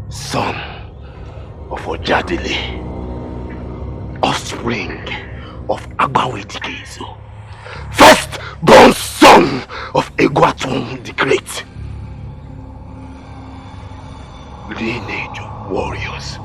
son of Ojadele, offspring of Akwa first-born son of Egwatun the Great, lineage of warriors.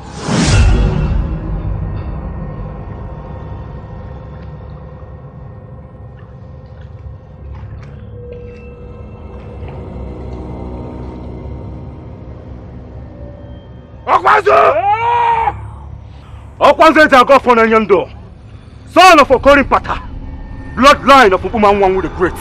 Okwanze Jago Fonanyando, son of Okoli Pata, bloodline of Umanwangu the Great.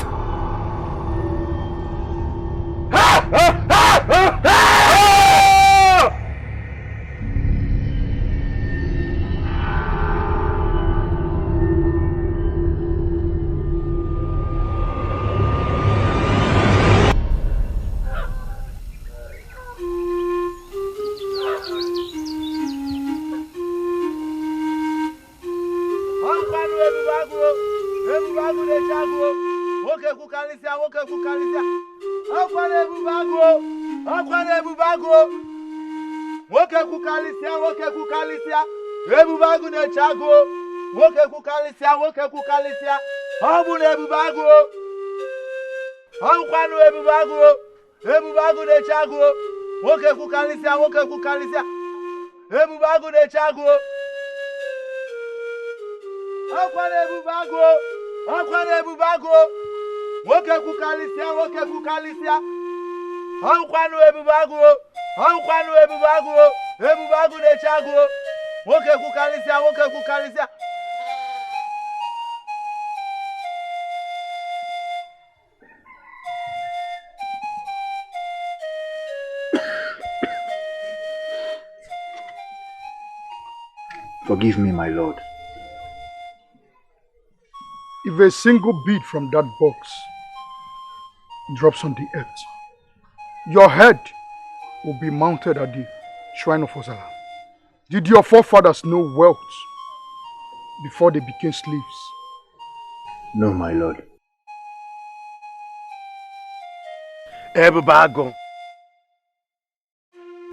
Forgive me, my lord. If a single bead from that box drops on the earth, your head will be mounted at the shrine of Ozala. Did your forefathers know wealth before they became slaves? No, my lord. Ebubago,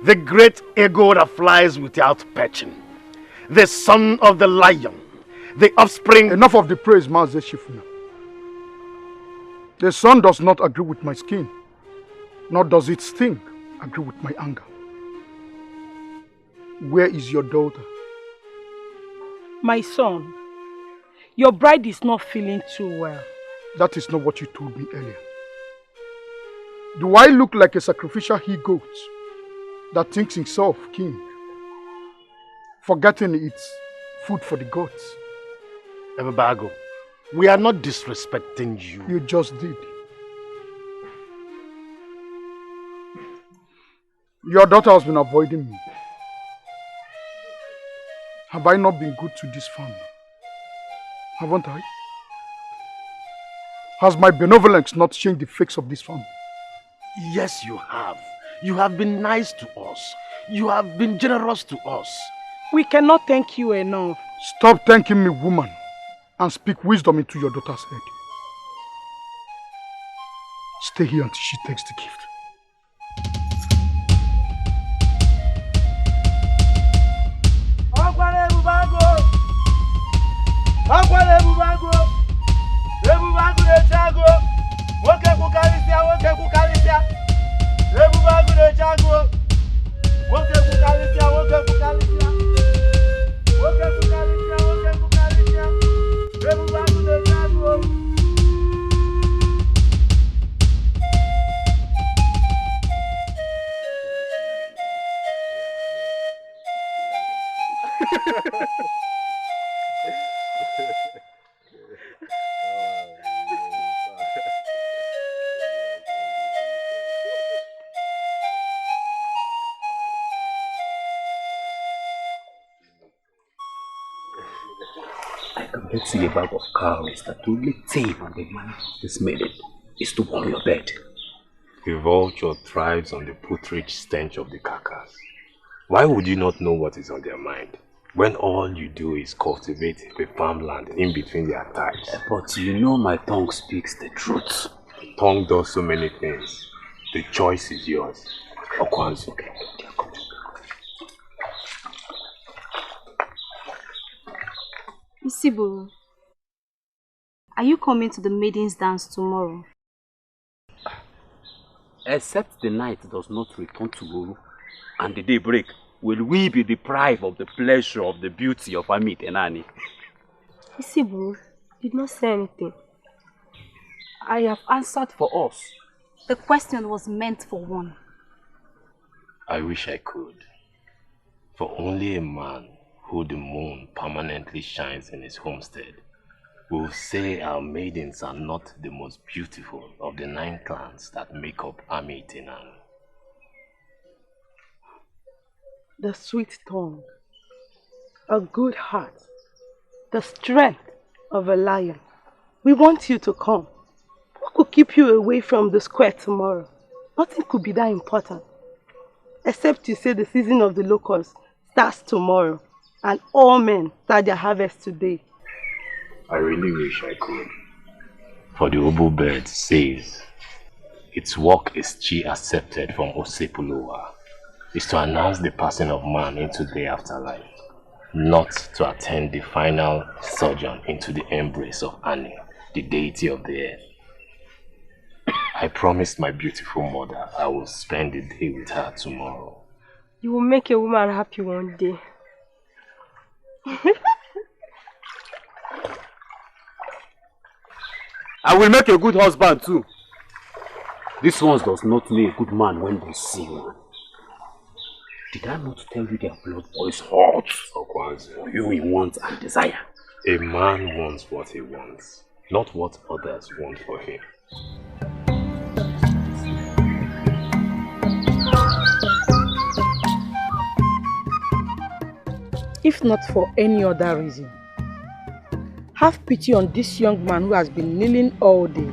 the great eagle that flies without perching, the son of the lion, the offspring... Enough of the praise, Master Shifuna. The sun does not agree with my skin, nor does its sting agree with my anger. Where is your daughter? My son, your bride is not feeling too well. That is not what you told me earlier. Do I look like a sacrificial he-goat that thinks himself king, forgetting it's food for the gods? Ebubago, we are not disrespecting you. You just did. Your daughter has been avoiding me. Have I not been good to this family? Haven't I? Has my benevolence not changed the face of this family? Yes, you have. You have been nice to us. You have been generous to us. We cannot thank you enough. Stop thanking me, woman, and speak wisdom into your daughter's head. Stay here until she takes the gift. Let's see a bag of cows that will only save on the money this maiden is to warm your bed. The vulture thrives on the putrid stench of the carcass. Why would you not know what is on their mind when all you do is cultivate the farmland in between their thighs? But you know my tongue speaks the truth. The tongue does so many things. The choice is yours. Okwanzo. Okay. Isiburu, are you coming to the maidens' dance tomorrow? Except the night does not return to Guru and the day break, will we be deprived of the pleasure of the beauty of Amit and Annie? Isiburu did not say anything. I have answered for us. The question was meant for one. I wish I could. For only a man who the moon permanently shines in his homestead will say our maidens are not the most beautiful of the 9 clans that make up Amitenan. The sweet tongue, a good heart, the strength of a lion. We want you to come. What could keep you away from the square tomorrow? Nothing could be that important. Except you say the season of the locusts starts tomorrow and all men start their harvest today. I really wish I could. For the Obu bird says, its work is chi accepted from Osepulowa, is to announce the passing of man into the afterlife, not to attend the final sojourn into the embrace of Ani, the deity of the earth. I promised my beautiful mother I will spend the day with her tomorrow. You will make a woman happy one day. I will make a good husband too. This one does not know a good man when they see one. Did I not tell you their blood boils hot? Okwaze, You want and desire. a man wants what he wants, not what others want for him. If not for any other reason, have pity on this young man who has been kneeling all day.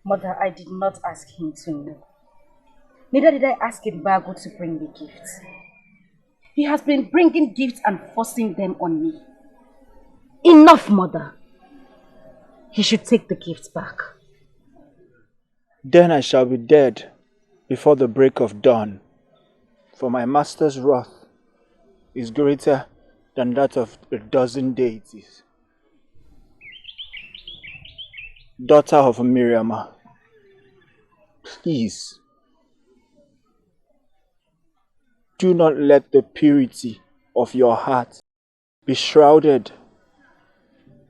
Mother, I did not ask him to know. Neither did I ask Edbago to bring me gifts. He has been bringing gifts and forcing them on me. Enough, Mother. He should take the gifts back. Then I shall be dead before the break of dawn, for my master's wrath is greater than that of a dozen deities. Daughter of Miriam, please do not let the purity of your heart be shrouded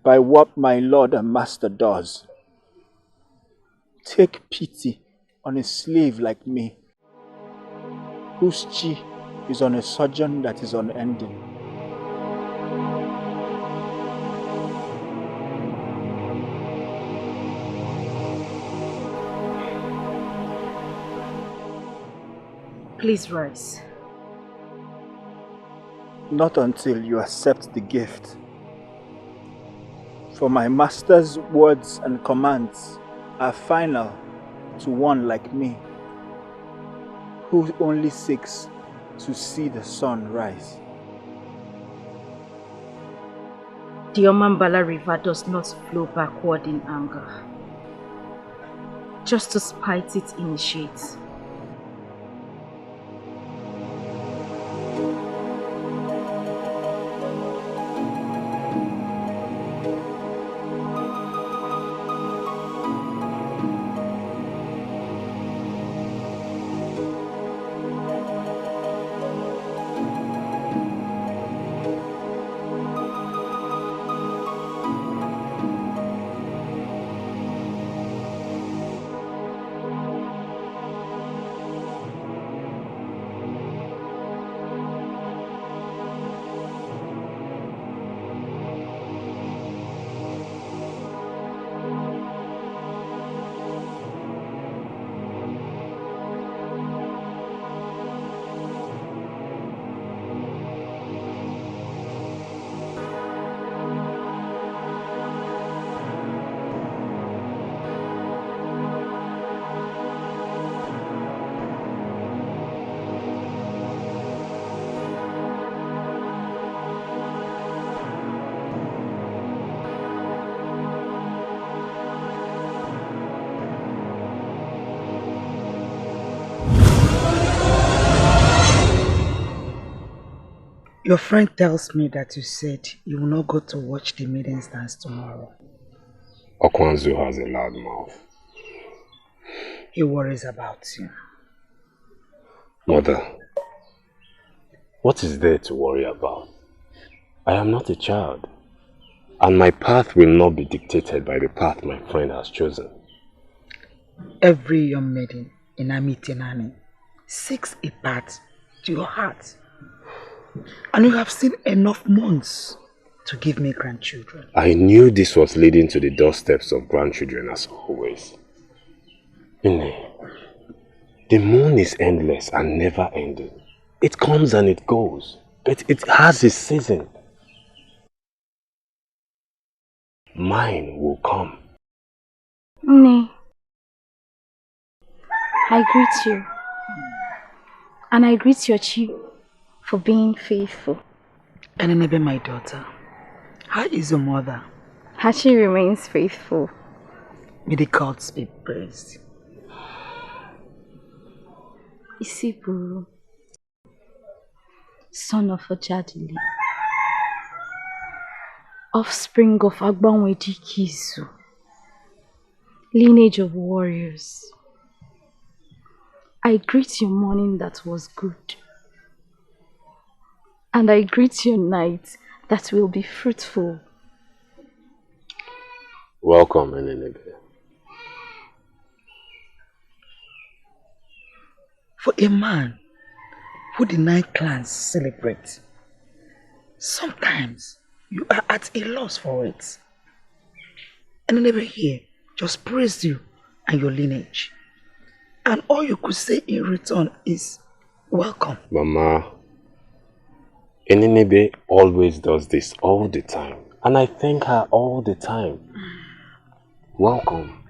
by what my lord and master does. Take pity on a slave like me, whose chi is on a sojourn that is unending. Please rise. Not until you accept the gift. For my master's words and commands are final to one like me, who only seeks to see the sun rise. The Omambala River does not flow backward in anger. Just to spite it initiates. Your friend tells me that you said you will not go to watch the maidens dance tomorrow. Okwanzu has a loud mouth. He worries about you. Mother, what is there to worry about? I am not a child, and my path will not be dictated by the path my friend has chosen. Every young maiden in Amitinani seeks a path to your heart. And you have seen enough months to give me grandchildren. I knew this was leading to the doorsteps of grandchildren as always. Ine, the moon is endless and never ending. It comes and it goes, but it has a season. Mine will come. Nay, I greet you. And I greet your chief for being faithful. And Nzeribe, my daughter, how is your mother? Hachi remains faithful. May the gods be praised. Isiburu, son of Ojadili, offspring of Agbanweji Kizu, lineage of warriors. I greet your morning that was good, and I greet your night that will be fruitful. Welcome, Nzeribe. For a man who the 9 clans celebrate, sometimes you are at a loss for it. And Nzeribe here just praised you and your lineage. And all you could say in return is, welcome. Mama, Nzeribe always does this all the time. And I thank her all the time. Welcome.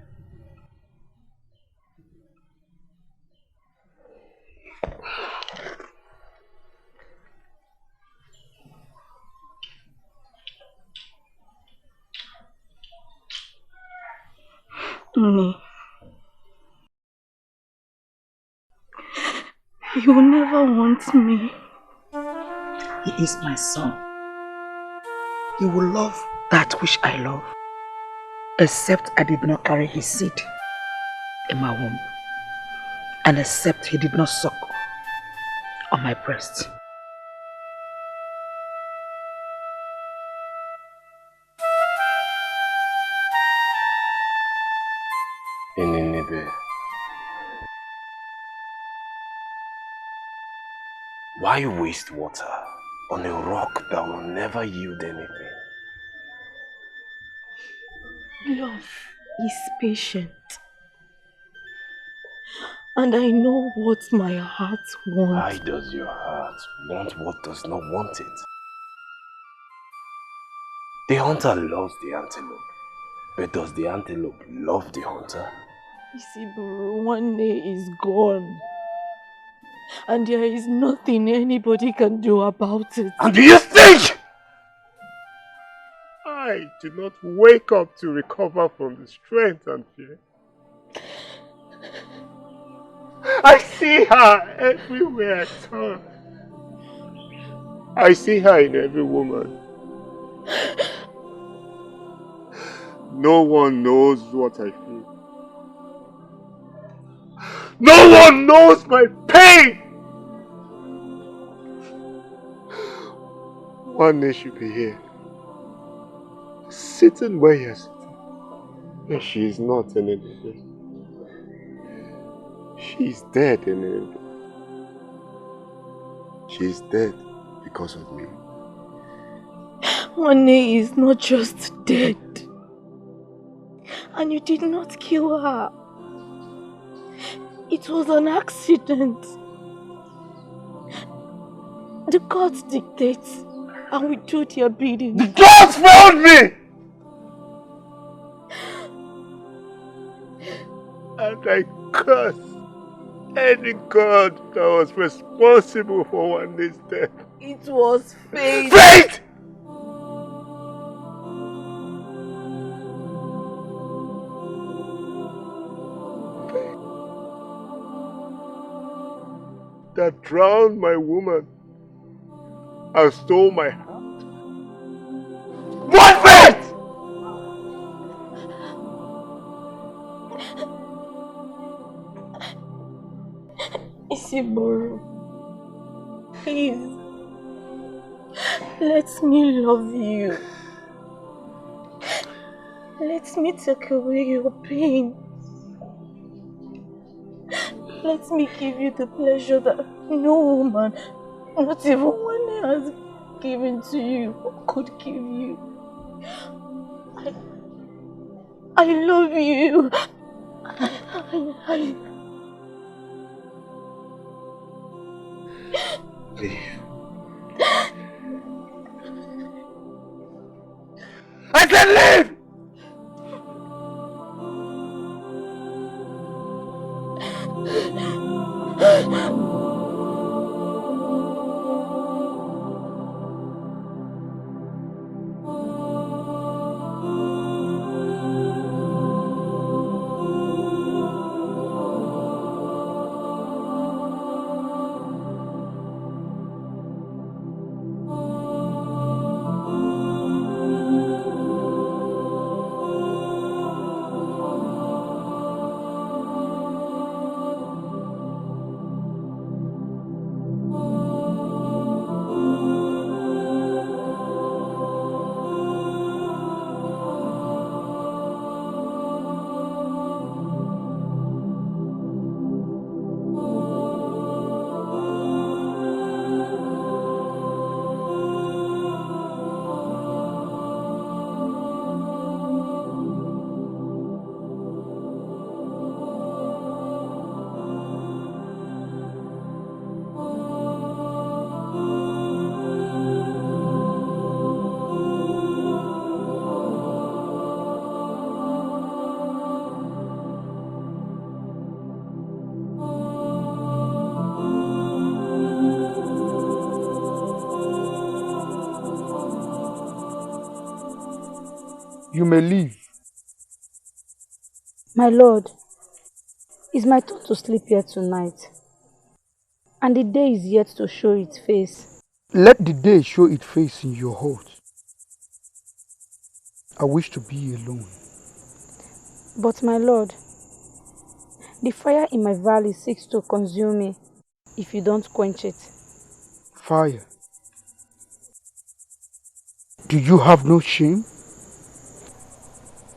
Nne, you will never want me. He is my son. He will love that which I love. Except I did not carry his seed in my womb. And except he did not suck on my breast. Nzeribe, why waste water on a rock that will never yield anything? Love is patient. And I know what my heart wants. Why does your heart want what does not want it? The hunter loves the antelope, but does the antelope love the hunter? Isiburu, one day is gone. And there is nothing anybody can do about it. And do you think I do not wake up to recover from the strength and fear? I see her everywhere I turn. I see her in every woman. No one knows what I feel. No one knows my pain! One day she'll be here, sitting where you're sitting. And she is not in anything. She is dead in it. She is dead because of me. One day is not just dead. And you did not kill her. It was an accident. The gods dictate, and we do their bidding. The gods found me! And I curse any god that was responsible for one day's death. It was fate. Fate! That drowned my woman. and stole my heart. What faith? Isiboro, please, let me love you. Let me take away your pain. Let me give you the pleasure that no woman, not even one has given to you, could give you. I love you. Leave. I said leave! You may leave. My lord, it's my turn to sleep here tonight. And the day is yet to show its face. Let the day show its face in your heart. I wish to be alone. But my lord, the fire in my valley seeks to consume me if you don't quench it. Fire. Do you have no shame?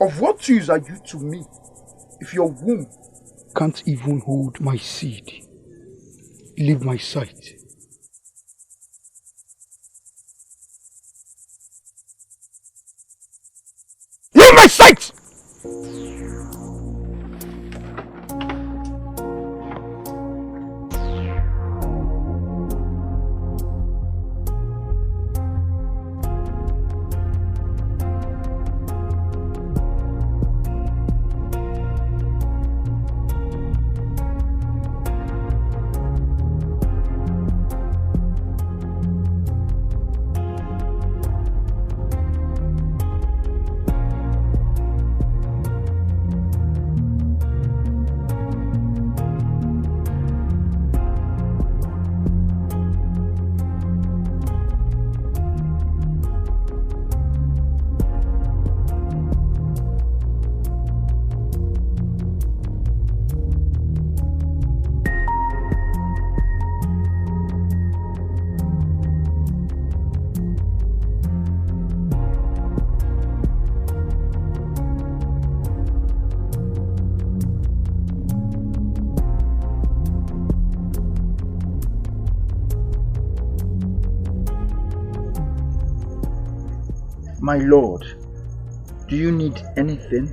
Of what use are you to me if your womb can't even hold my seed? Leave my sight. Leave my sight! My lord, do you need anything?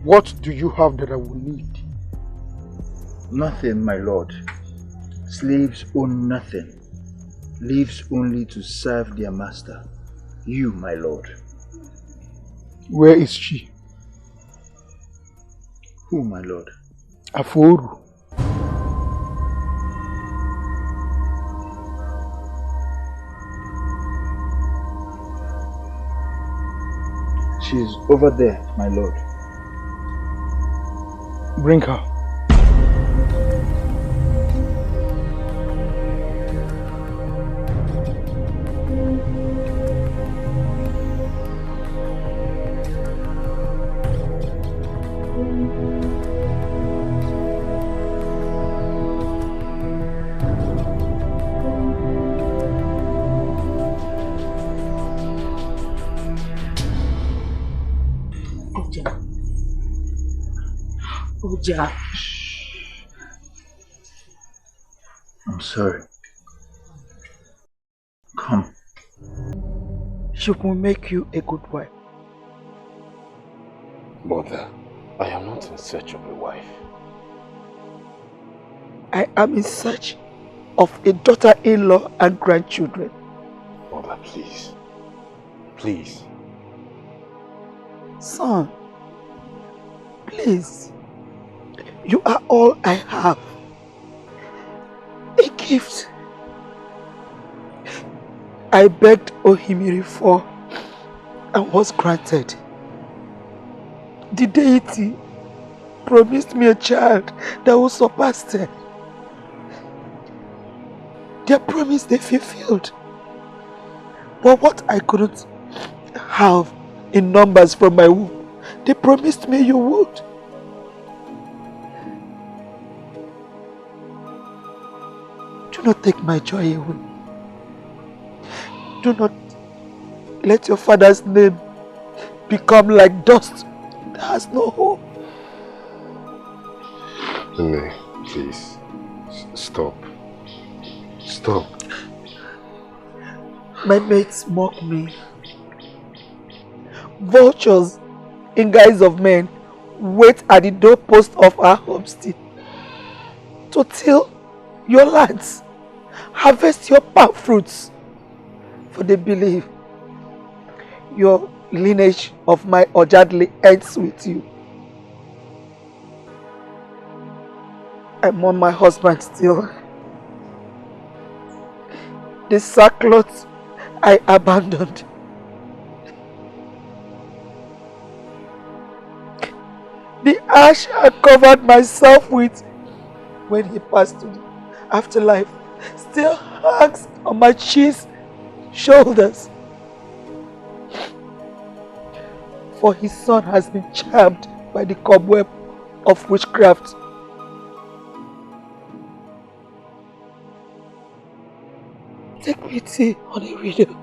What do you have that I will need? Nothing, my lord. Slaves own nothing. Lives only to serve their master. You, my lord. Where is she? Who, my lord? Aforu. She is over there, my lord. Bring her. Oja. I'm sorry. Come. She will make you a good wife. Mother, I am not in search of a wife. I am in search of a daughter-in-law and grandchildren. Mother, please. Please. Son, please. You are all I have. A gift. I begged Ohimiri for and was granted. The deity promised me a child that will surpass them. Their promise they fulfilled. But what I couldn't have in numbers from my womb, they promised me you would. Do not take my joy away. Do not let your father's name become like dust that has no hope. Nne, please. Stop. Stop. My mates mock me. Vultures in guise of men wait at the doorpost of our homestead to till your lands, harvest your palm fruits, for they believe your lineage of my Ojadli ends with you. I mourn my husband still. The sackcloth I abandoned. The ash I covered myself with when he passed to the afterlife still hangs on my chin's shoulders. For his son has been charmed by the cobweb of witchcraft. Take pity on a widow.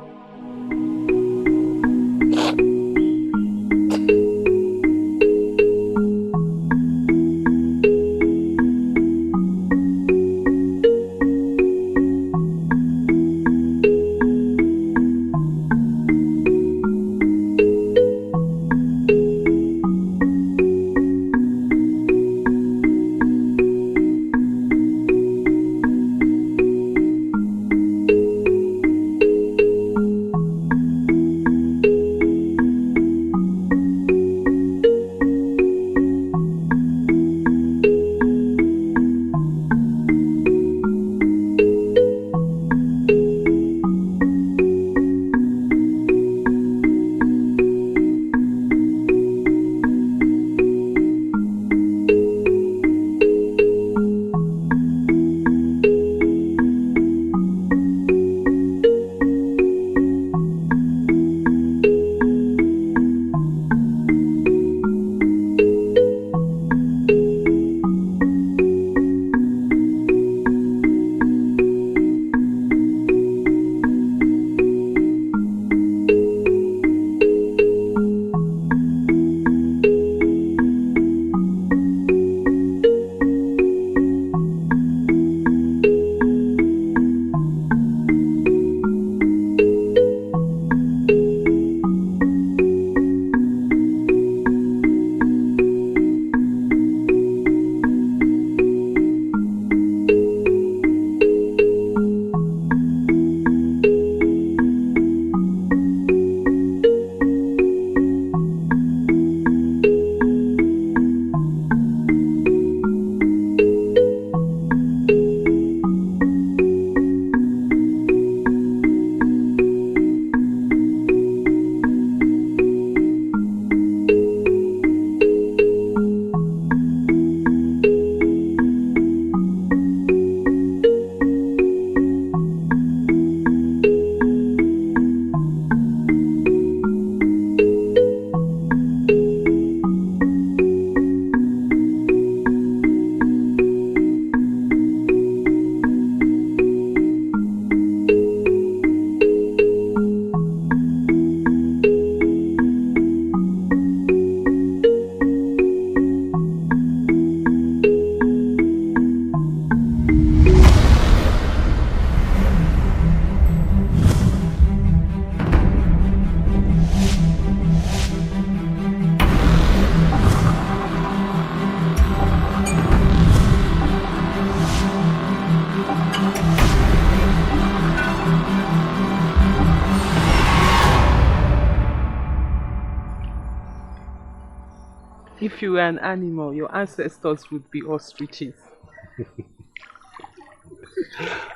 If you were an animal, your ancestors would be ostriches.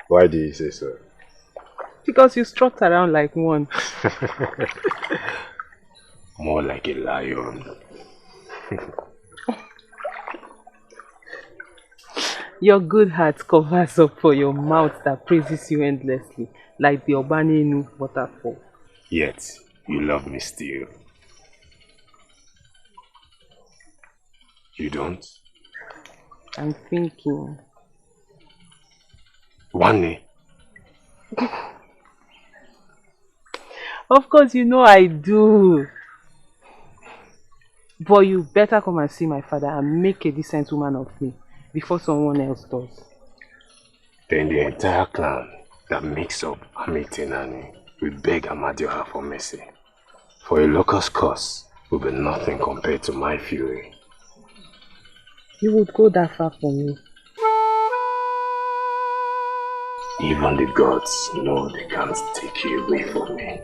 Why do you say so? Because you strut around like one. More like a lion. Your good heart covers up for your mouth that praises you endlessly, like the Obanenu waterfall. Yet, you love me still. You don't? I'm thinking. One. Of course, you know I do. But you better come and see my father and make a decent woman of me before someone else does. Then the entire clan that makes up Amitinani will beg Amadioha for mercy. For a locust curse will be nothing compared to my fury. You would go that far for me. Even the gods know they can't take you away from me.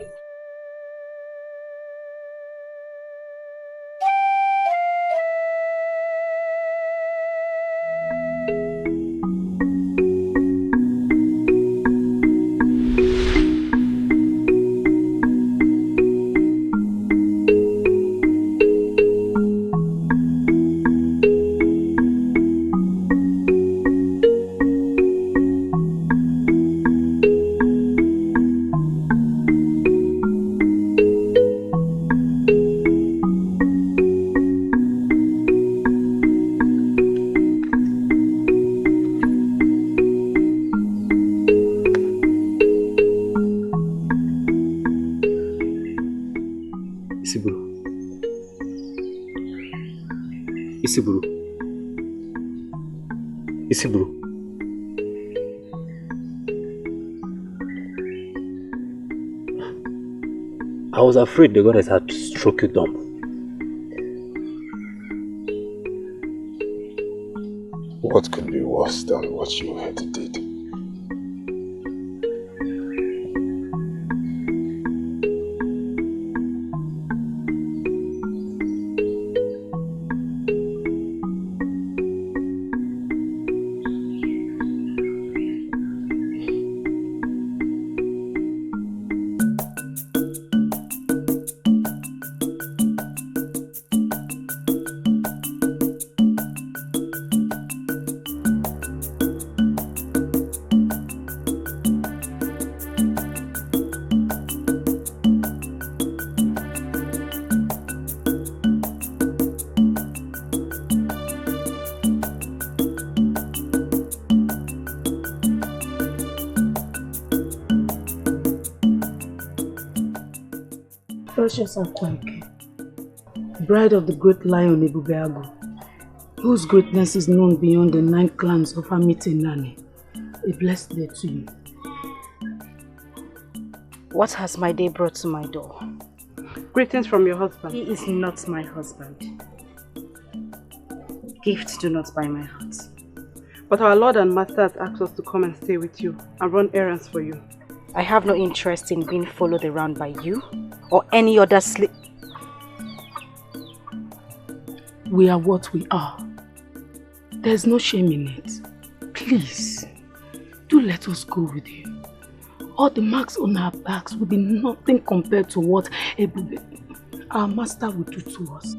Isiburu. I was afraid the goddess had struck you dumb. What could be worse than what you had did? Precious Akwa, bride of the great lion Ebubeagu, whose greatness is known beyond the 9 clans of Amitinani. A blessed day to you. What has my day brought to my door? Greetings from your husband. He is not my husband. Gifts do not buy my heart. But our Lord and Master has asked us to come and stay with you and run errands for you. I have no interest in being followed around by you or any other We are what we are. There's no shame in it. Please, do let us go with you. All the marks on our backs will be nothing compared to what our master will do to us.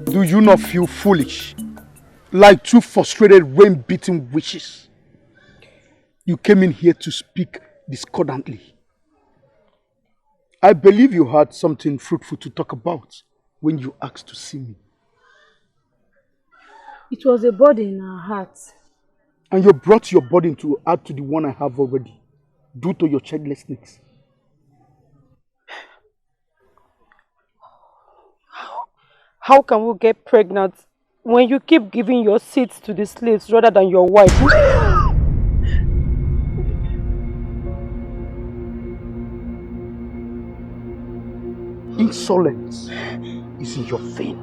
Do you not feel foolish? Like 2 frustrated rain-beaten witches? You came in here to speak discordantly. I believe you had something fruitful to talk about when you asked to see me. It was a burden in our hearts. And you brought your burden to add to the one I have already, due to your childlessness. How can we get pregnant when you keep giving your seeds to the slaves rather than your wife? Insolence is in your vein.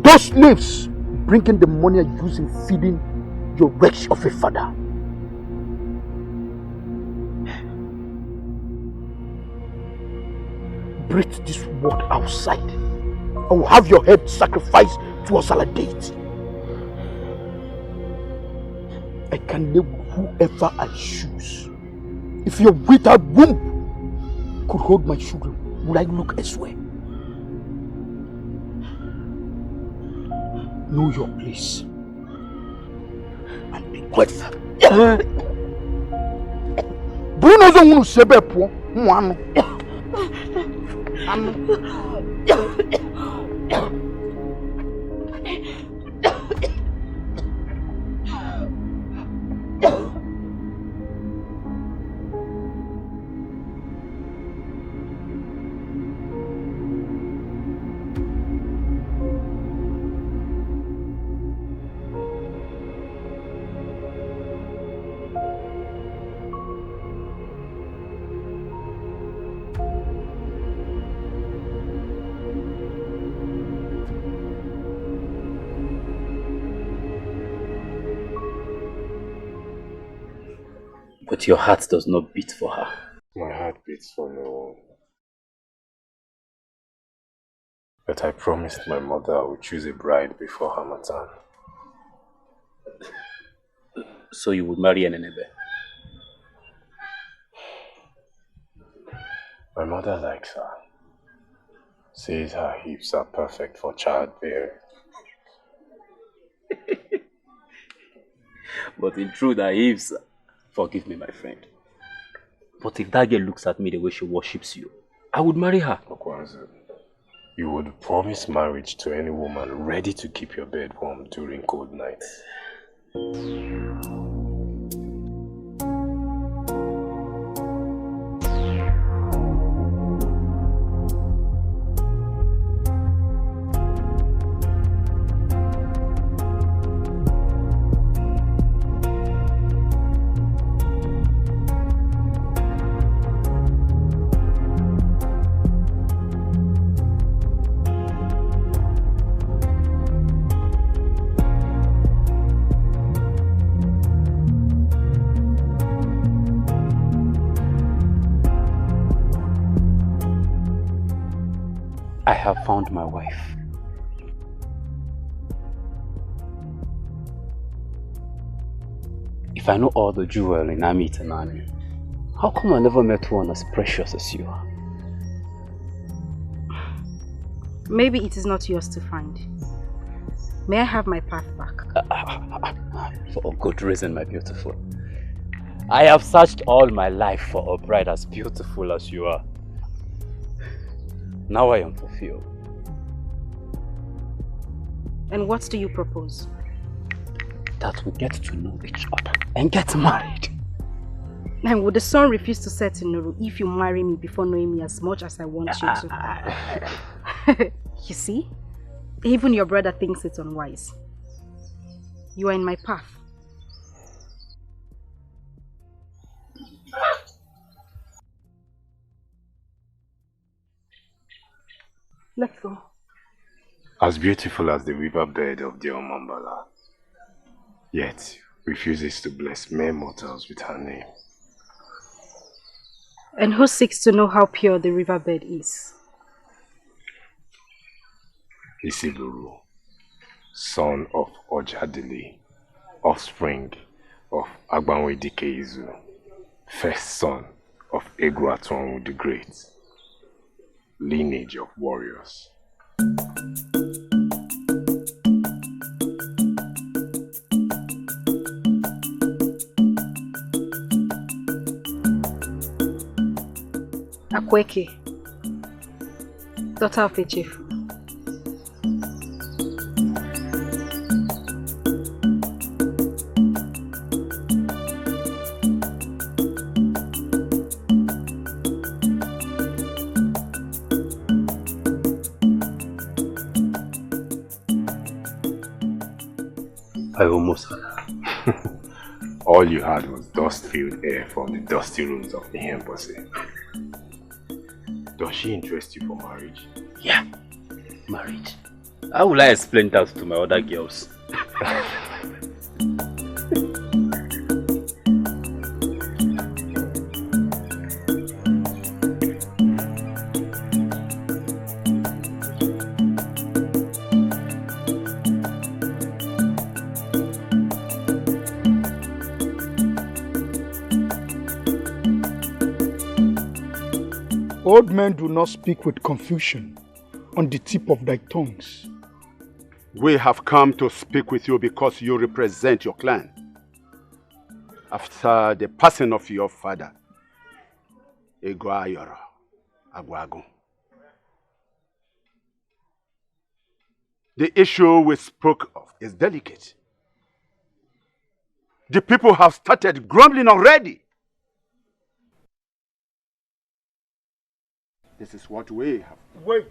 Those slaves bringing the money are using feeding your wretch of a father. Breathe this word outside. I will have your head sacrificed to Osala deity. I can live with whoever I choose. If your withered womb could hold my children, would I look elsewhere? Know your place and be grateful. Bruno doesn't want to say poor. But your heart does not beat for her. My heart beats for no one. But I promised my mother I would choose a bride before her maternal. So you would marry Nzeribe? My mother likes her. Says her hips are perfect for childbearing. But in truth, her hips, forgive me, my friend. But if that girl looks at me the way she worships you, I would marry her. Akwa, you would promise marriage to any woman ready to keep your bed warm during cold nights. I have found my wife. If I know all the jewel in Maternal, how come I never met one as precious as you are? Maybe it is not yours to find. May I have my path back? For a good reason, my beautiful. I have searched all my life for a bride as beautiful as you are. Now I am fulfilled. And what do you propose? That we get to know each other and get married. And would the sun refuse to set in Nuru if you marry me before knowing me as much as I want you to? You see? Even your brother thinks it's unwise. You are in my path. Let's go. As beautiful as the riverbed of the Omambala, yet refuses to bless mere mortals with her name. And who seeks to know how pure the riverbed is? Isiburu, son of Ojadili, offspring of Agbanwe Dikeizu, first son of Egwuatonwu the Great, lineage of warriors. Akweke, daughter of a chief. I almost had. All you had was dust-filled air from the dusty rooms of the embassy. Does she interest you for marriage? Yeah, marriage. How will I explain that to my other girls? Old men do not speak with confusion on the tip of their tongues. We have come to speak with you because you represent your clan. After the passing of your father, Ego Agwago. The issue we spoke of is delicate. The people have started grumbling already. This is what we have. Wait.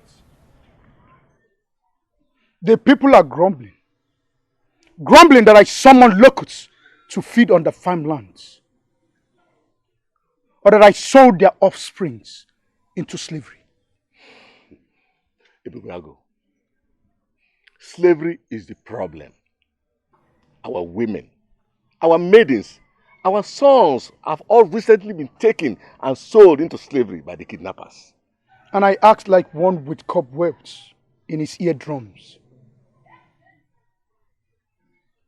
The people are grumbling. Grumbling that I summoned locusts to feed on the farmlands. Or that I sold their offsprings into slavery. Ibugago, slavery is the problem. Our women, our maidens, our sons have all recently been taken and sold into slavery by the kidnappers. And I act like one with cobwebs in his eardrums.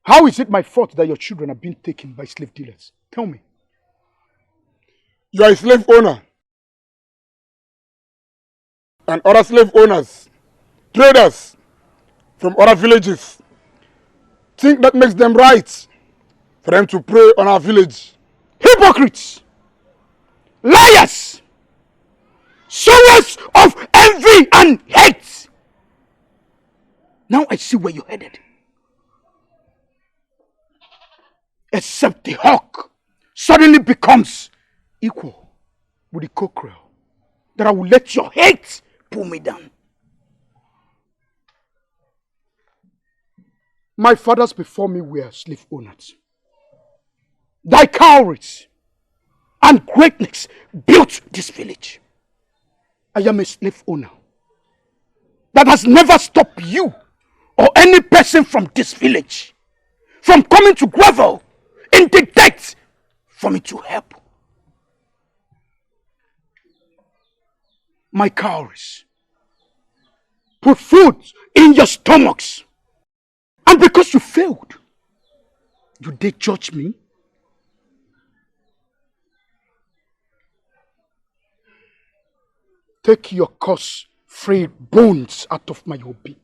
How is it my fault that your children are being taken by slave dealers? Tell me. You are a slave owner. And other slave owners, traders from other villages, think that makes them right for them to prey on our village. Hypocrites! Liars! Sowers of envy and hate! Now I see where you're headed. Except the hawk suddenly becomes equal with the cockerel, that I will let your hate pull me down. My fathers before me were slave owners. Thy cowardice and greatness built this village. I am a slave owner that has never stopped you or any person from this village from coming to grovel in the debt for me to help. My cowardice put food in your stomachs, and because you failed, you did judge me. Take your curse-free bones out of my obi.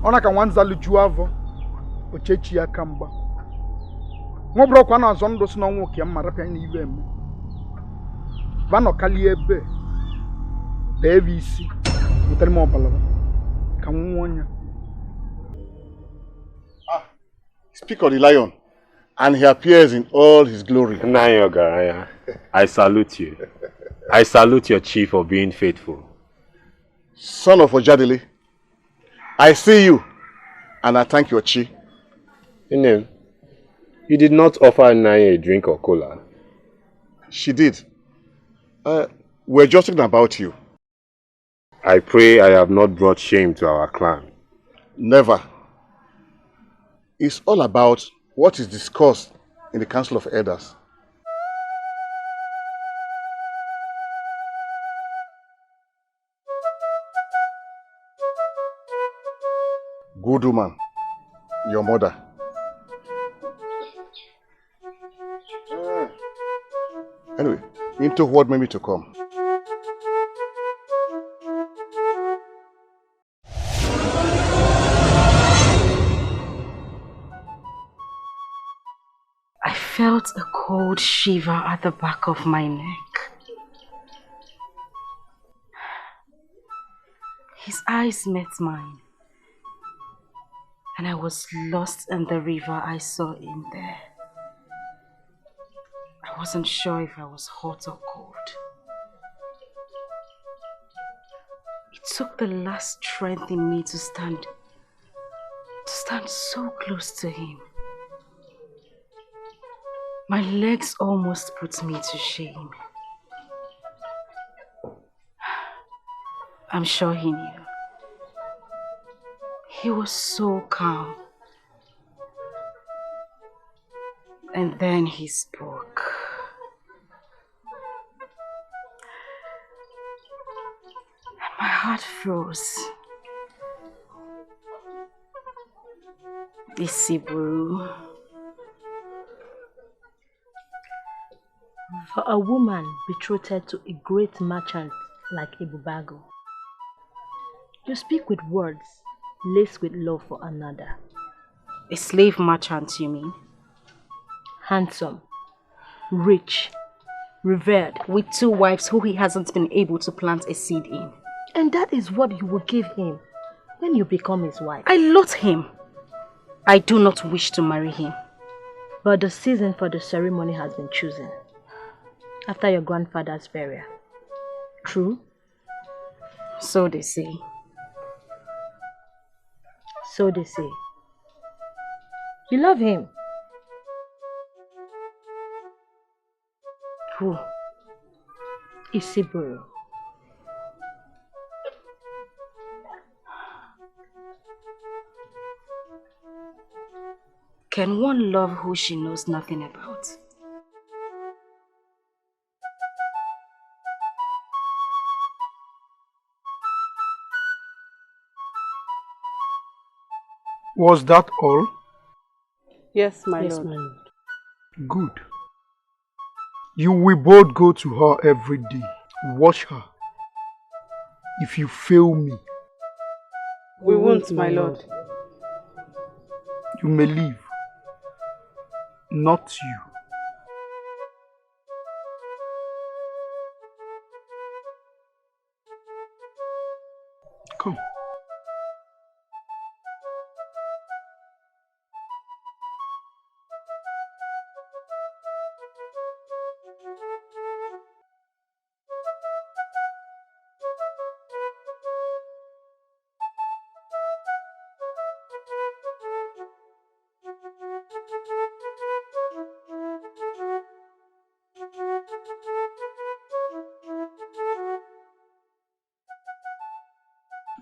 Ona ka wanza luju avo Okechi ya kamba ngobro kwa na azo ndo si na onwo ke mara pia na iwe eme vano kali ebe bevi isi mutari mo balaba ka nwonya. Speak of the lion, and he appears in all his glory. Nayoga, I salute you. I salute your chief for being faithful. Son of Ojadele, I see you, and I thank your chi. Inem, you did not offer Naya a drink or cola. She did. We're just talking about you. I pray I have not brought shame to our clan. Never. It's all about what is discussed in the Council of Elders. Good woman, your mother. Anyway, into what may be to come. I felt a cold shiver at the back of my neck. His eyes met mine, and I was lost in the river I saw in there. I wasn't sure if I was hot or cold. It took the last strength in me to stand so close to him. My legs almost put me to shame. I'm sure he knew. He was so calm. And then he spoke. And my heart froze. Isiburu. For a woman betrothed to a great merchant like Ebubago, you speak with words laced with love for another. A slave merchant, you mean? Handsome, rich, revered. With 2 wives who he hasn't been able to plant a seed in. And that is what you will give him when you become his wife. I loathe him. I do not wish to marry him. But the season for the ceremony has been chosen. After your grandfather's burial. True? So they say. So they say. You love him. Who? Isiburu. Can one love who she knows nothing about? Was that all? Yes, my Yes, lord. my lord. Good. You will both go to her every day. Watch her. If you fail me, We won't, my lord. you may leave. Not you. Come.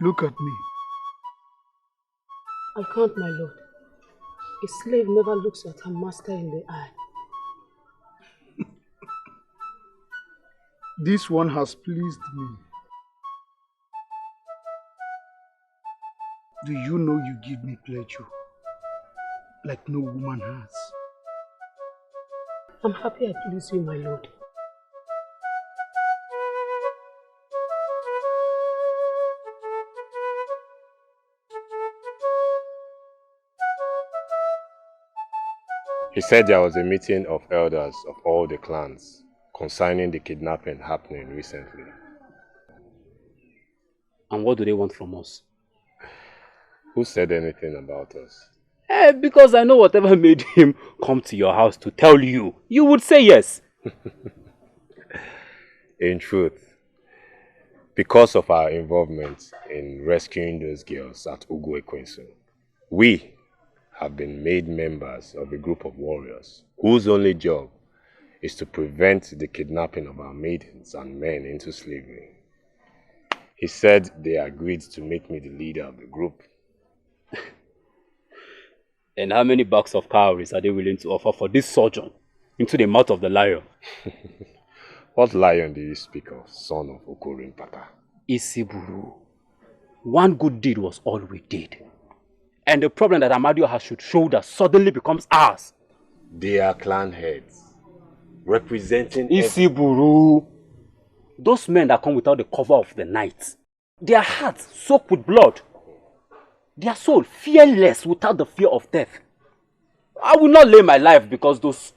Look at me. I can't, my lord. A slave never looks at her master in the eye. This one has pleased me. Do you know you give me pleasure like no woman has? I'm happy I please you, my lord. He said there was a meeting of elders of all the clans concerning the kidnapping happening recently. And what do they want from us? Who said anything about us? Because I know whatever made him come to your house to tell you, you would say yes. In truth, because of our involvement in rescuing those girls at Ugwe, we have been made members of a group of warriors whose only job is to prevent the kidnapping of our maidens and men into slavery. He said they agreed to make me the leader of the group. And how many bags of cowries are they willing to offer for this sojourn into the mouth of the lion? What lion do you speak of, son of Okoli Pata? Isiburu. One good deed was all we did. And the problem that Amadio has should shoulder suddenly becomes ours. They are clan heads. representing... Isiburu! Those men that come without the cover of the night, their hearts soaked with blood, their soul fearless without the fear of death. I will not lay my life because those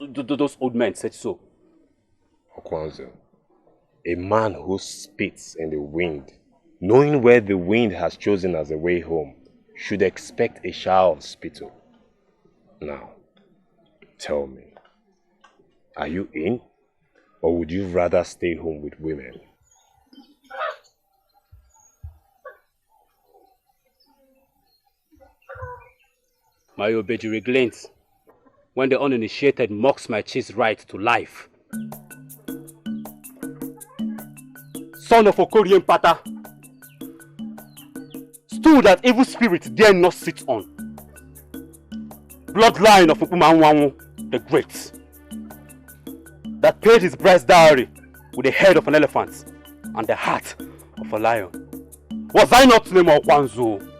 old men said so. Okwanzo, a man who spits in the wind, knowing where the wind has chosen as a way home, should expect a shower of spittle. Now, tell me, are you in? Or would you rather stay home with women? My obejiri glints when the uninitiated mocks my cheese right to life. Son of Okoli Pata, stool that evil spirits dare not sit on. Bloodline of Upumanwanwu the Great, that paid his bride's dowry with the head of an elephant and the heart of a lion. Was I not named Okwanzo?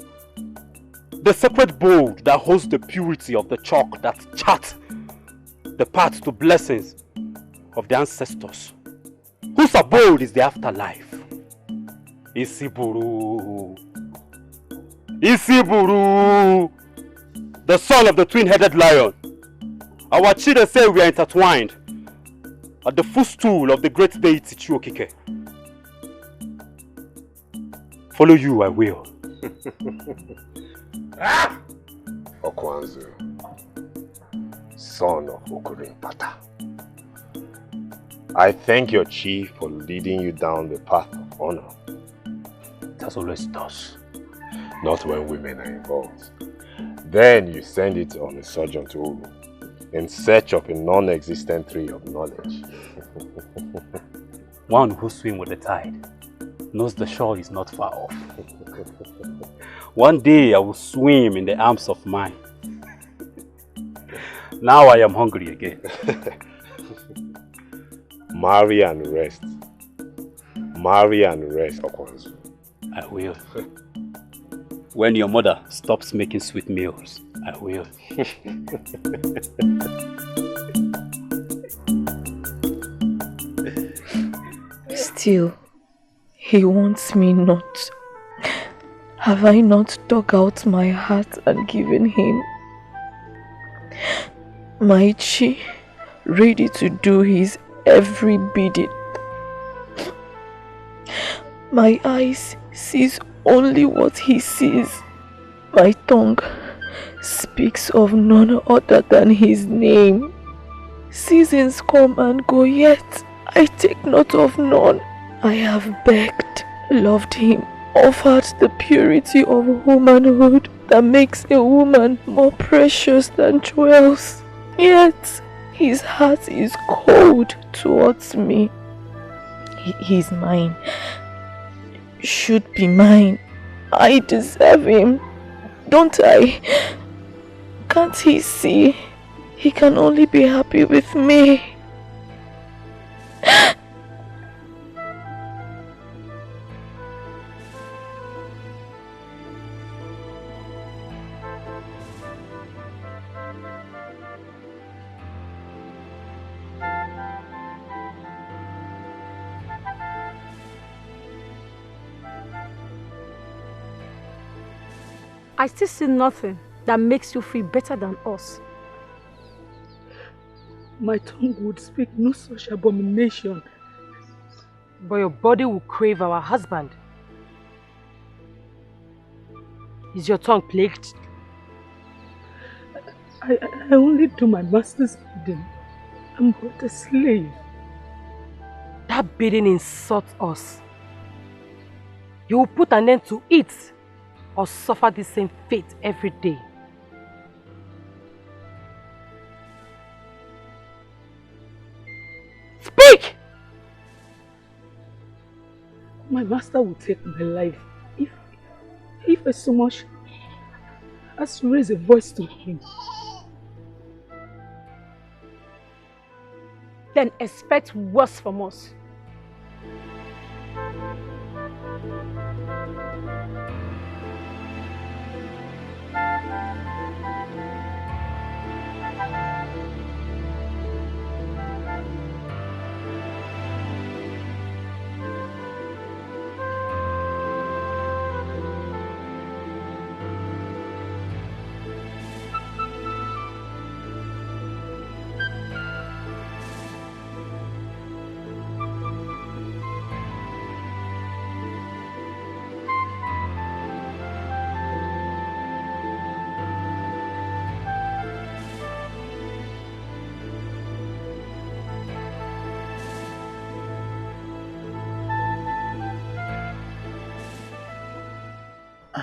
The sacred bowl that holds the purity of the chalk that chart the path to blessings of the ancestors, whose abode is the afterlife. Isiburu, Isiburu, the son of the twin-headed lion. Our children say we are intertwined at the footstool of the great deity Chuokike. Follow you I will. Okwanzo, son of Okoli Pata, I thank your chief for leading you down the path of honor. That's always does. Not when women are involved. Then you send it on a sojourn to Uru, in search of a non-existent tree of knowledge. One who swims with the tide knows the shore is not far off. One day I will swim in the arms of mine. Now I am hungry again. Marry and rest. Marry and rest, Okwanzo. I will. When your mother stops making sweet meals, I will. Still, he wants me not. Have I not dug out my heart and given him my chi, ready to do his every bidding? My eyes sees only what he sees. My tongue speaks of none other than his name. Seasons come and go, yet I take note of none. I have begged, loved him, offered the purity of womanhood that makes a woman more precious than jewels. Yet his heart is cold towards me. He is mine, should be mine. I deserve him, don't I? Can't he see? He can only be happy with me. I still see nothing that makes you feel better than us. My tongue would speak no such abomination. But your body will crave our husband. Is your tongue plagued? I only do my master's bidding. I'm but a slave. That bidding insults us. You will put an end to it, or suffer the same fate every day. Speak! My master will take my life if I so much as to raise a voice to him. Then expect worse from us.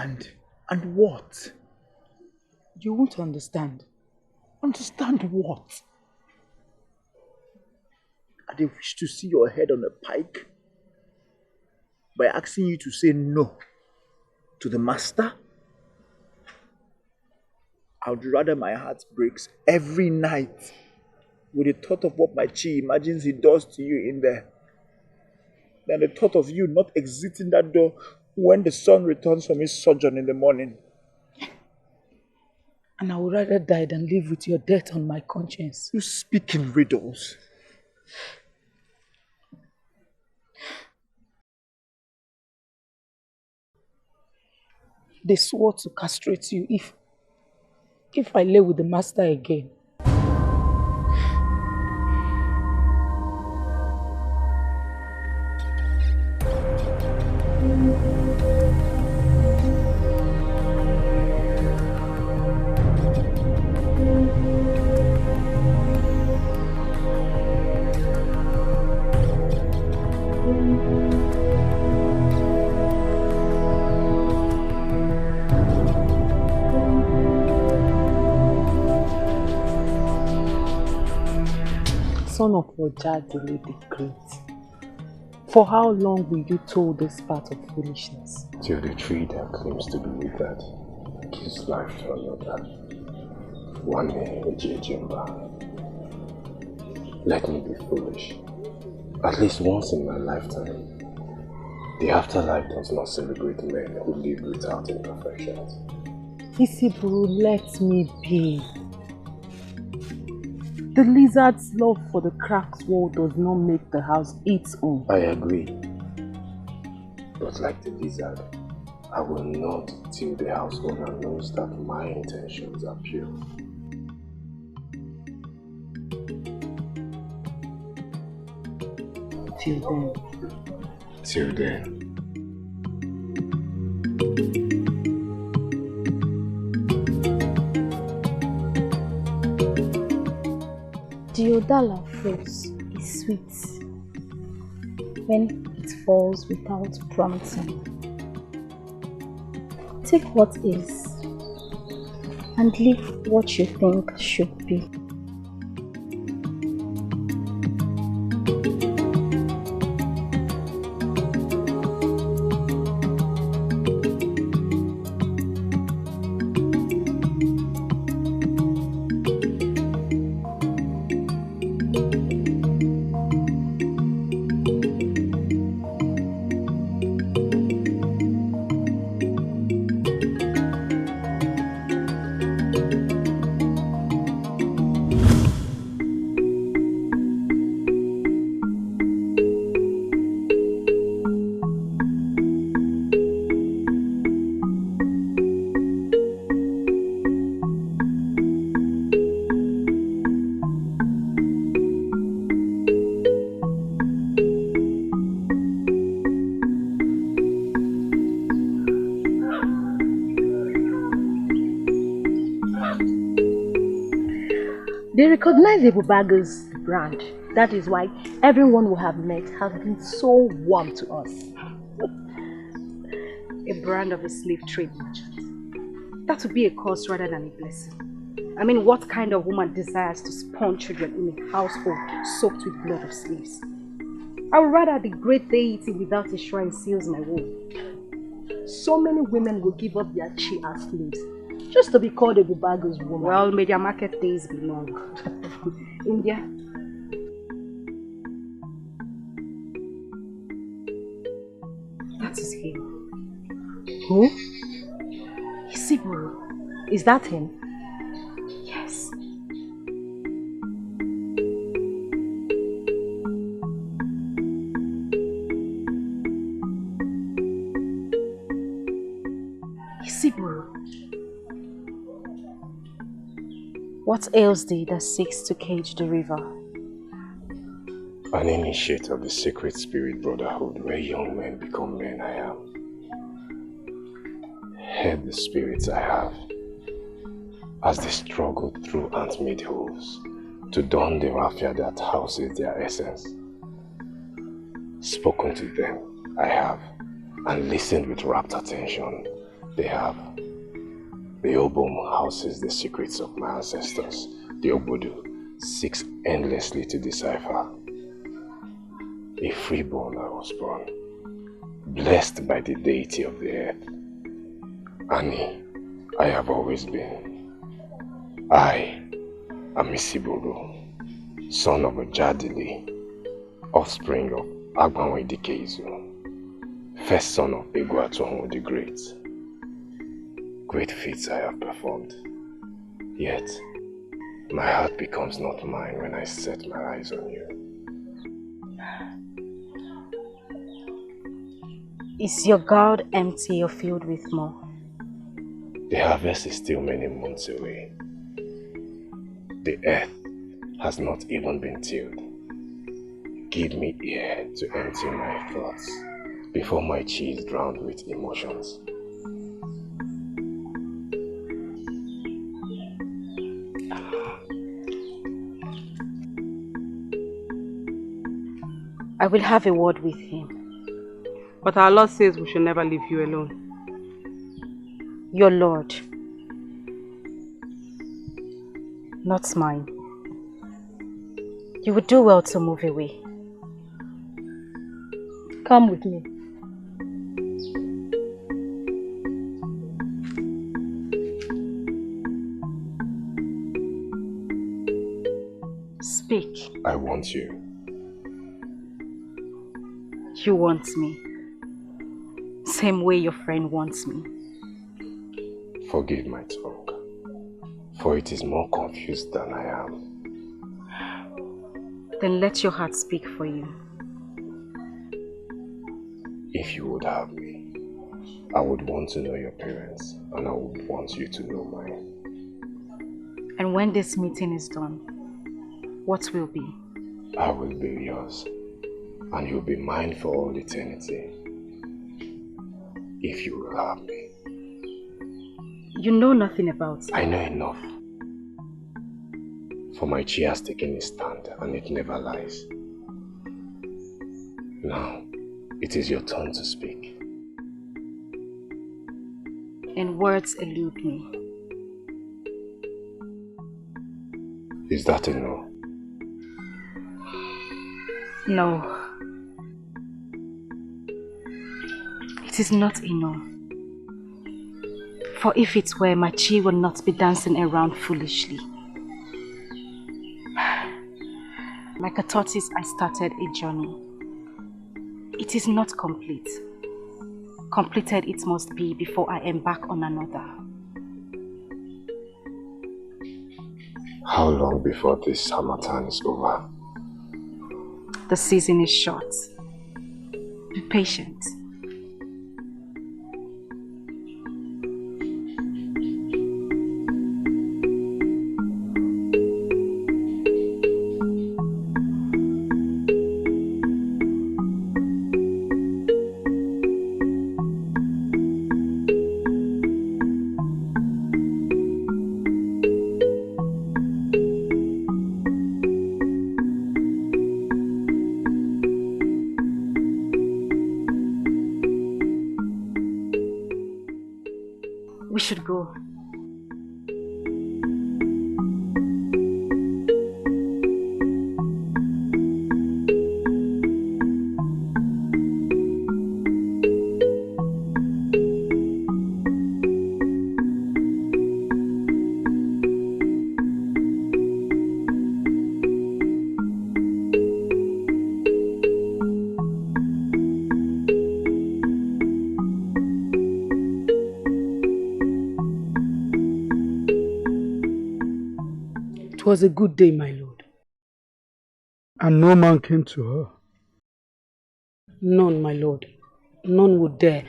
understand. And what? You won't understand. Understand what? I dey wish to see your head on a pike by asking you to say no to the master. I would rather my heart breaks every night with the thought of what my chi imagines he does to you in there than the thought of you not exiting that door when the sun returns from his sojourn in the morning. And I would rather die than live with your death on my conscience. You speak in riddles. They swore to castrate you if I lay with the master again. Son of Ojadele the Great, for how long will you toll this path of foolishness? Till the tree that claims to be withered gives life to another. One day, Ejejimba. Let me be foolish. At least once in my lifetime. The afterlife does not celebrate men who live without imperfections. Isiburu, let me be. The lizard's love for the cracked wall does not make the house its own. I agree. But like the lizard, I will not till the house owner knows that my intentions are pure. Till then. Till then. The Odala fruit is sweet when it falls without prompting. Take what is and leave what you think should be. They recognize Ebubago's brand. That is why everyone we have met has been so warm to us. A brand of a slave trade merchant. That would be a curse rather than a blessing. I mean, what kind of woman desires to spawn children in a household soaked with blood of slaves? I would rather the great deity without a shrine seals my womb. So many women will give up their chi as slaves just to be called Ebubago's woman. Well, may their market days be long. India. That is him. Who? Isiburu. Is that him? Yes. Isiburu. What ails thee that seeks to cage the river? An initiate of the Sacred Spirit Brotherhood, where young men become men, I am. Head the spirits I have, as they struggle through ant-made holes to don the raffia that houses their essence. Spoken to them, I have, and listened with rapt attention They have. The Obom houses the secrets of my ancestors. The Obodo seeks endlessly to decipher. A freeborn I was born, blessed by the deity of the earth. Annie, I have always been. I am Isiburu, son of a Jadili, offspring of Agbanwe Dikeizu, first son of Eguatomo the Great. Great feats I have performed, yet my heart becomes not mine when I set my eyes on you. Is your gourd empty or filled with more? The harvest is still many months away. The earth has not even been tilled. Give me air to empty my thoughts before my chi is drowned with emotions. I will have a word with him. But our Lord says we should never leave you alone. Your Lord, not mine. You would do well to move away. Come with me. Speak. I want you. You want me. Same way your friend wants me. Forgive my tongue, for it is more confused than I am. Then let your heart speak for you. If you would have me, I would want to know your parents, and I would want you to know mine. And when this meeting is done, what will be? I will be yours, and you'll be mine for all eternity. If you will have me. You know nothing about it. I know enough. For my chi has taken its stand, and it never lies. Now, it is your turn to speak. And words elude me. Is that a no? No. It is not a no. For if it were, my chi would not be dancing around foolishly. Like a tortoise, I started a journey. It is not complete. Completed it must be before I embark on another. How long before this Harmattan is over? The season is short. Be patient. We should go. It was a good day, my lord. And no man came to her. None, my lord. None would dare.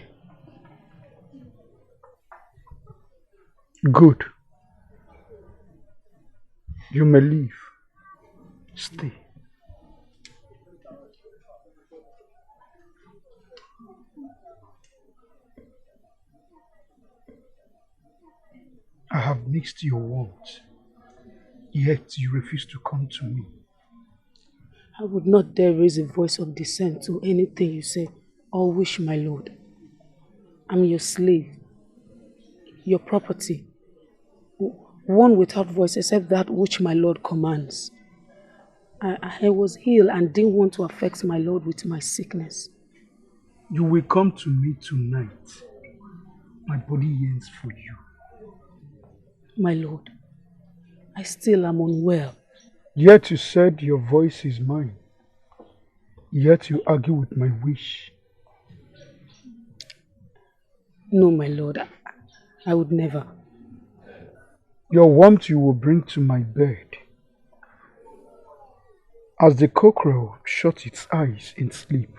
Good. You may leave. Stay. I have mixed your wants, yet you refuse to come to me. I would not dare raise a voice of dissent to anything you say or wish, my lord. I'm your slave. your property, one without voice except that which my Lord commands. I was ill and didn't want to affect my Lord with my sickness. You will come to me tonight. My body yearns for you. My Lord, I still am unwell. Yet you said your voice is mine. Yet you argue with my wish. No, my Lord, I would never. Your warmth you will bring to my bed. As the cockerel shuts its eyes in sleep.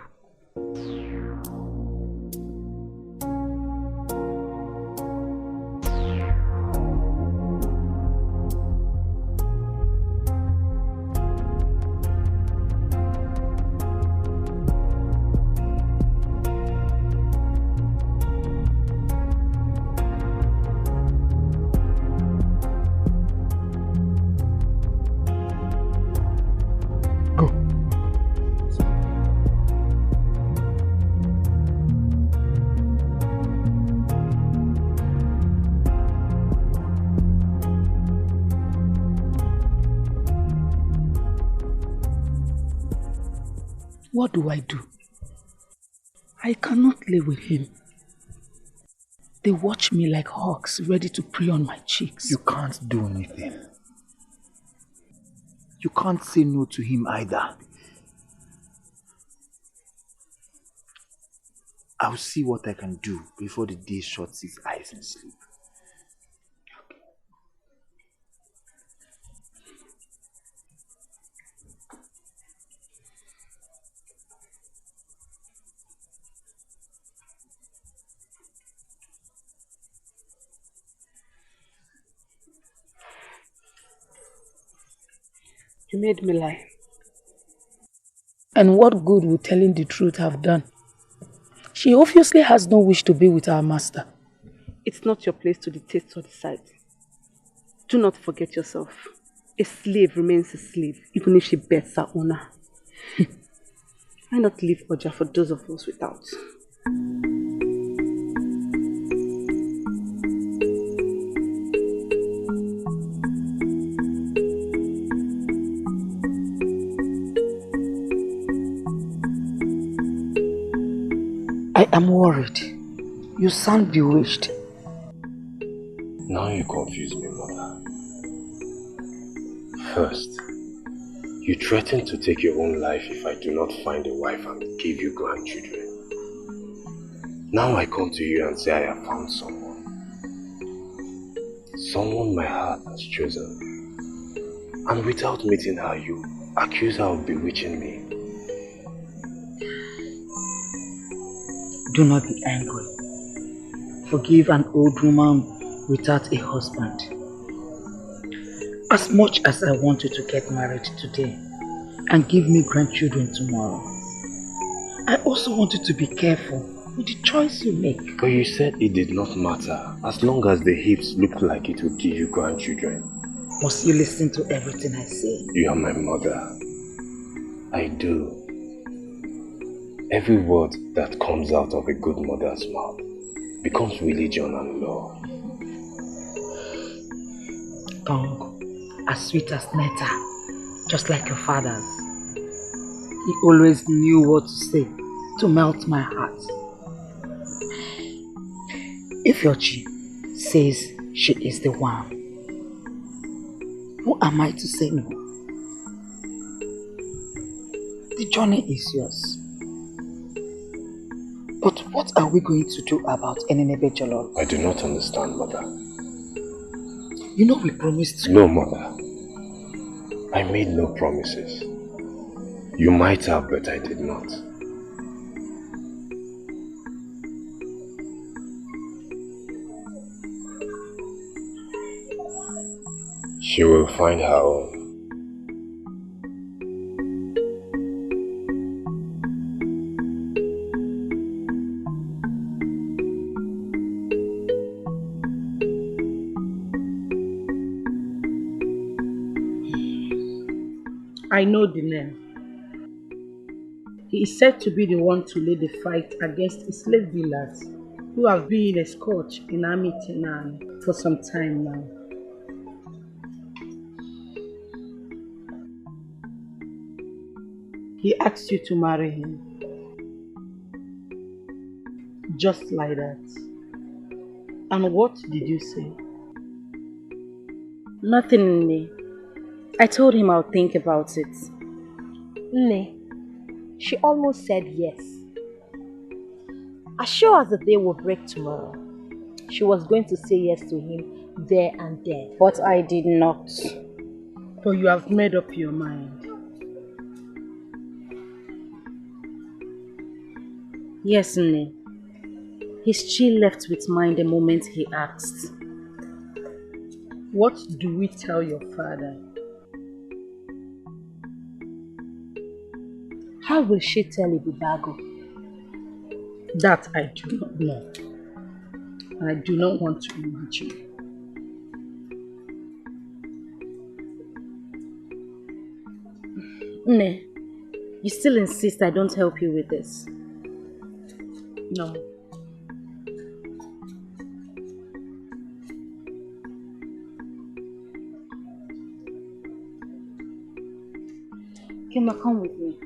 What do I do? I cannot live with him. They watch me like hawks ready to prey on my cheeks. You can't do anything. You can't say no to him either. I'll see what I can do before the day shuts his eyes in sleep. You made me lie. And what good would telling the truth have done? She obviously has no wish to be with our master. It's not your place to dictate or decide. Do not forget yourself. A slave remains a slave, even if she bets her owner. Why not leave Oja for those of us without? I am worried. You sound bewitched. Now you confuse me, mother. First, you threaten to take your own life if I do not find a wife and give you grandchildren. Now I come to you and say I have found someone. Someone my heart has chosen. And without meeting her, you accuse her of bewitching me. Do not be angry. Forgive an old woman without a husband. As much as I want you to get married today and give me grandchildren tomorrow, I also want you to be careful with the choice you make. But you said it did not matter as long as the hips look like it will give you grandchildren. Must you listen to everything I say? You are my mother. I do. Every word that comes out of a good mother's mouth becomes religion and law. Tongue as sweet as nectar, just like your father's. He always knew what to say to melt my heart. If your chief says she is the one, who am I to say no? The journey is yours. But what are we going to do about Enenebe Jolol? I do not understand, mother. You know we promised. No, mother. I made no promises. You might have, but I did not. She will find her own. I know the name. He is said to be the one to lead the fight against slave dealers who have been a coach in our Maternal for some time now. He asked you to marry him. Just like that. And what did you say? Nothing, Nne. I told him I'll think about it. Nne, she almost said yes. As sure as the day will break tomorrow, she was going to say yes to him there and then. But I did not. So you have made up your mind. Yes, Nne. His chill left with mine the moment he asked. What do we tell your father? How will she tell Ibubago? That I do not know. And I do not want to imagine. Nne, you still insist I don't help you with this? No. Kima, come with me.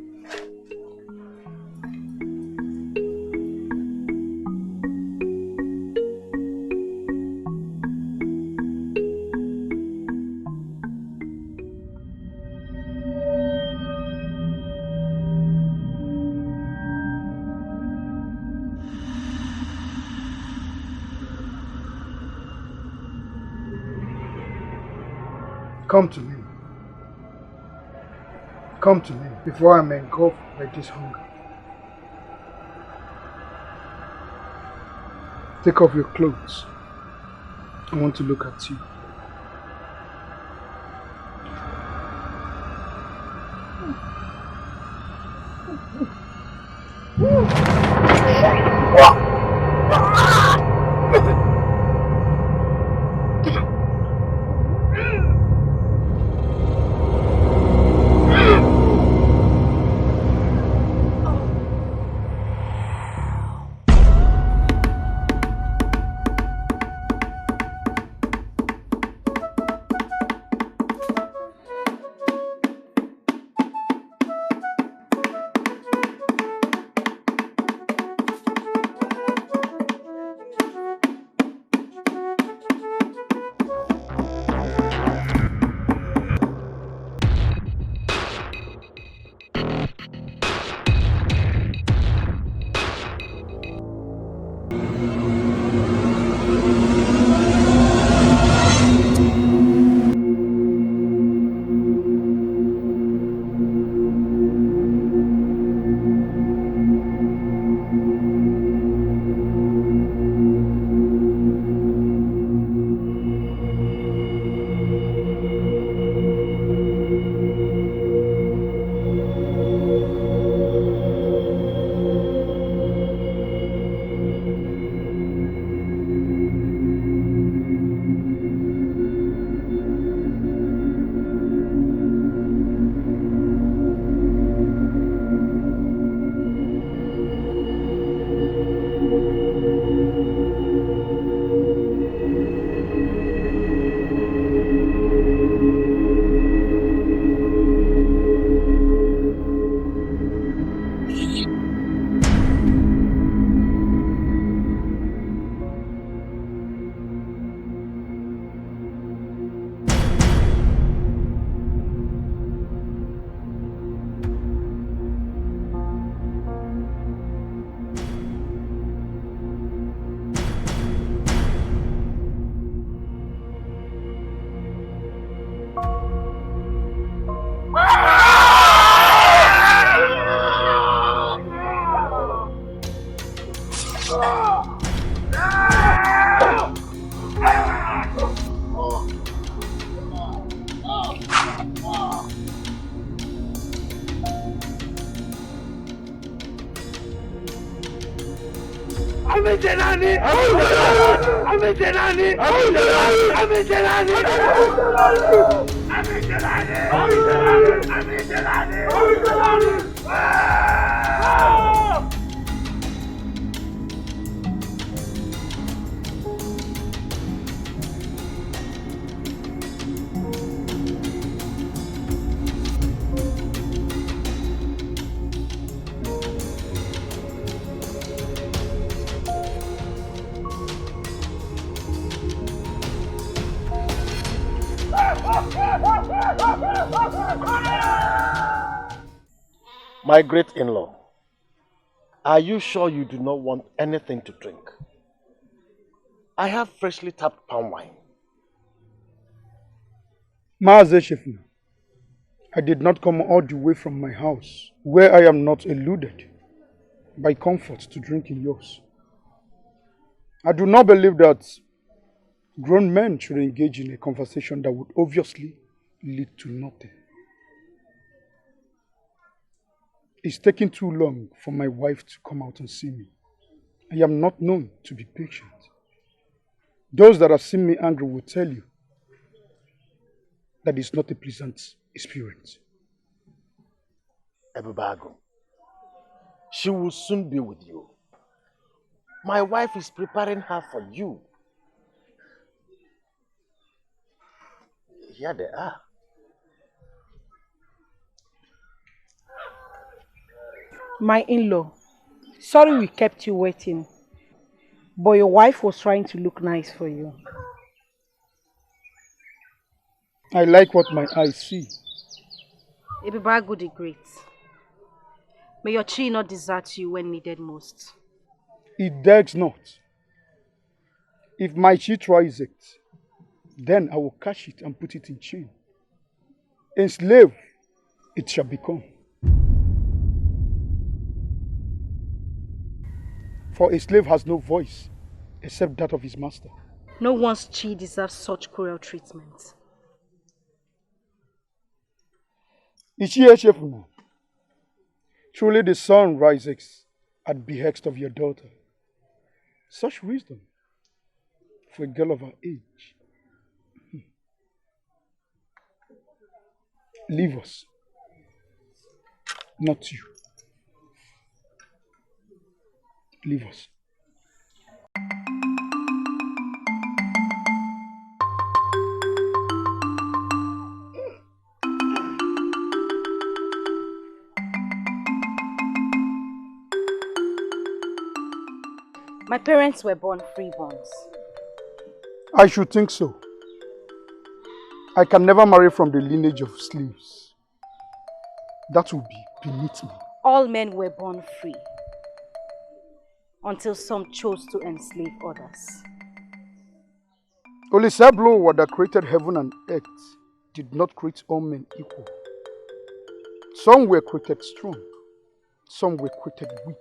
Come to me. Come to me before I'm engulfed by this hunger. Take off your clothes. I want to look at you. My great in-law, are you sure you do not want anything to drink? I have freshly tapped palm wine. Maazị Shefuna, I did not come all the way from my house, where I am not eluded by comfort, to drink in yours. I do not believe that grown men should engage in a conversation that would obviously lead to nothing. It's taking too long for my wife to come out and see me. I am not known to be patient. Those that have seen me angry will tell you that it's not a pleasant experience. Ebubago, she will soon be with you. My wife is preparing her for you. Here they are. My in-law, sorry we kept you waiting, but your wife was trying to look nice for you. I like what my eyes see. Ebubago the Great, may your chi not desert you when needed most. It dares not. If my chi tries it, then I will catch it and put it in chain. Enslaved it shall become. For a slave has no voice except that of his master. No one's chi deserves such cruel treatment. Ichie Shefuna, truly the sun rises at behest of your daughter. Such wisdom for a girl of her age. Leave us, not you. Leave us. My parents were born freeborns. I should think so. I can never marry from the lineage of slaves. That would be beneath me. All men were born free, until some chose to enslave others. Olisablo, that created heaven and earth, did not create all men equal. Some were created strong, some were created weak.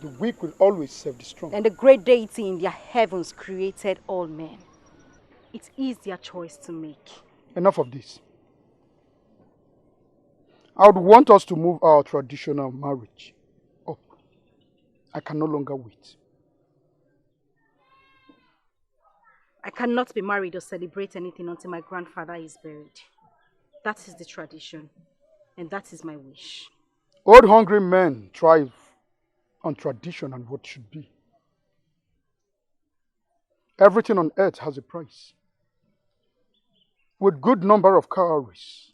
The weak will always serve the strong. And the great deity in their heavens created all men. It is their choice to make. Enough of this. I would want us to move our traditional marriage up. I can no longer wait. I cannot be married or celebrate anything until my grandfather is buried. That is the tradition, and that is my wish. Old hungry men thrive on tradition and what should be. Everything on earth has a price. With good number of calories,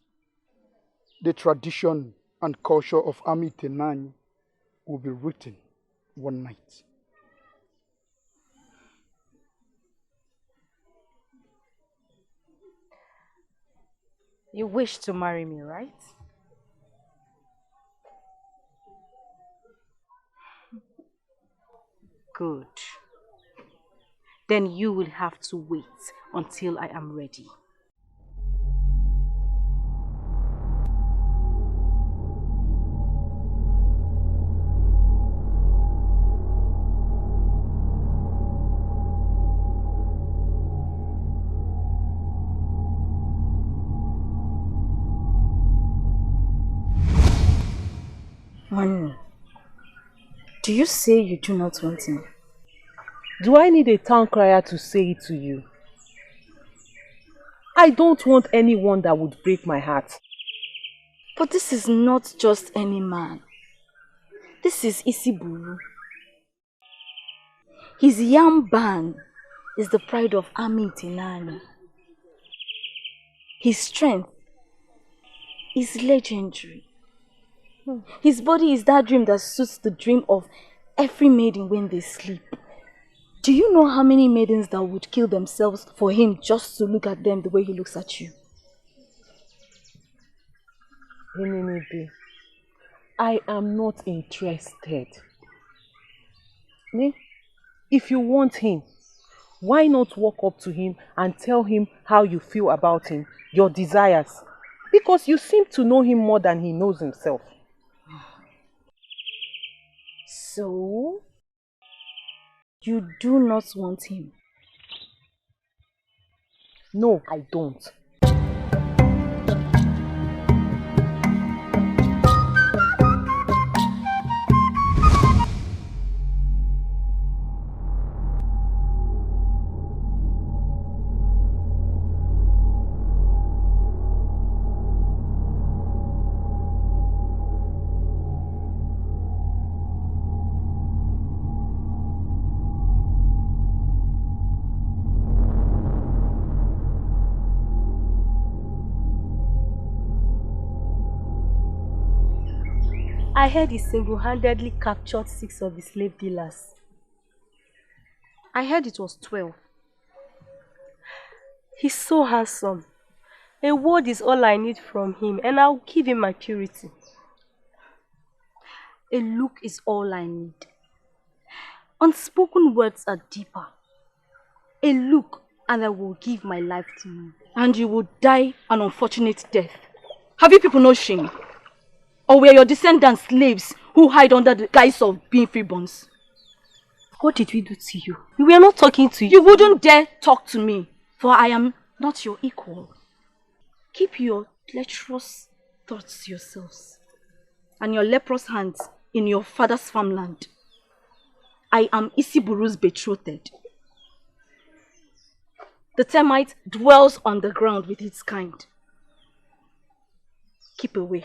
the tradition and culture of Ami Tenani will be written one night. You wish to marry me, right? Good. Then you will have to wait until I am ready. Manu, do you say you do not want me? Do I need a town crier to say it to you? I don't want anyone that would break my heart. But this is not just any man. This is Isiburu. His yam band is the pride of Ami Tinani. His strength is legendary. His body is that dream that suits the dream of every maiden when they sleep. Do you know how many maidens that would kill themselves for him just to look at them the way he looks at you? Ininibi, I am not interested. If you want him, why not walk up to him and tell him how you feel about him, your desires? Because you seem to know him more than he knows himself. So, you do not want him? No, I don't. I heard he single-handedly captured 6 of the slave dealers. I heard it was 12. He's so handsome. A word is all I need from him, and I'll give him my purity. A look is all I need. Unspoken words are deeper. A look, and I will give my life to you. And you will die an unfortunate death. Have you people no shame? Or were your descendants slaves who hide under the guise of being freeborns? What did we do to you? We were not talking to you. You wouldn't dare talk to me, for I am not your equal. Keep your lecherous thoughts to yourselves, and your leprous hands in your father's farmland. I am Isiburu's betrothed. The termite dwells on the ground with its kind. Keep away.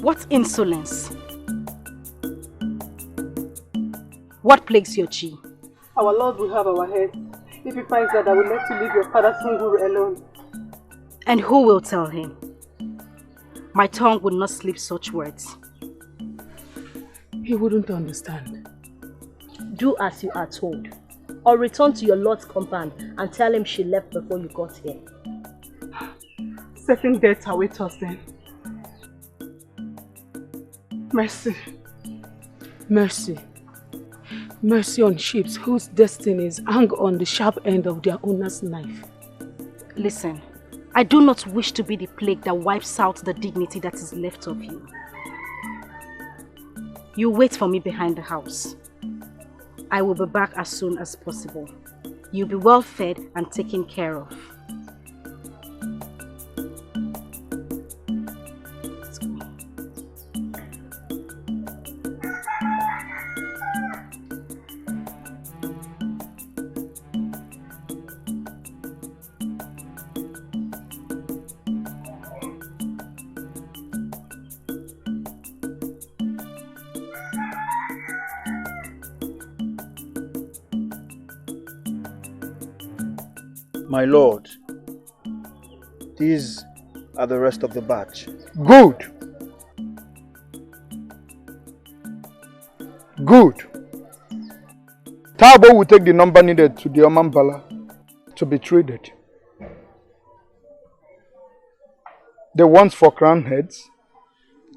What insolence! What plagues your chi? Our Lord will have our head. If he finds that I will let you leave your father's Nguru alone. And who will tell him? My tongue would not slip such words. He wouldn't understand. Do as you are told, or return to your Lord's compound and tell him she left before you got here. Certain deaths await us then. Mercy. Mercy. Mercy on ships whose destinies hang on the sharp end of their owner's knife. Listen, I do not wish to be the plague that wipes out the dignity that is left of you. You wait for me behind the house. I will be back as soon as possible. You'll be well fed and taken care of. My lord, these are the rest of the batch. Good. Good. Tabo will take the number needed to the Omambala to be traded. The ones for crown heads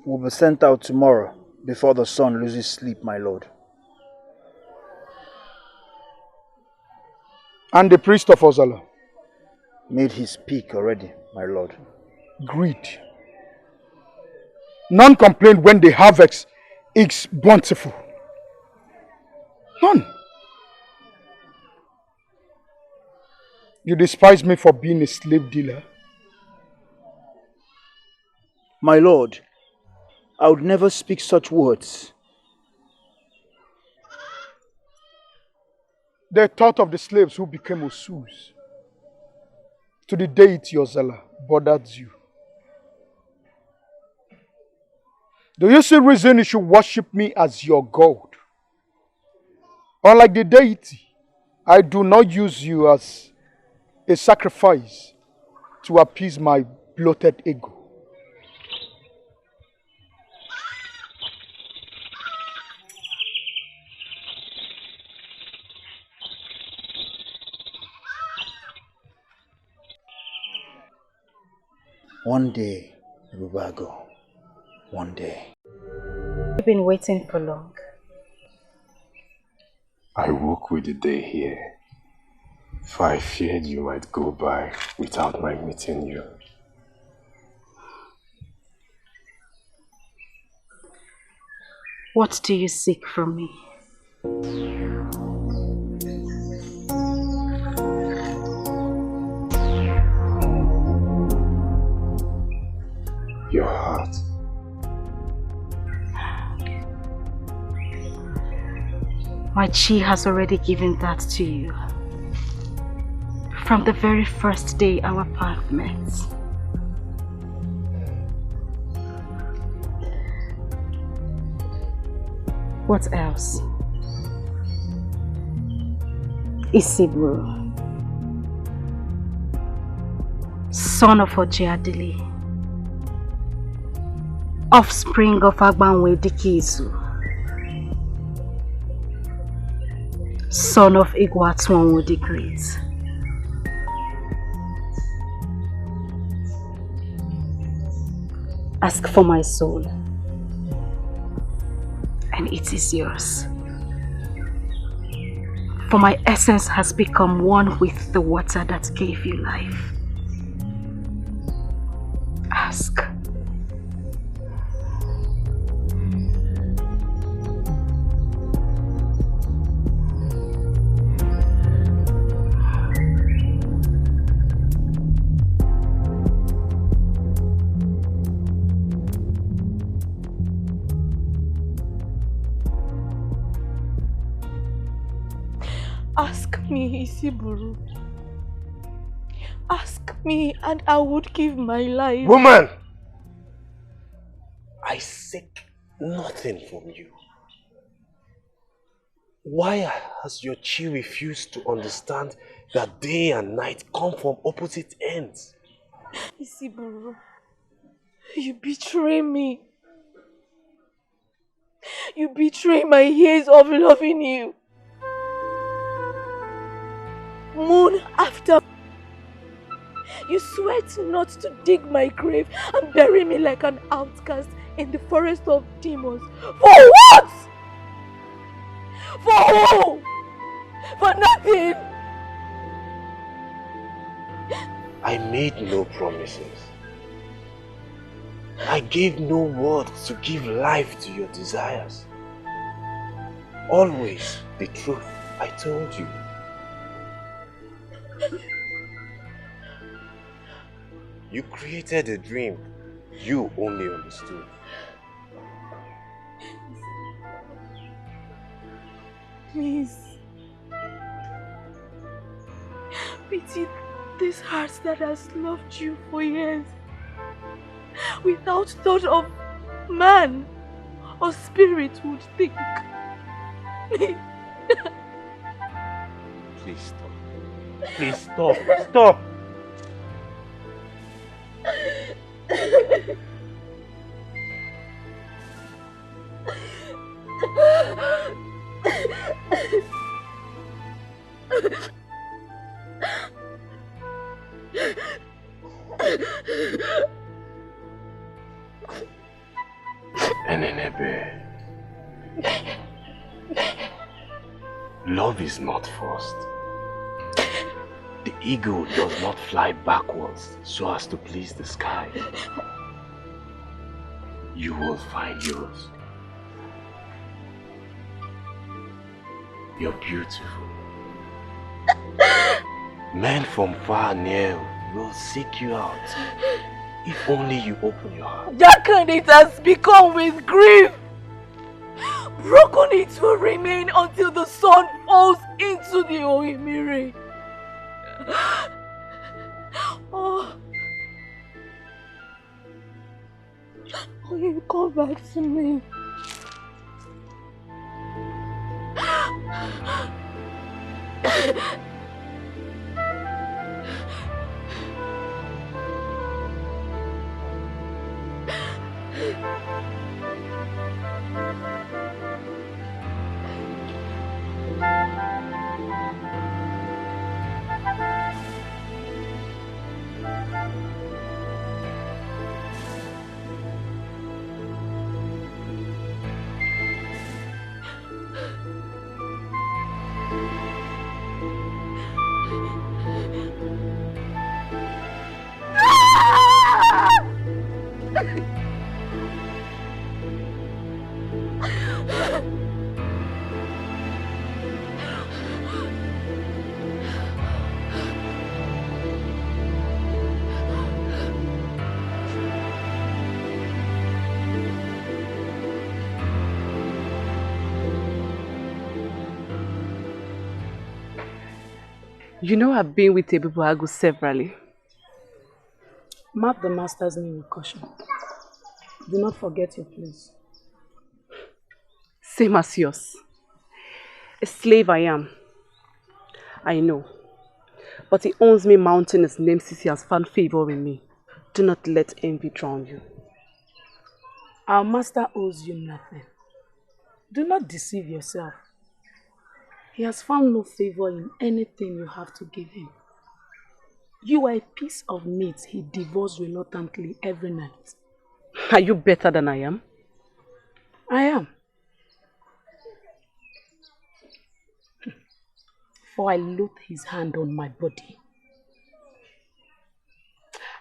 will be sent out tomorrow before the sun loses sleep, my lord. And the priest of Ozala made his peak already, my lord. Greed. None complained when the harvest is bountiful. None. You despise me for being a slave dealer? My lord, I would never speak such words. The thought of the slaves who became Osus to the deity Ozala bothered you. Do you see reason you should worship me as your God? Unlike the deity, I do not use you as a sacrifice to appease my bloated ego. One day, Rubago. One day. You've been waiting for long. I woke with the day here, for I feared you might go by without my meeting you. What do you seek from me? Your heart. My chi has already given that to you. From the very first day our path met. What else? Isiburu, son of Ojiadili, offspring of Agbanwe Dikizu, son of Igwatwanwu the Great. Ask for my soul, and it is yours. For my essence has become one with the water that gave you life. Ask. Ask me, Isiburu. Ask me and I would give my life. Woman! I seek nothing from you. Why has your chi refused to understand that day and night come from opposite ends? Isiburu, you betray me. You betray my years of loving you. Moon after you swear not to dig my grave and bury me like an outcast in the forest of demons. For what? For who? For nothing. I made no promises. I gave no word to give life to your desires. Always the truth I told you. You created a dream you only understood. Please. Pity this heart that has loved you for years without thought of man or spirit would think. Please stop. Please stop. Stop. Enenebe. Love is not forced. The eagle does not fly backwards so as to please the sky. You will find yours. You're beautiful. Men from far and near will seek you out if only you open your heart. Darkened it has become with grief. Broken it will remain until the sun falls into the Oimiri. Oh, will you come back to me? You know I've been with Ebubuagu severally. Mark the master's name with caution. Do not forget your place. Same as yours. A slave I am. I know. But he owns me mounting his name since he has found favor in me. Do not let envy drown you. Our master owes you nothing. Do not deceive yourself. He has found no favor in anything you have to give him. You are a piece of meat he devours reluctantly every night. Are you better than I am? I am. For I loathe his hand on my body.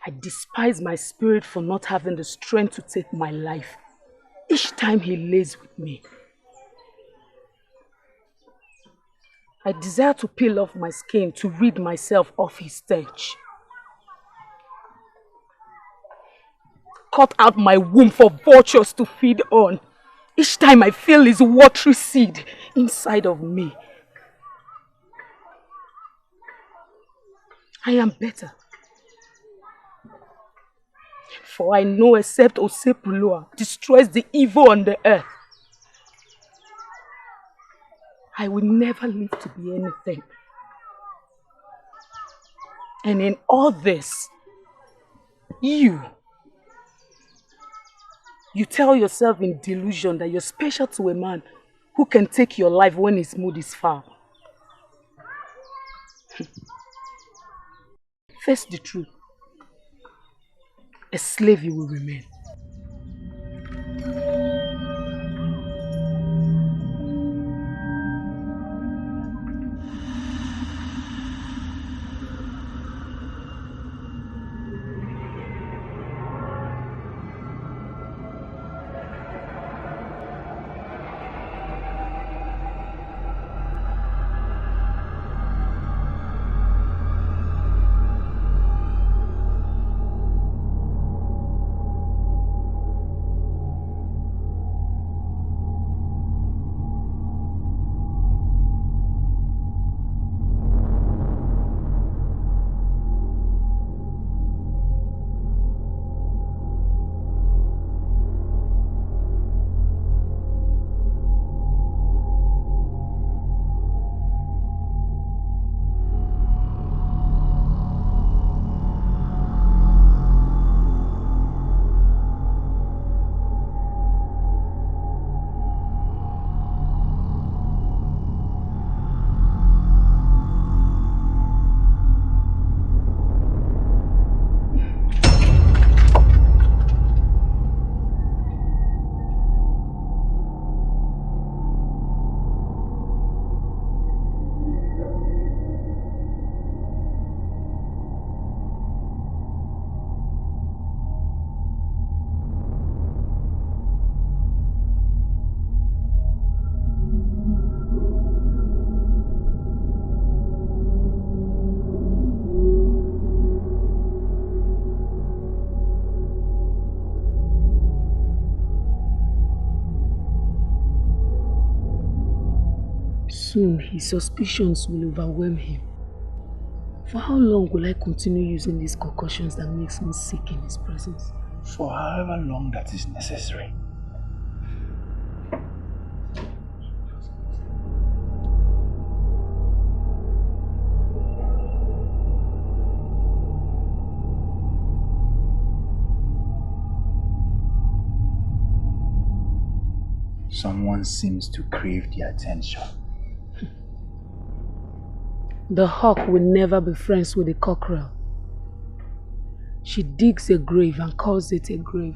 I despise my spirit for not having the strength to take my life each time he lays with me. I desire to peel off my skin to rid myself of his stench. Cut out my womb for vultures to feed on each time I feel his watery seed inside of me. I am better. For I know except Osepulua destroys the evil on the earth, I will never live to be anything. And in all this, you tell yourself in delusion that you're special to a man who can take your life when his mood is foul. Face the truth. A slave you will remain. soon his suspicions will overwhelm him. For how long will I continue using these concoctions that makes me sick in his presence? For however long that is necessary. Someone seems to crave the attention. The hawk will never be friends with the cockerel. She digs a grave and calls it a grave.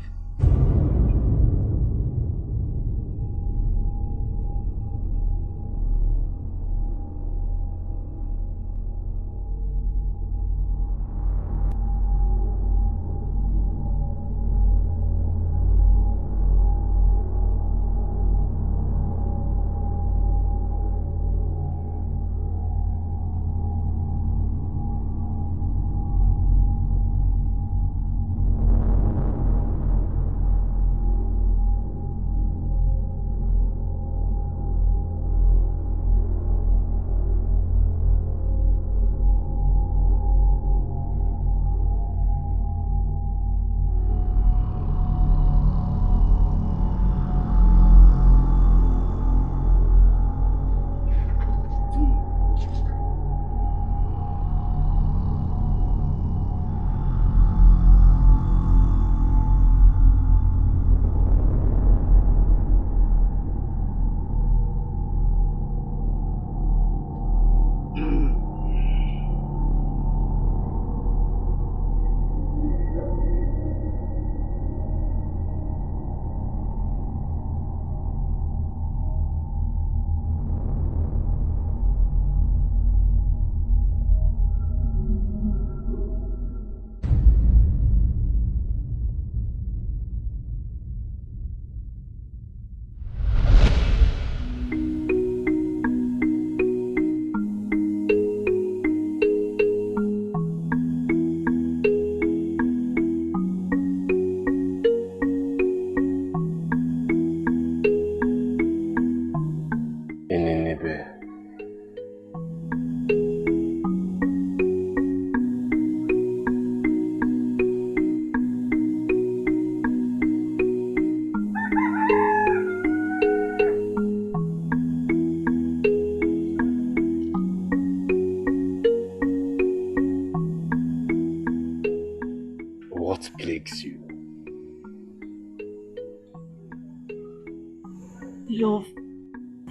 Love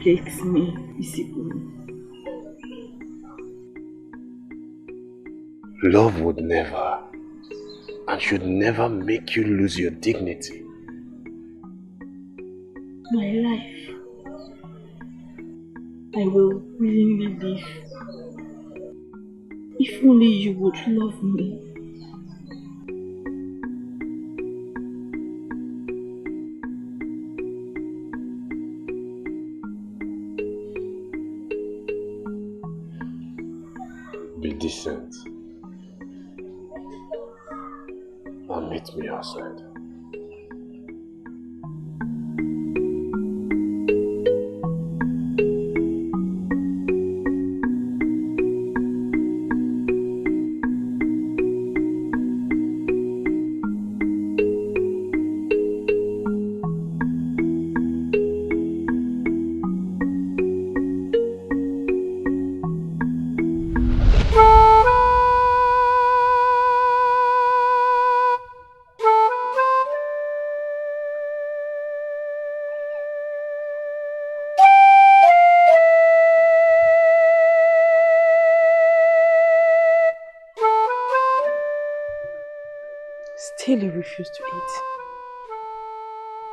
plagues me, Isiburu. Love would never and should never make you lose your dignity. My life, I will willingly live. If only you would love me. Be decent and meet me outside. Still you refuse to eat.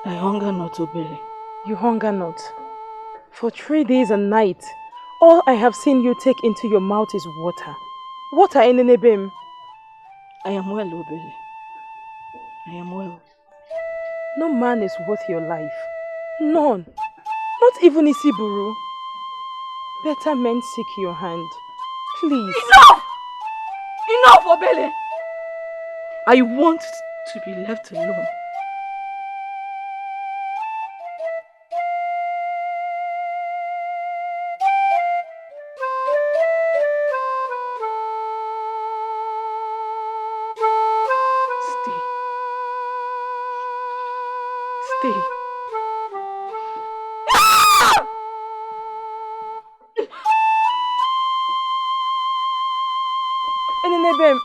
I hunger not, Obele. You hunger not. For 3 days and nights, all I have seen you take into your mouth is water. Water in Enebem. I am well, Obele. I am well. No man is worth your life. None. Not even Isiburu. Better men seek your hand. Please. Enough! Enough, Obele! I want to be left alone. babe.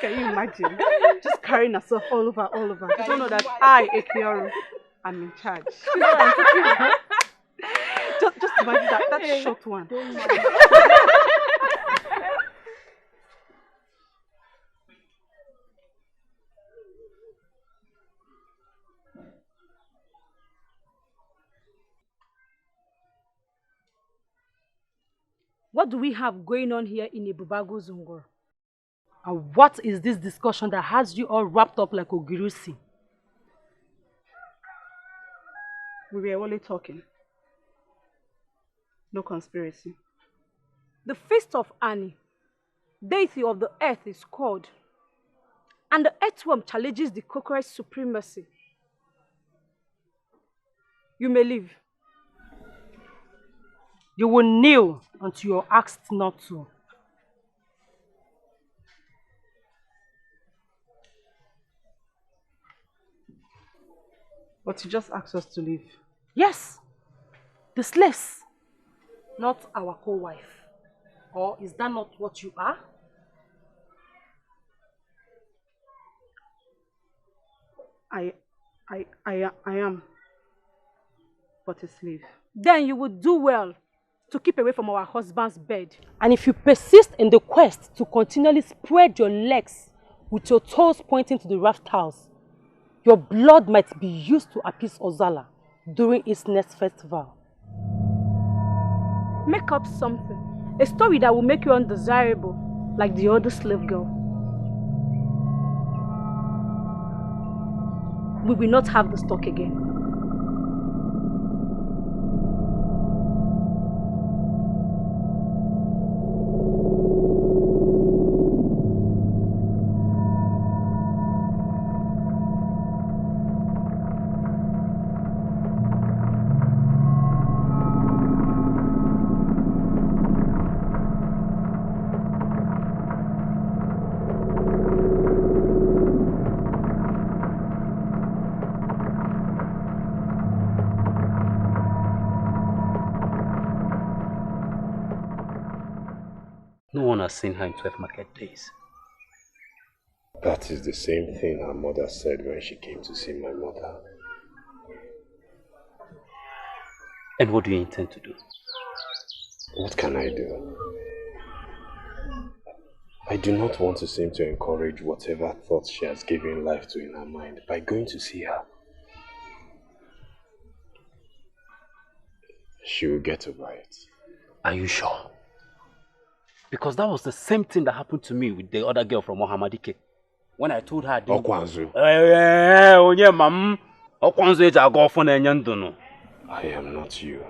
Can you imagine? Just carrying herself all over. You don't know that I, Ekioru, am in charge. just imagine that short one. What do we have going on here in Ibubago Zungor? And what is this discussion that has you all wrapped up like Ogirusi? We were only talking. No conspiracy. The feast of Ani, deity of the earth, is called, and the earthworm challenges the cockroach supremacy. You may leave. You will kneel until you're asked not to. But you just asked us to leave. Yes, the slaves, not our co-wife. Or is that not what you are? I am but a slave. Then you would do well to keep away from our husband's bed. And if you persist in the quest to continually spread your legs with your toes pointing to the rafters, your blood might be used to appease Ozala during its next festival. Make up something. A story that will make you undesirable, like the other slave girl. We will not have this talk again. No one has seen her in 12 market days. That is the same thing her mother said when she came to see my mother. And what do you intend to do? What can I do? I do not want to seem to encourage whatever thoughts she has given life to in her mind by going to see her. She will get over it. Are you sure? Because that was the same thing that happened to me with the other girl from Mohamadike. When I told her... Okwanzu. I am not you.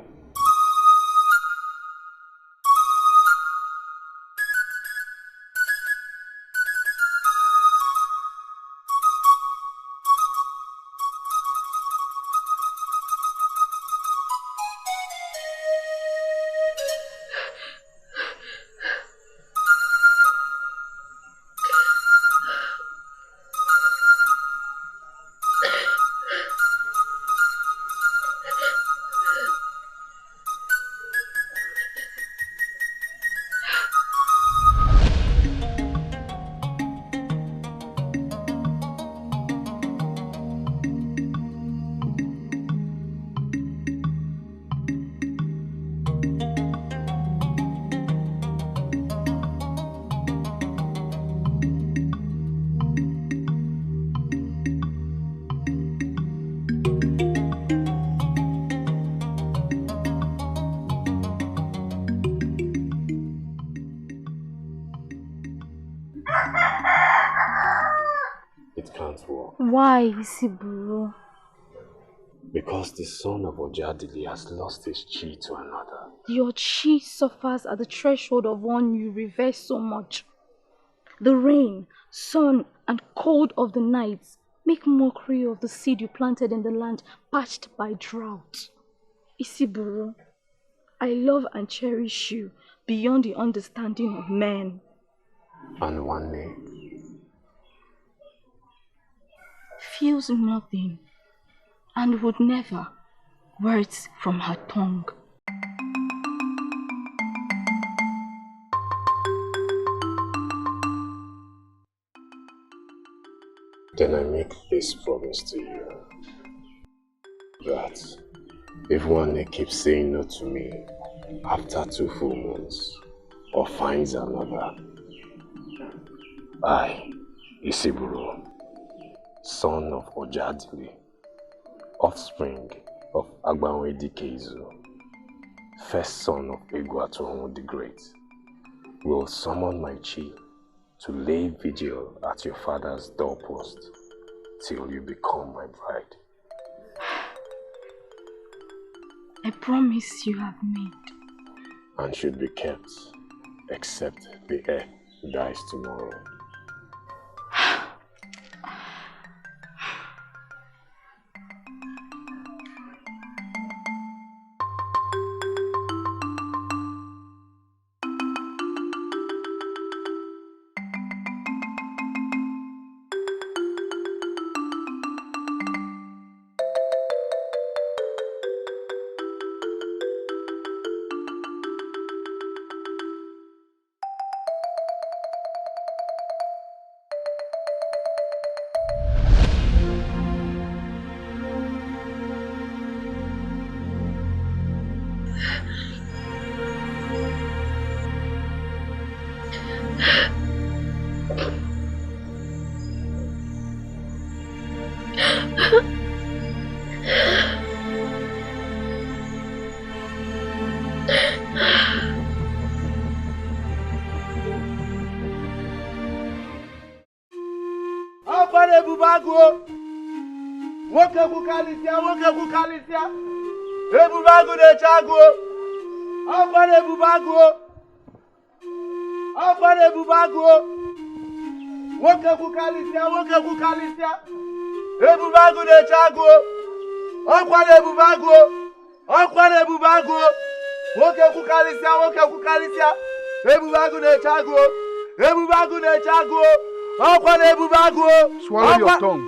It can't work. Why, Isiburo? Because the son of Ojadili has lost his chi to another. Your chi suffers at the threshold of one you revere so much. The rain, sun, and cold of the nights make mockery of the seed you planted in the land parched by drought. Isiburo, I love and cherish you beyond the understanding of men. And one name feels nothing and would never, words from her tongue. Then I make this promise to you, that if one keeps saying no to me after 2 full months, or finds another, I, Isiburo, son of Ojadili, offspring of Agbanwe Dikezu, first son of Egwatohun the Great, will summon my chi to lay vigil at your father's doorpost till you become my bride. A promise you have made. And should be kept, except the heir dies tomorrow. Ebubagu de Chago. Akwa Ebubagu. Akwa Ebubagu. Woke kukalisia. Ebubagu de Chago. Akwa Ebubagu. Woke kukalisia. Ebubagu de Chago. Akwa Ebubagu. Swallow your tongue.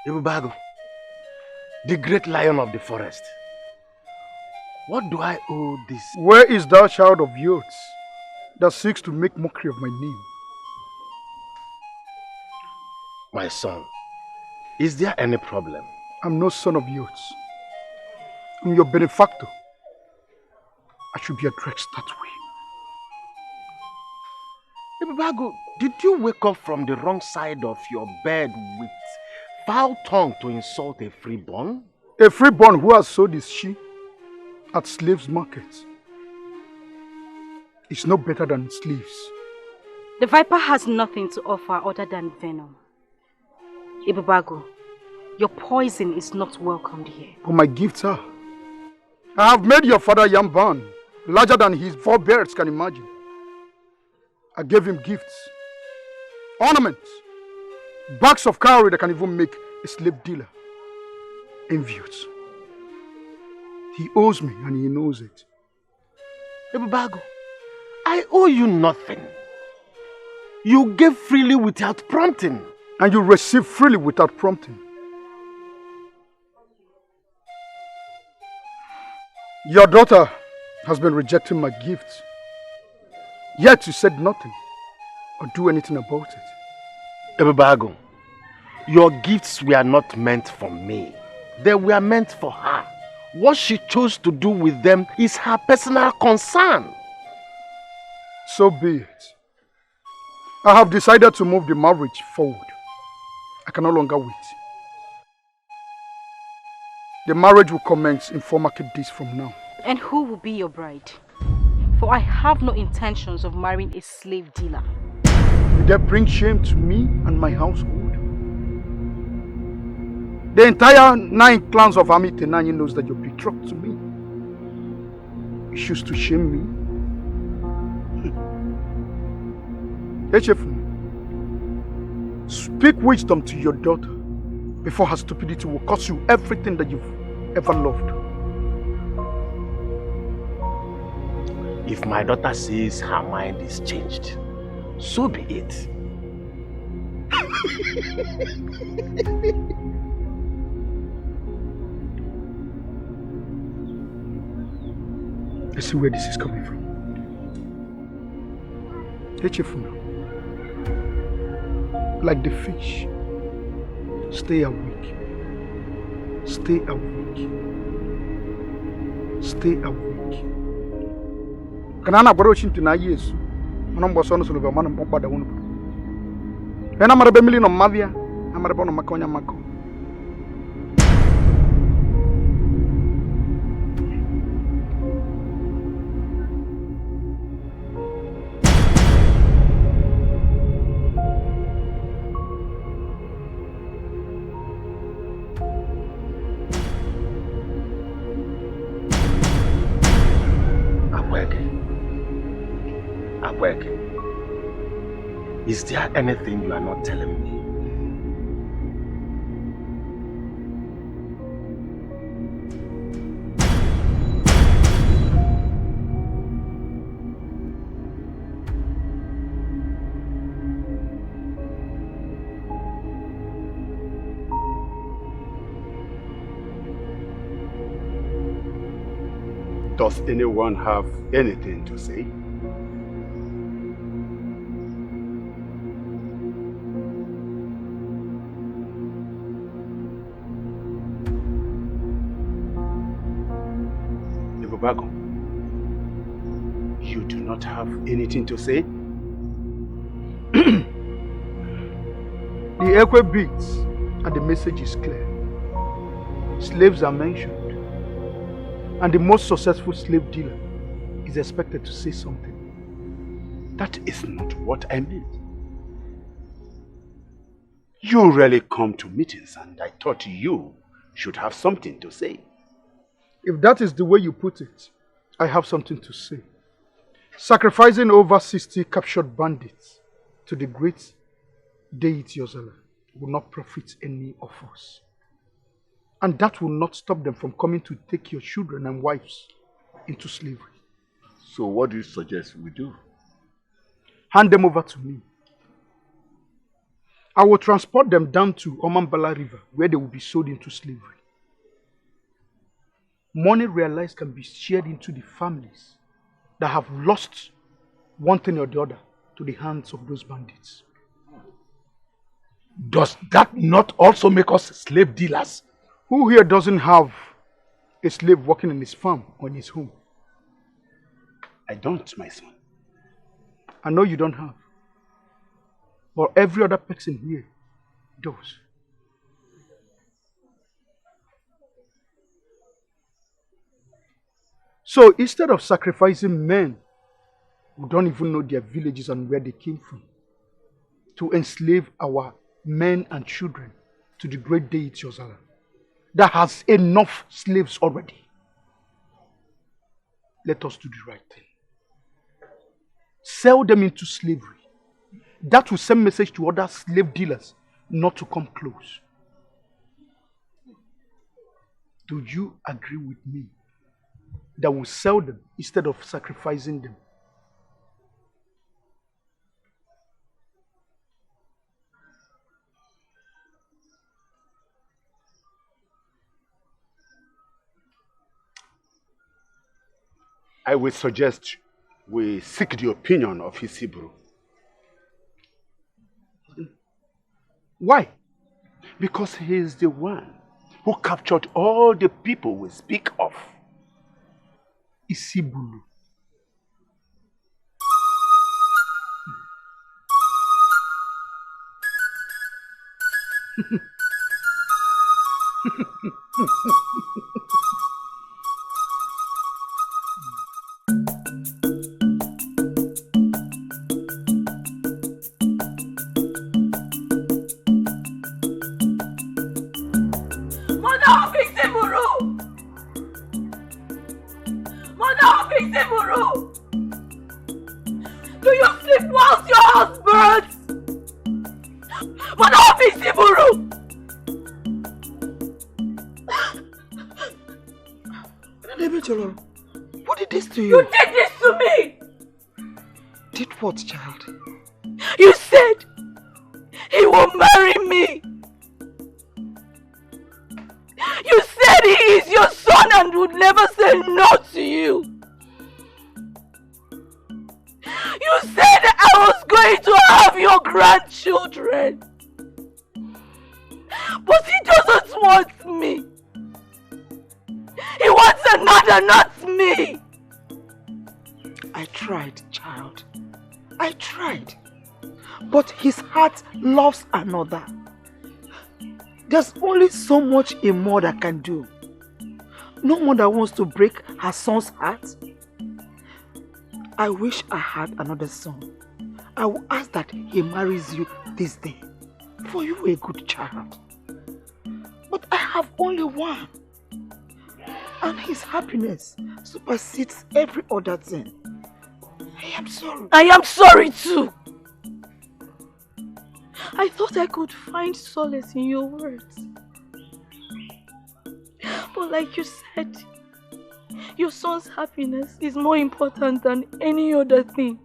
Ebubagu, the great lion of the forest. What do I owe this? Where is that child of yours that seeks to make mockery of my name? My son, is there any problem? I'm no son of yours. I'm your benefactor. I should be addressed that way. Ebubagu, did you wake up from the wrong side of your bed with foul tongue to insult a freeborn? A freeborn who has sold his she at slaves' markets is no better than slaves. The viper has nothing to offer other than venom. Ebubagu, your poison is not welcomed here. But my gifts are. I have made your father Yamban larger than his forebears can imagine. I gave him gifts, ornaments, bags of cowrie that can even make a slave dealer envious. He owes me and he knows it. Ebubagu, I owe you nothing. You gave freely without prompting. And you receive freely without prompting. Your daughter has been rejecting my gifts. Yet you said nothing or do anything about it. Ebubagu, your gifts were not meant for me. They were meant for her. What she chose to do with them is her personal concern. So be it. I have decided to move the marriage forward. I can no longer wait. The marriage will commence in 4 market days from now. And who will be your bride? For I have no intentions of marrying a slave dealer. Will that bring shame to me and my household? The entire 9 clans of Ami Tenanyi knows that you're betrothed to me. You choose to shame me? Echefun, speak wisdom to your daughter before her stupidity will cost you everything that you've ever loved. If my daughter says her mind is changed, so be it. I see where this is coming from. Echefuna, like the fish, stay awake. Stay awake. Stay awake. Kanana baro chintu na Yesu. Manombo sono solo ba manam pompa da wonu. Ena mara be mili no mavia, amara bono makonya mako. Is there anything you are not telling me? Does anyone have anything to say? Bago, you do not have anything to say? The Akwa beats and the message is clear. Slaves are mentioned, and the most successful slave dealer is expected to say something. That is not what I meant. You rarely come to meetings, and I thought you should have something to say. If that is the way you put it, I have something to say. Sacrificing over 60 captured bandits to the great deity Ozala will not profit any of us. And that will not stop them from coming to take your children and wives into slavery. So what do you suggest we do? Hand them over to me. I will transport them down to Omambala River where they will be sold into slavery. Money realized can be shared into the families that have lost one thing or the other to the hands of those bandits. Does that not also make us slave dealers? Who here doesn't have a slave working in his farm or in his home? I don't, my son. I know you don't have. But every other person here does. So instead of sacrificing men who don't even know their villages and where they came from, to enslave our men and children to the great deity Ozala, that has enough slaves already, let us do the right thing. Sell them into slavery. That will send message to other slave dealers not to come close. Do you agree with me that we sell them instead of sacrificing them? I would suggest we seek the opinion of his Hebrew. Why? Because he is the one who captured all the people we speak of. Isibulu. Do you sleep whilst your house burns? What office, Iburu? Who did this to you? You did this to me! Did what, child? You said he will marry me. You said he is your son and would never say no to you. You said I was going to have your grandchildren. But he doesn't want me. He wants another, not me. I tried, child. I tried. But his heart loves another. There's only so much a mother can do. No mother wants to break her son's heart. I wish I had another son. I will ask that he marries you this day. For you are a good child. But I have only one. And his happiness supersedes every other thing. I am sorry. I am sorry too. I thought I could find solace in your words. But like you said, your son's happiness is more important than any other thing.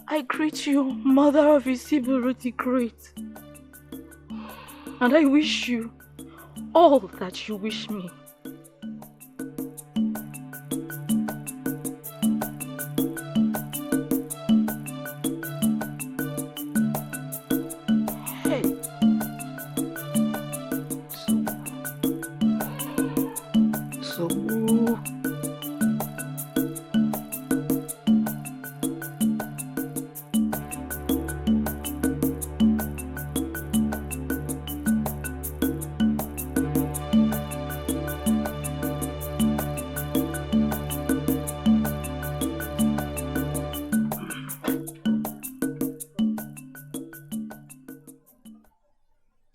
I greet you, mother of Isibu the Great. And I wish you all that you wish me.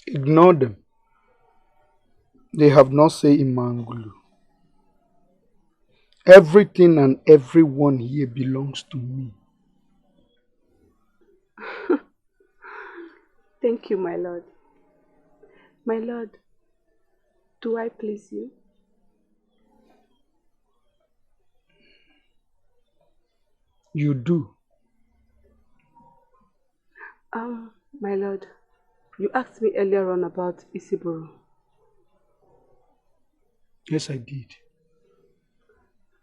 Ignore them. They have not say Imangulu. Everything and everyone here belongs to me. Thank you, my lord. My lord, do I please you? You do. My lord, you asked me earlier on about Isiburu. Yes, I did.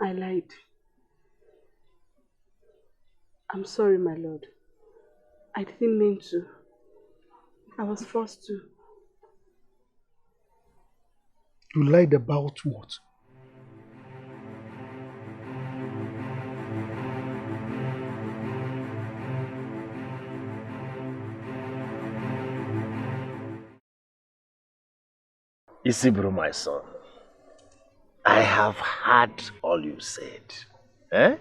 I lied. I'm sorry, my lord. I didn't mean to. I was forced to. You lied about what? Isiburu, my son, I have heard all you said. Eh?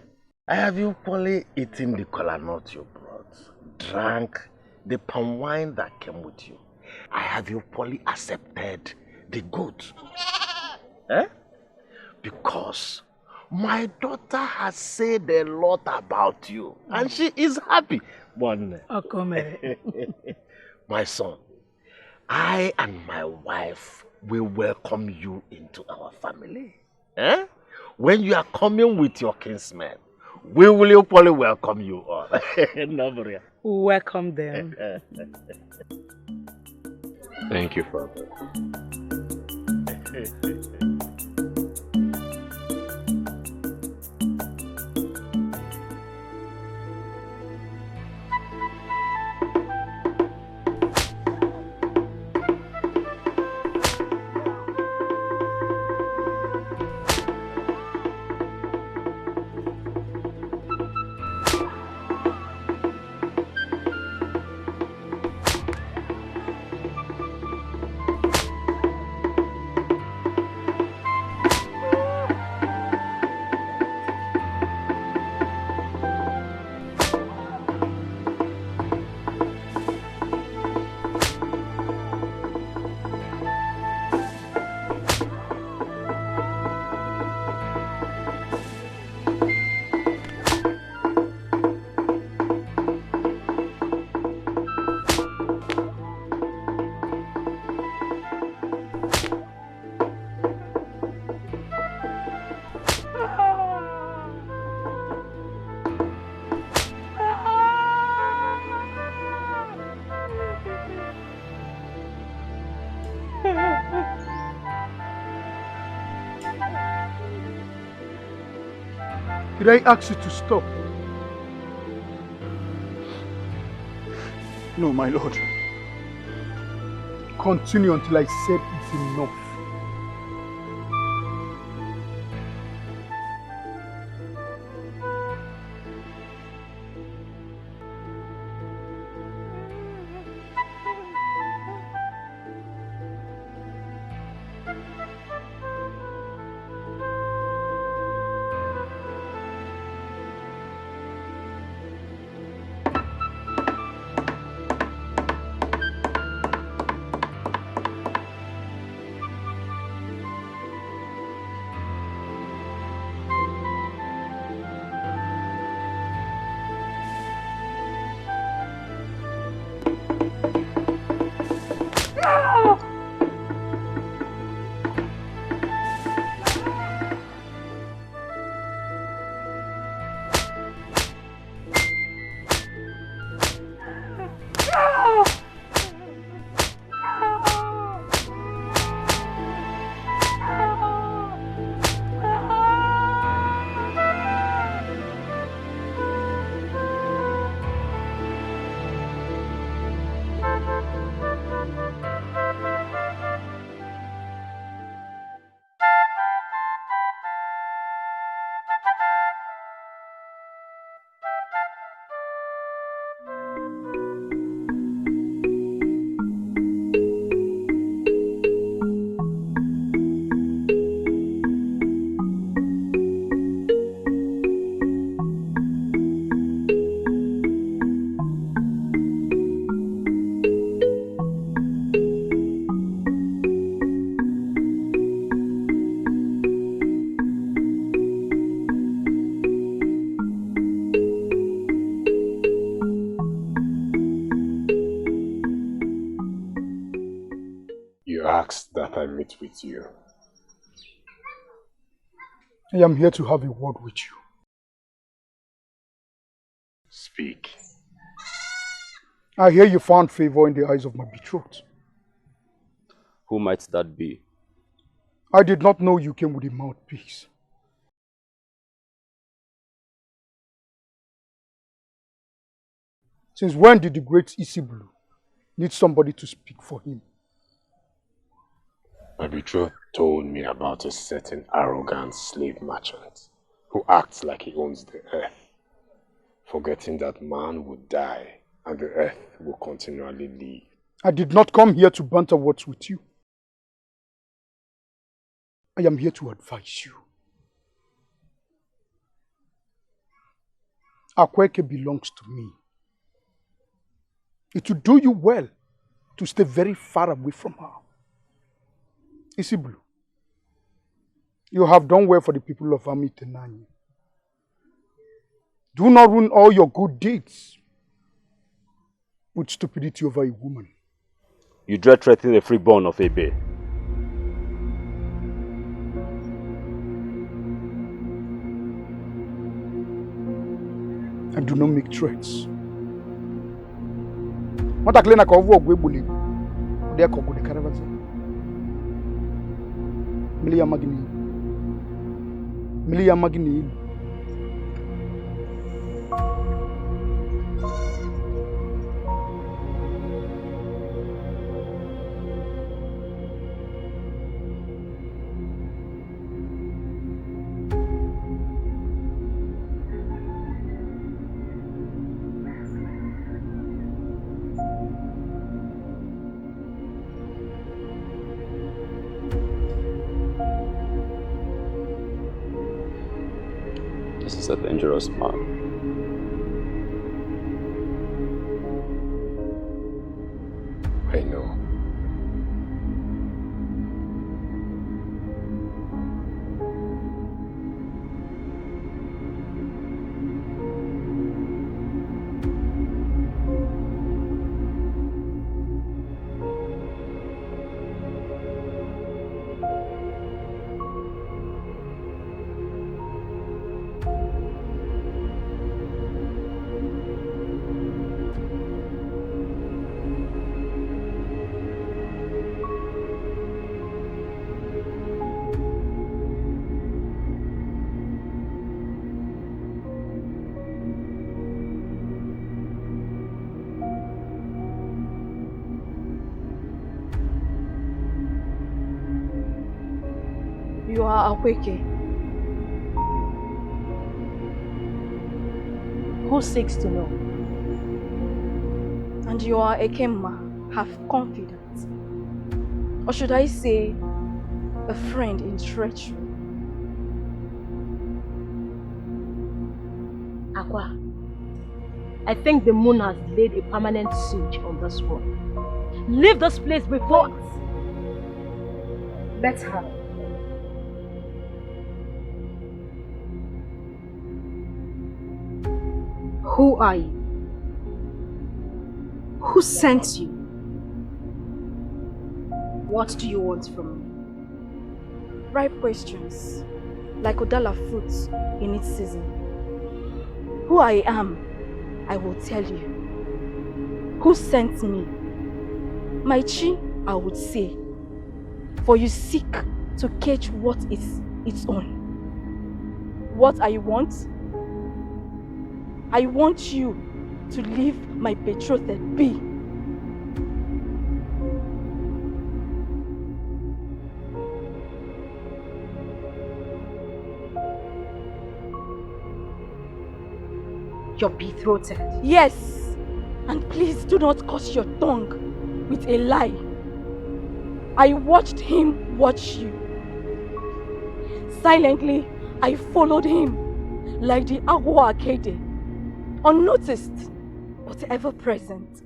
I have equally eaten the kola nut you brought, drank the palm wine that came with you. I have equally accepted the good. Eh? Because my daughter has said a lot about you and she is happy. One, my son, I and my wife will welcome you into our family. Eh? When you are coming with your kinsmen, we will equally welcome you all. Welcome them. Thank you, Father. Did I ask you to stop? No, my lord. Continue until I said it's enough. You asked that I meet with you. I am here to have a word with you. Speak. I hear you found favor in the eyes of my betrothed. Who might that be? I did not know you came with a mouthpiece. Since when did the great Isiblu need somebody to speak for him? My betrothed told me about a certain arrogant slave merchant who acts like he owns the earth, forgetting that man would die and the earth will continually live. I did not come here to banter words with you. I am here to advise you. Akwa belongs to me. It would do you well to stay very far away from her. Isiblu, you have done well for the people of Tenani. Do not ruin all your good deeds with stupidity over a woman. You dread threatening the freeborn of Ebe. I do not make threats. What a cleaner cover of Webuli. They are called the Caravaza. Milia Magini. This is a dangerous man. I know. are Akweke. Who seeks to know? And you are Ekemma, have confidence. Or should I say, a friend in treachery. Akwa, I think the moon has laid a permanent siege on this room. Leave this place before us. Let her. Who are you? Who sent you? What do you want from me? Ripe questions, like Odala fruits in its season. Who I am, I will tell you. Who sent me? My chi, I would say. For you seek to catch what is its own. What I want you to leave my betrothed be. Your betrothed? Yes, and please do not curse your tongue with a lie. I watched him watch you. Silently, I followed him like the Akwa Arcade, unnoticed but ever present.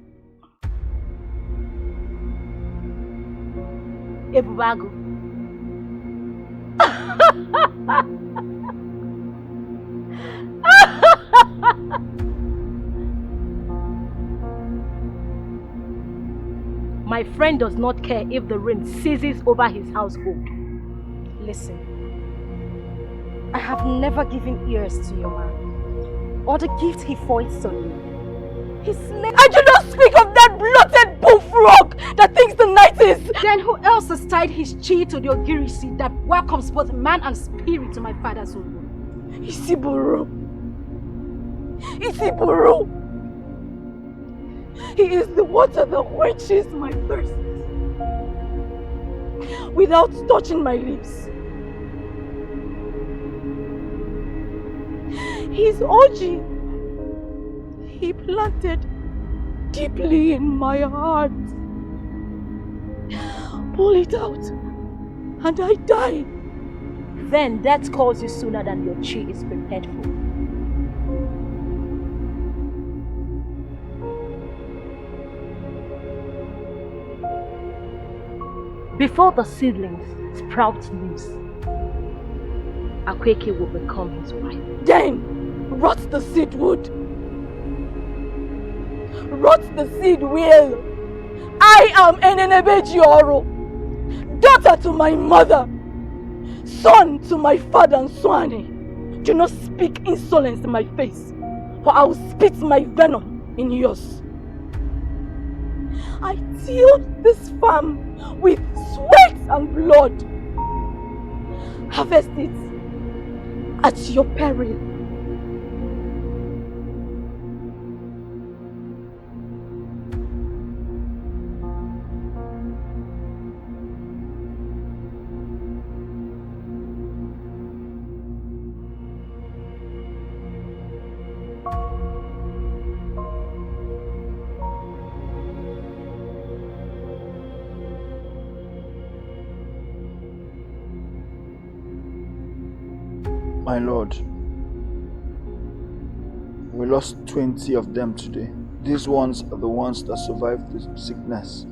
Ebubago. My friend does not care if the rain ceases over his household. Listen, I have never given ears to your man, or the gift he foists on me. I do not speak of that bloated bullfrog that thinks the night is. Then who else has tied his chi to the Ogiri seed that welcomes both man and spirit to my father's home? Isiburu. Isiburu. He is the water that quenches my thirst without touching my lips. His orgy he planted deeply in my heart. Pull it out and I die. Then death calls you sooner than your chi is prepared for. Before the seedlings sprout leaves, Akweke will become his wife. Then rot the seed wood. Rot the seed will. I am Enenebeji Oro, daughter to my mother, son to my father and Swane. Do not speak insolence in my face, or I will spit my venom in yours. I tilled this farm with sweat and blood. Harvest it at your peril. My lord, we lost 20 of them today. These ones are the ones that survived the sickness.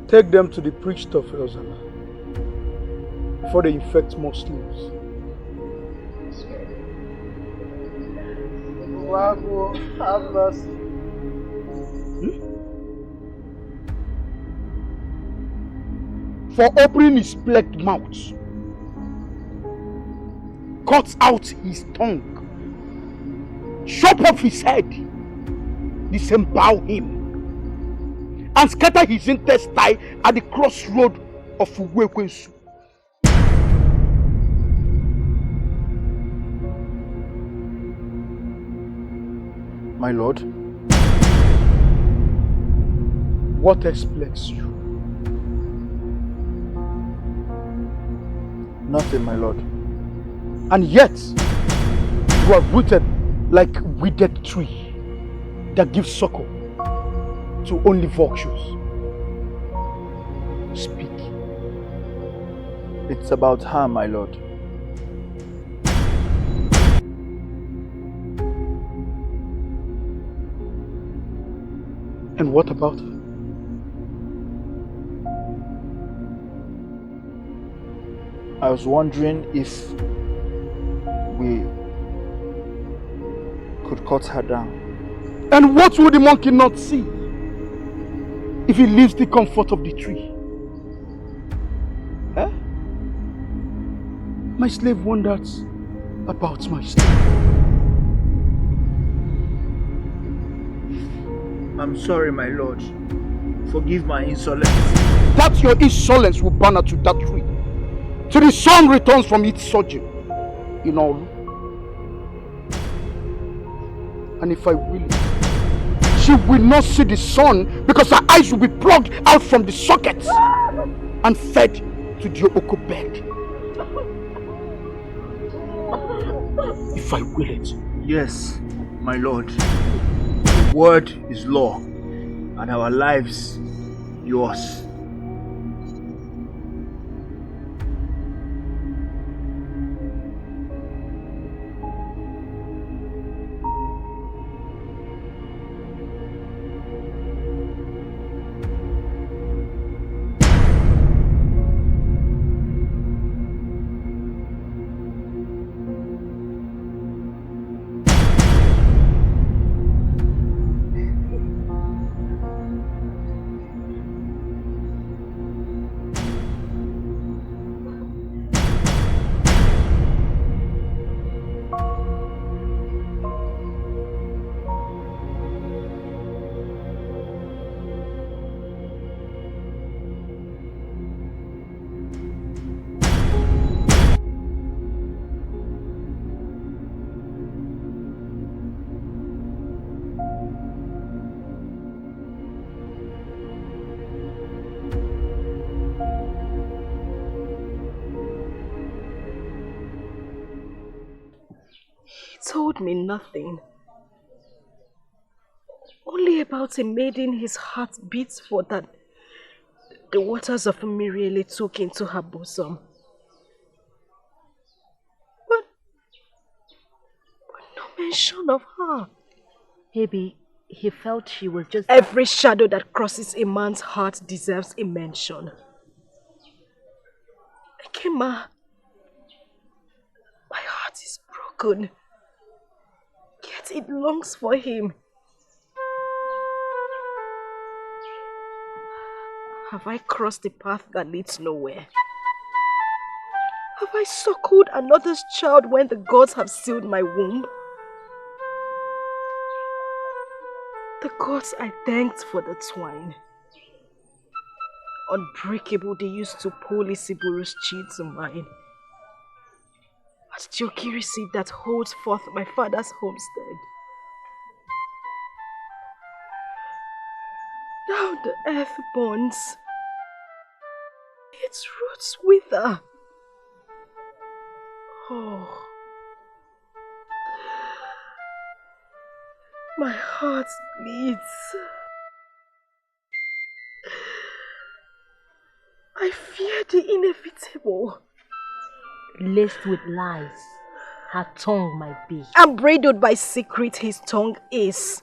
Take them to the priest of Elzala before they infect more slaves. Have mercy. For opening his plagued mouth, cut out his tongue, chop off his head, disembowel him, and scatter his intestine at the crossroad of Uwekwensu. My lord, what explains you? Nothing, my lord. And yet, you are rooted like withered tree that gives succor to only vultures. Speak. It's about her, my lord. And what about her? I was wondering if we could cut her down. And what would the monkey not see if he leaves the comfort of the tree? Eh? My slave wonders about my slave. I'm sorry, my lord. Forgive my insolence. That your insolence will burn her to that tree, till the sun returns from its sojourn in all. And if I will it, she will not see the sun because her eyes will be plucked out from the sockets and fed to the oko bed. If I will it. Yes, my lord. Word is law, and our lives yours. He told me nothing. Only about a maiden his heart beats for that the waters of Miriele took into her bosom. But no mention of her. Maybe he felt she was just... Every shadow that crosses a man's heart deserves a mention. Ekema, my heart is broken. Yet it longs for him. Have I crossed a path that leads nowhere? Have I suckled another's child when the gods have sealed my womb? The gods I thanked for the twine. Unbreakable they used to pull Isiburu's cheat to mine. At Jokiri seed that holds forth my father's homestead. Now the earth burns. Its roots wither. Oh, my heart bleeds. I fear the inevitable. Laced with lies, her tongue might be. And bridled by secret his tongue is.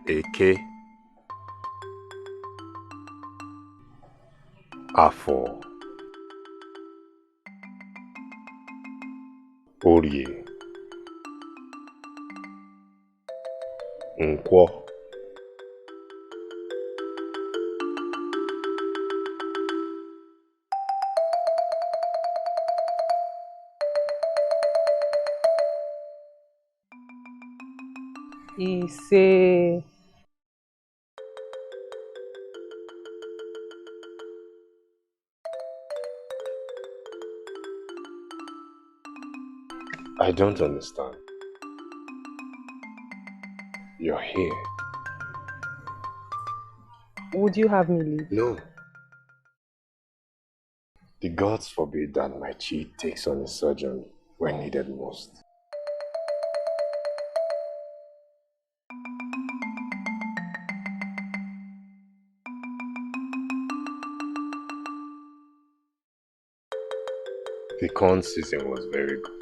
Eke, Afọ, Orie, Nkwọ, He say... I don't understand. You're here. Would you have me leave? No. The gods forbid that my chi takes on a surgeon when needed most. The corn season was very good.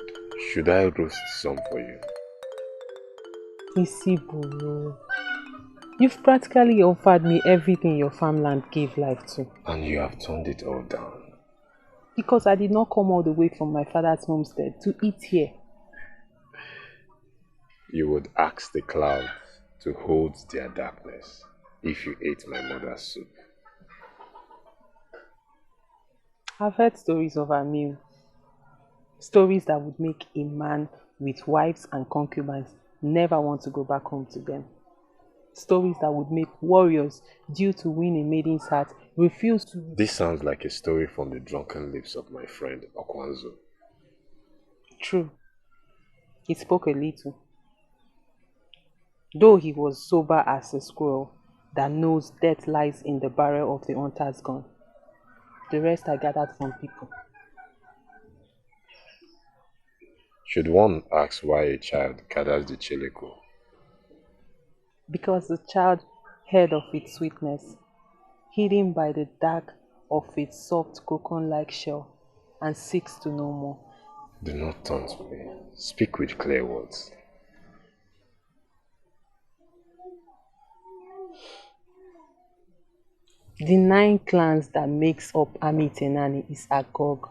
Should I roast some for you? Isiburo, you've practically offered me everything your farmland gave life to. And you have turned it all down. Because I did not come all the way from my father's homestead to eat here. You would ask the clouds to hold their darkness if you ate my mother's soup. I've heard stories of our meal. Stories that would make a man with wives and concubines never want to go back home to them. Stories that would make warriors, due to win a maiden's heart, refuse to... This sounds like a story from the drunken lips of my friend Okwanzo. True. He spoke a little. Though he was sober as a squirrel that knows death lies in the barrel of the hunter's gun. The rest I gathered from people. Should one ask why a child gathers the chilico? Because the child heard of its sweetness, hidden by the dark of its soft cocoon-like shell, and seeks to know more. Do not taunt me. Speak with clear words. The 9 clans that makes up Army Tenani is agog,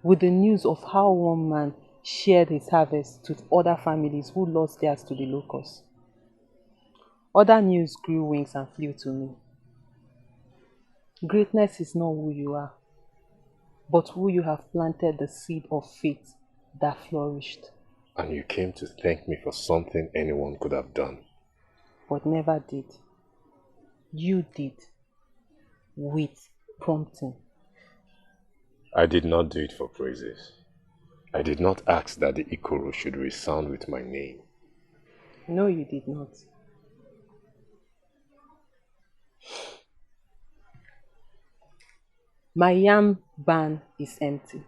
with the news of how one man shared his harvest with other families who lost theirs to the locusts. Other news grew wings and flew to me. Greatness is not who you are, but who you have planted the seed of faith that flourished. And you came to thank me for something anyone could have done. But never did. You did. With prompting. I did not do it for praises. I did not ask that the Ikoro should resound with my name. No, you did not. My yam barn is empty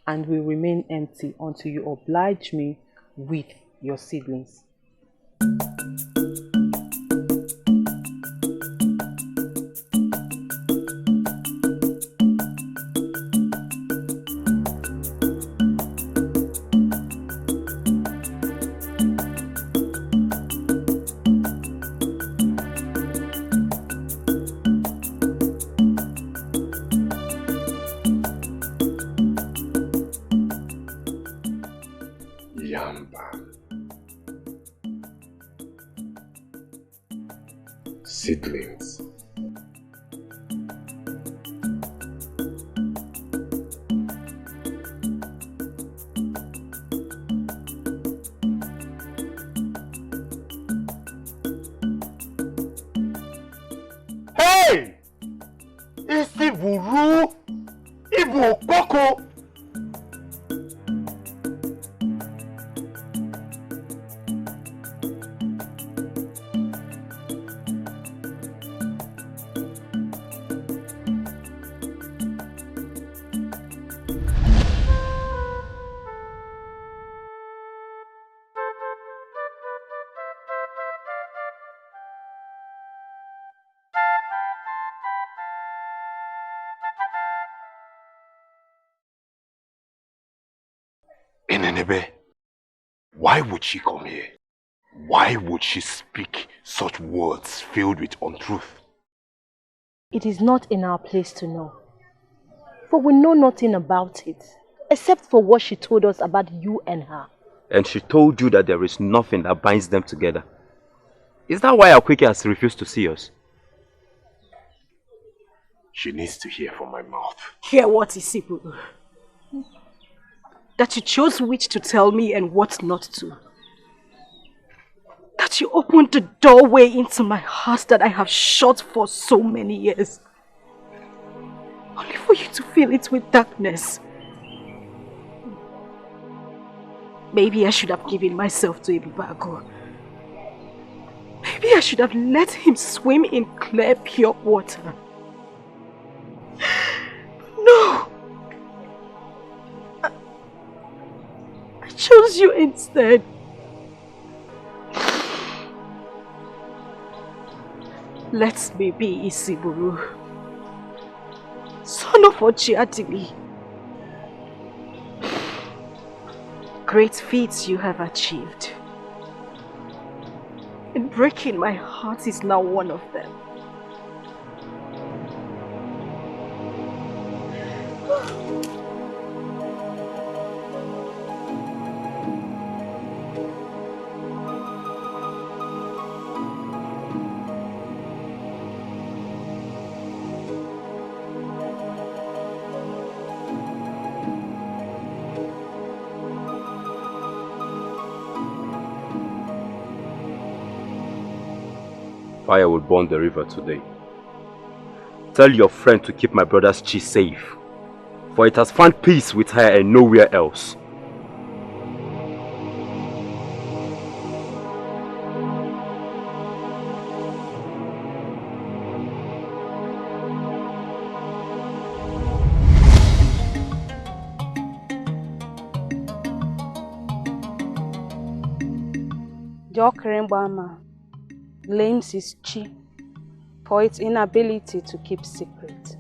and will remain empty until you oblige me with your seedlings. Seedlings. Hey! Isi buru! Ibu koko! Enenebe, why would she come here? Why would she speak such words filled with untruth? It is not in our place to know. For we know nothing about it, except for what she told us about you and her. And she told you that there is nothing that binds them together. Is that why Akwa has refused to see us? She needs to hear from my mouth. Hear what, Isibu? That you chose which to tell me and what not to. That She opened the doorway into my heart that I have shut for so many years. Only for you to fill it with darkness. Maybe I should have given myself to Ebubago. Maybe I should have let him swim in clear, pure water. No! I chose you instead. Let me be Isiburu, son of Ochiatili. Great feats you have achieved. And breaking my heart is now one of them. Fire will burn the river today. Tell your friend to keep my brother's chi safe, for it has found peace with her and nowhere else. Jokrembama blames his chi for its inability to keep secret.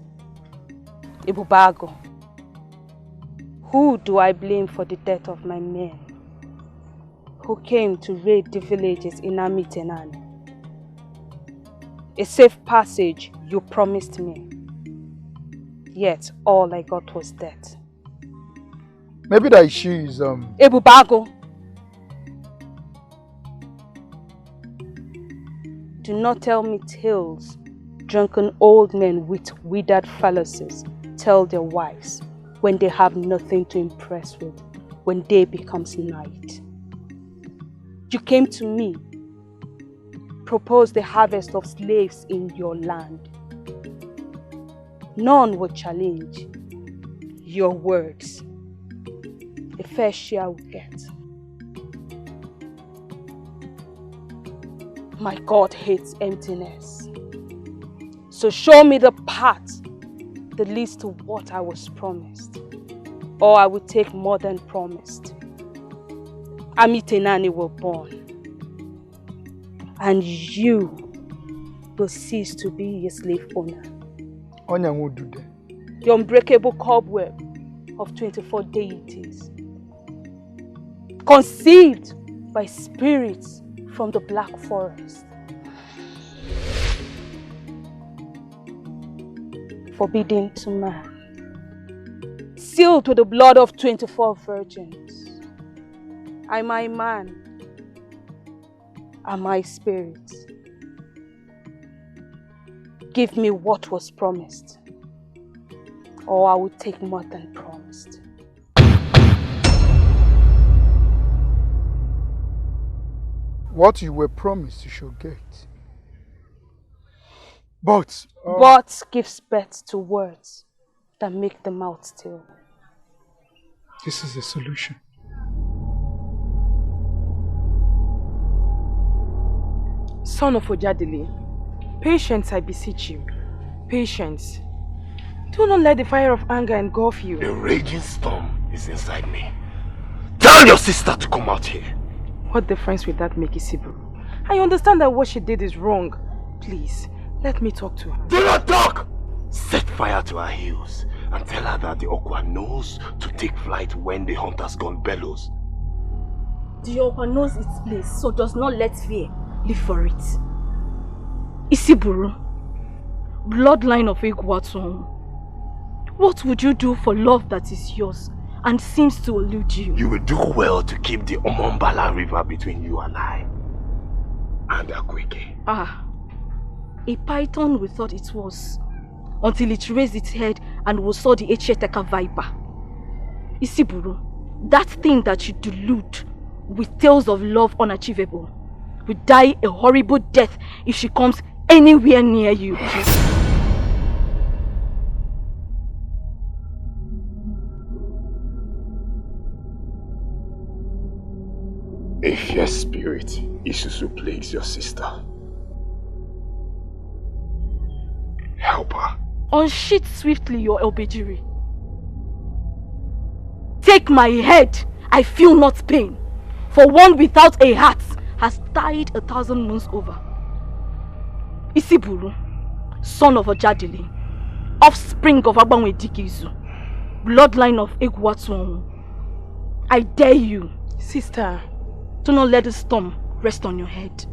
Ebubago, who do I blame for the death of my men who came to raid the villages in Maternal? A safe passage you promised me, yet all I got was death. Maybe that she is Ebubago, do not tell me tales drunken old men with withered phalluses tell their wives when they have nothing to impress with, when day becomes night. You came to me, proposed the harvest of slaves in your land. None would challenge your words. A fair share will get. My God hates emptiness. So show me the path that leads to what I was promised, or I will take more than promised. Amitenani will born, and you will cease to be a slave owner. Onya will do that. The unbreakable cobweb of 24 deities, conceived by spirits from the Black Forest, forbidden to man, sealed with the blood of 24 virgins. Am I man? Am I spirit? Give me what was promised, or I will take more than promised. What you were promised you should get. But gives birth to words that make the mouth still. This is the solution. Son of Ojadili, patience, I beseech you. Patience. Do not let the fire of anger engulf you. The raging storm is inside me. Tell your sister to come out here. What difference will that make, Isibu? I understand that what she did is wrong. Please, let me talk to her. Do not talk! Set fire to her heels and tell her that the Akwa knows to take flight when the hunter's gun bellows. The Akwa knows its place, so does not let fear live for it. Isiburu, bloodline of Iguaton, what would you do for love that is yours and seems to elude you? You will do well to keep the Omombala River between you and I. And Akweke. Ah, a python we thought it was, until it raised its head and we saw the Echeteka viper. Isiburu, that thing that you delude with tales of love unachievable will die a horrible death if she comes anywhere near you. A fierce spirit Isusu plagues your sister. Help her. Unsheath swiftly your obejiri. Take my head, I feel not pain, for one without a heart has died 1,000 moons over. Isiburu, son of Ojadili, offspring of Agbanwe Dikizu, bloodline of Egwatuonwu, I dare you, sister, do not let the storm rest on your head.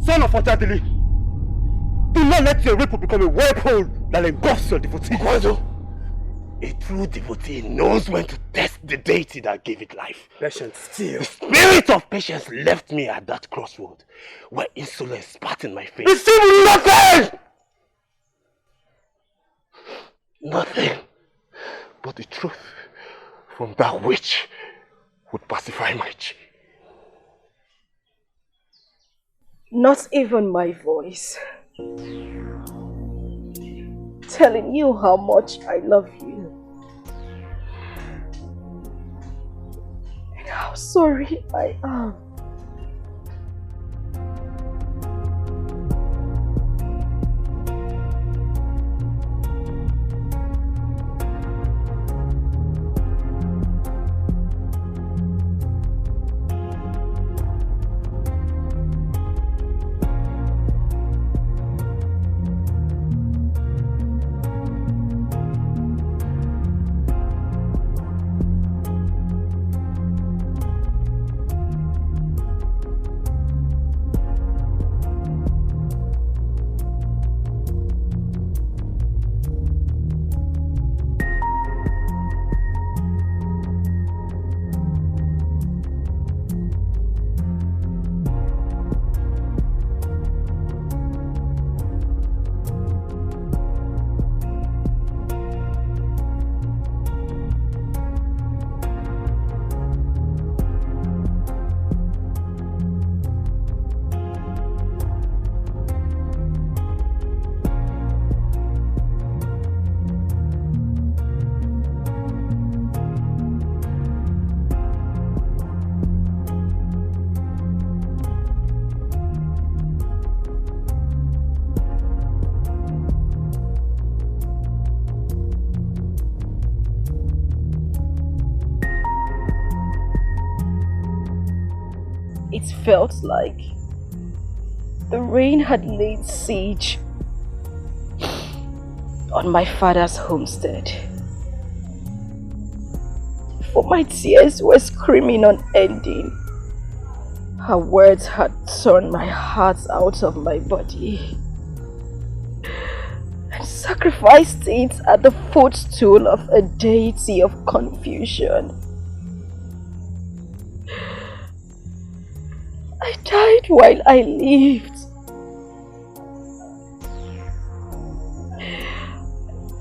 Son of Ojadili, do not let your ripple become a whirlpool that engulfs your devotee. A true devotee knows when to test the deity that gave it life. Patience still. The spirit of patience left me at that crossroad where insolence spat in my face. Receive nothing! Nothing but the truth from that which would pacify my chi. Not even my voice telling you how much I love you and how sorry I am. It felt like the rain had laid siege on my father's homestead. For my tears were screaming unending. Her words had torn my heart out of my body and sacrificed it at the footstool of a deity of confusion. I died while I lived.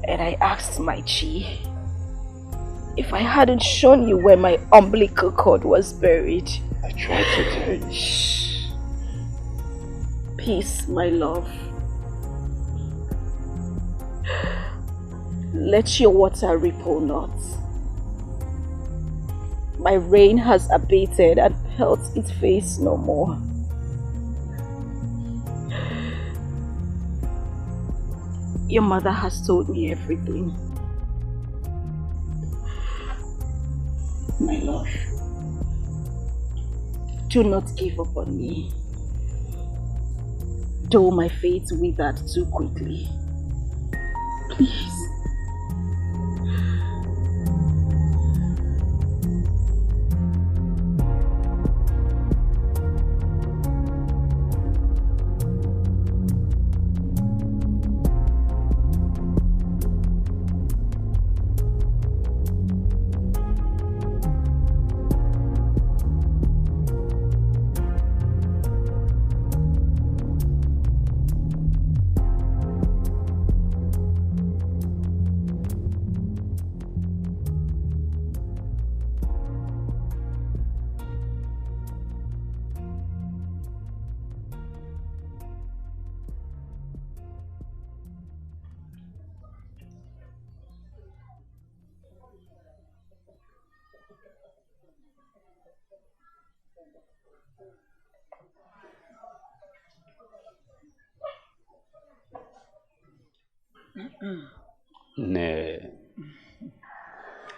And I asked my chi if I hadn't shown you where my umbilical cord was buried. I tried to tell you. Shh. Peace, my love. Let your water ripple not. My rain has abated and pelts its face no more. Your mother has told me everything. My love, do not give up on me. Though my fate withered too quickly. Please. Nah.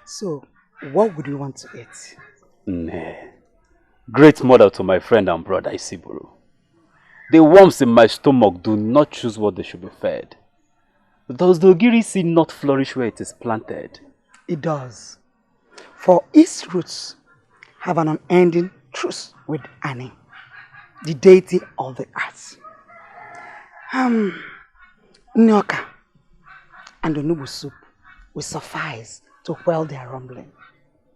So, what would you want to eat? Nah. Great mother to my friend and brother Isiburu. The worms in my stomach do not choose what they should be fed. Does the ogiri seed not flourish where it is planted? It does. For its roots have an unending truce with Ani, the deity of the earth. Nyoka and the noodle soup will suffice to quell their rumbling.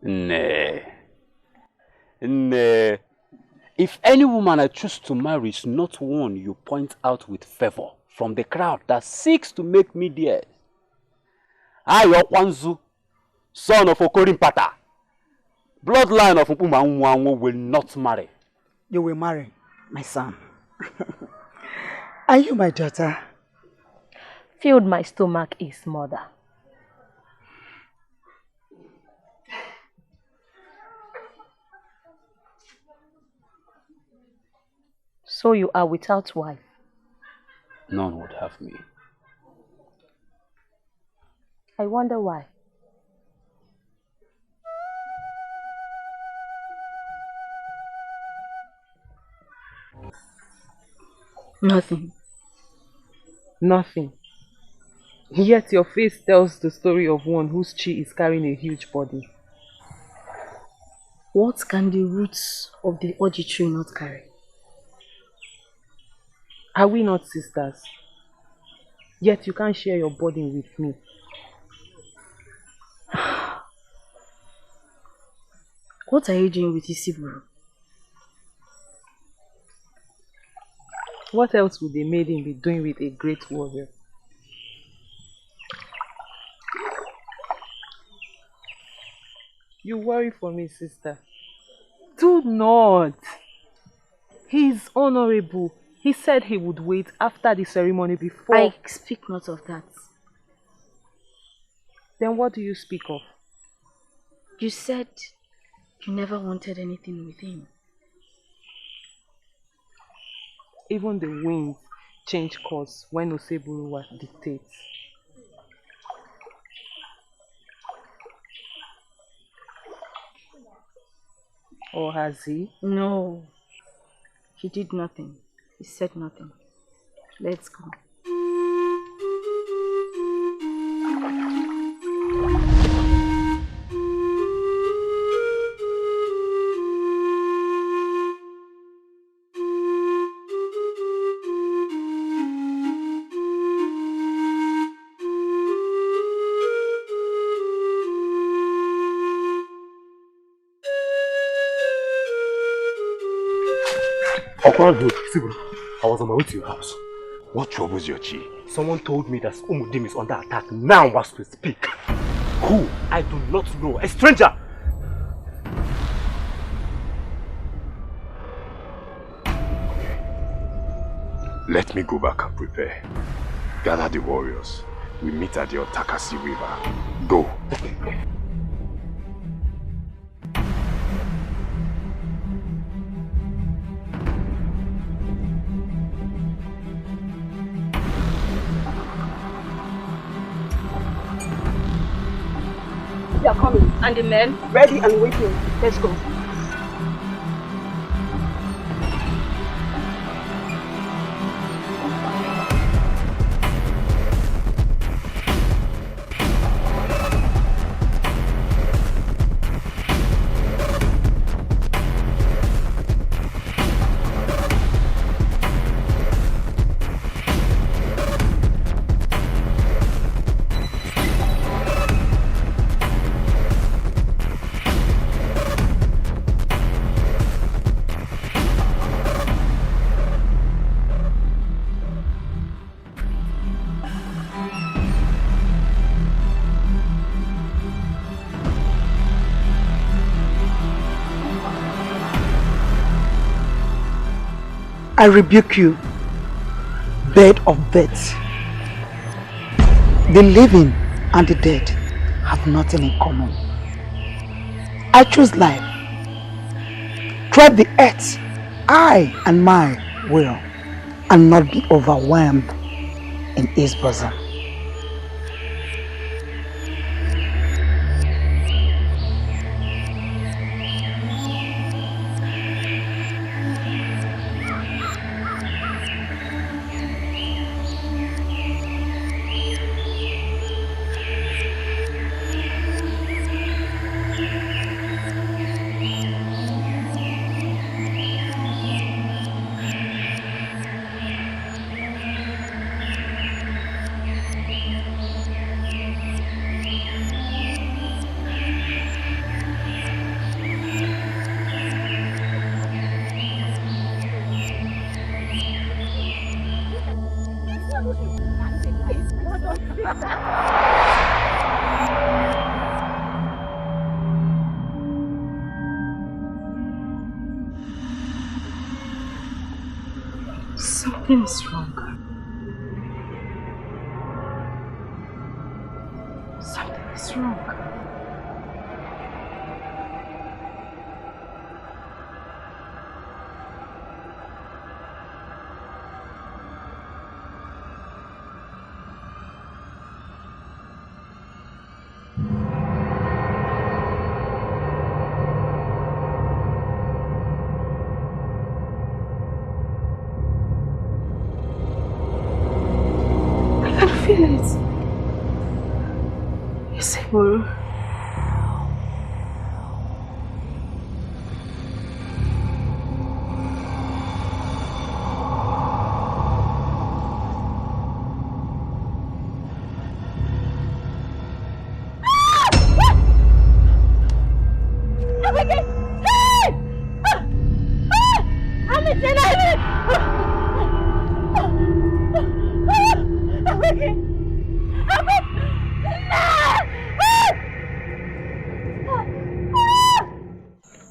Nah. Nah. If any woman I choose to marry is not one you point out with favor from the crowd that seeks to make me theirs, I, Okwanzu, son of Okoli Mpata, bloodline of Mpumanwanwo, will not marry. You will marry, my son. Are you my daughter? Filled my stomach is mother. So you are without wife? None would have me. I wonder why. Nothing. Nothing. Yet your face tells the story of one whose chi is carrying a huge body. What can the roots of the Oji tree not carry? Are we not sisters? Yet you can't share your burden with me. What are you doing with Isiburu? What else would a maiden be doing with a great warrior? You worry for me, sister. Do not. He is honorable. He said he would wait after the ceremony before. I speak not of that. Then what do you speak of? You said you never wanted anything with him. Even the winds change course when Oseburuwa dictates. Or has he? No. He did nothing. He said nothing. Let's go. Akwa, I was on my way to your house. What troubles your chi? Someone told me that Umudim is under attack now as we speak. Who? I do not know. A stranger! Let me go back and prepare. Gather the warriors. We meet at the Otakasi River. Go. They are coming. And the men? Ready and waiting. Let's go. I rebuke you, bird of death. The living and the dead have nothing in common. I choose life. Tread the earth, I and my will, and not be overwhelmed in his bosom. Something is wrong. Something is wrong. I can feel it. Is it Muru?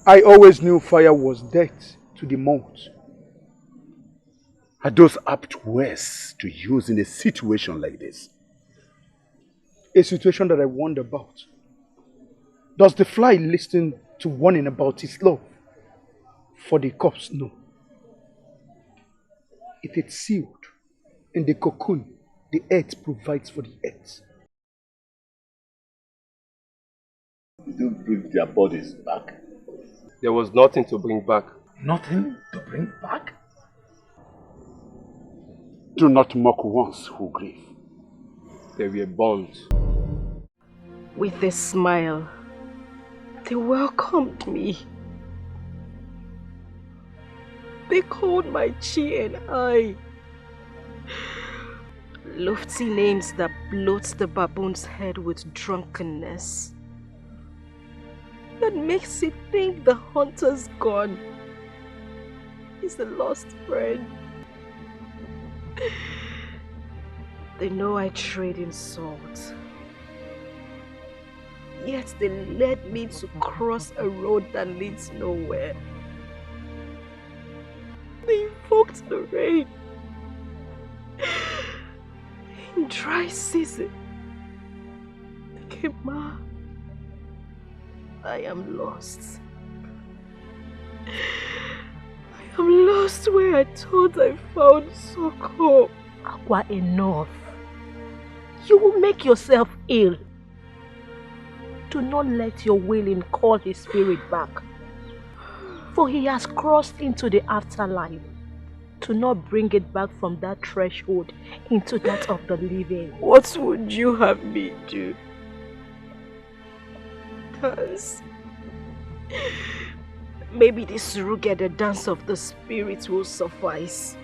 I always knew fire was death to the mouth. Are those apt words to use in a situation like this? A situation that I wonder about. Does the fly listen to warning about its love? For the corpse, no. If it's sealed in the cocoon, the earth provides for the earth. Did you bring their bodies back? There was nothing to bring back. Nothing to bring back? Do not mock ones who grieve. They were burned. With a smile, they welcomed me. They called my chi and I lofty names that bloats the baboon's head with drunkenness. That makes it think the hunter's gone. He's a lost friend. They know I trade in salt. Yet they led me to cross a road that leads nowhere. They invoked the rain. In dry season, Kema, I am lost. I am lost where I thought I found succor. Akwa, enough. You will make yourself ill. Do not let your wailing call his spirit back. For he has crossed into the afterlife. To not bring it back from that threshold into that of the living. What would you have me do? Dance? Maybe this rugged dance of the spirit will suffice.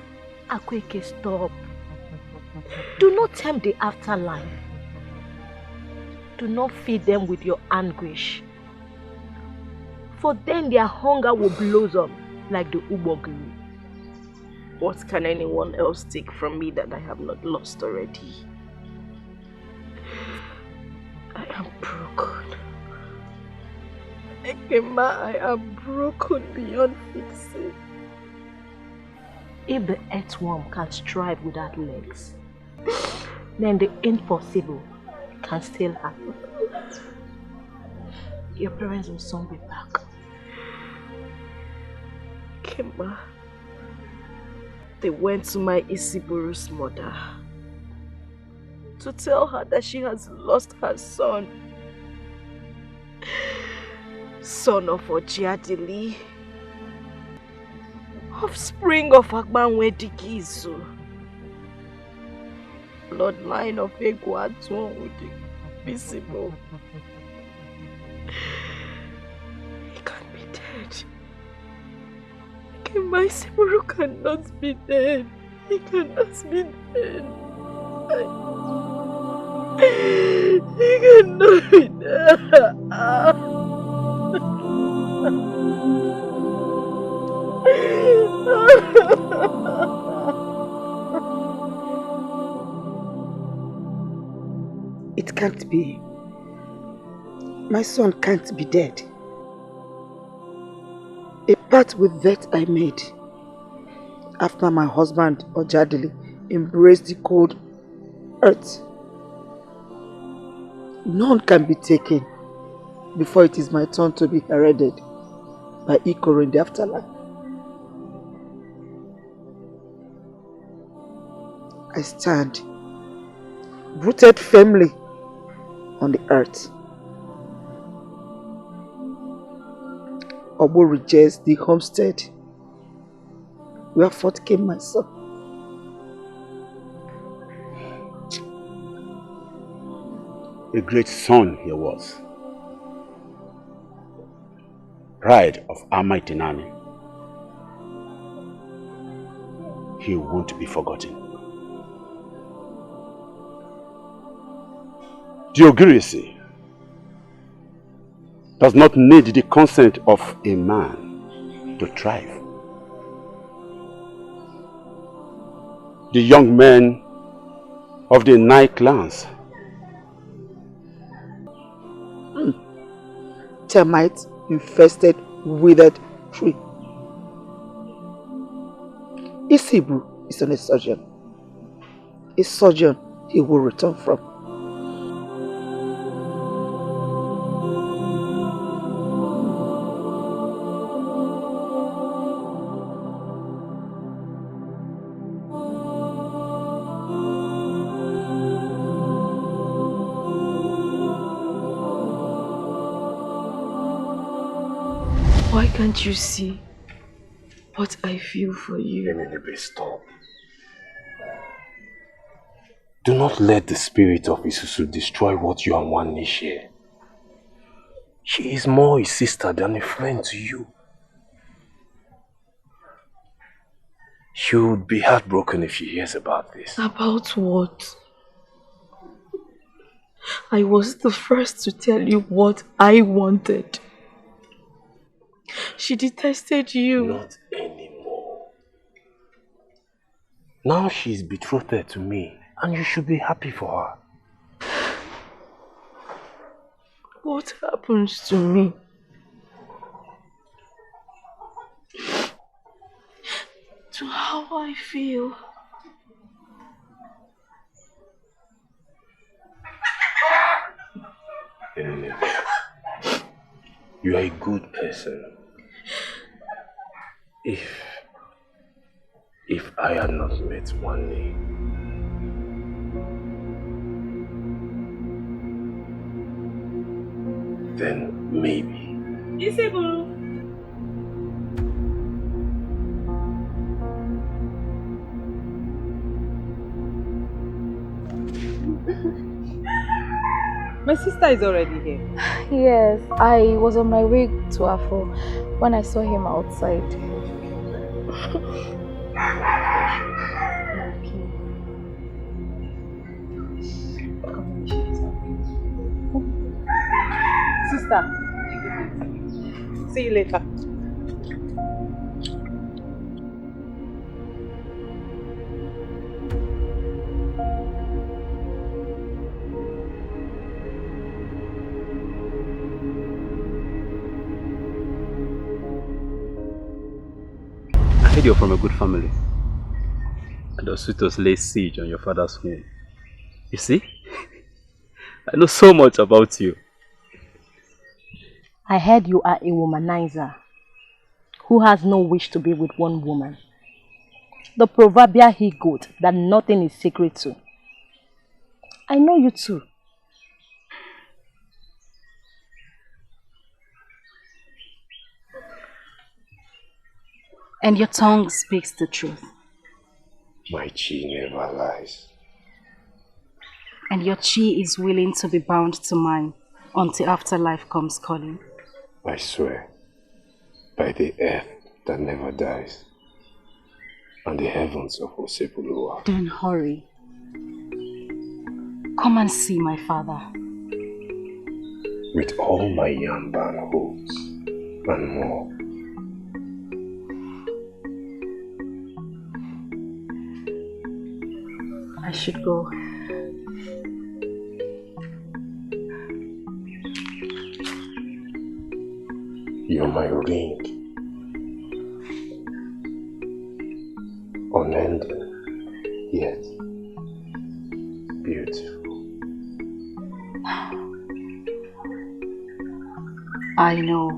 Akweke, stop. Do not tempt the afterlife. Do not feed them with your anguish. For then their hunger will blossom like the ubogiri. What can anyone else take from me that I have not lost already? I am broken. Ekema, I am broken beyond fixing. If the earthworm can strive without legs, then the impossible can still happen. your parents will soon be back. Kimba, they went to my Isiburu's mother to tell her that she has lost her son. Son of Ojiadili, offspring of Agbanwe Digizu, bloodline of Egwatuan would be visible. He can't be dead. My Siburu cannot be dead. He cannot be dead. He cannot be dead. It can't be. My son can't be dead. A pact with that I made after my husband Ojadili embraced the cold earth. None can be taken before it is my turn to be hereded by Ikoro in the afterlife. I stand rooted firmly on the earth. Obo rejects the homestead where forth came my son. A great son he was. Pride of Almighty Nani. He won't be forgotten. Diogirisi does not need the consent of a man to thrive. The young men of the Nai clans, termites infested withered tree. Isibru is a surgeon. A surgeon he will return from. Why can't you see what I feel for you? Nzeribe, stop. Do not let the spirit of Isusu destroy what you and Nwanne share. She is more a sister than a friend to you. She would be heartbroken if she hears about this. About what? I was the first to tell you what I wanted. She detested you. Not anymore. Now she's betrothed to me, and you should be happy for her. What happens to me? To how I feel? You are a good person. If I had not met Nwanne, then maybe. Isiburu. My sister is already here. Yes, I was on my way to Afro when I saw him outside. Sister, see you later. I heard you're from a good family. And the suitors lay siege on your father's home. You see? I know so much about you. I heard you are a womanizer who has no wish to be with one woman. The proverbial he-goat that nothing is sacred to. I know you too. And your tongue speaks the truth. My chi never lies. And your chi is willing to be bound to mine until afterlife comes calling. I swear, by the earth that never dies, and the heavens of Osepulua. Then hurry. Come and see my father. With all my yamban hopes and more. I should go. You're my ring. Unending, yet beautiful. I know.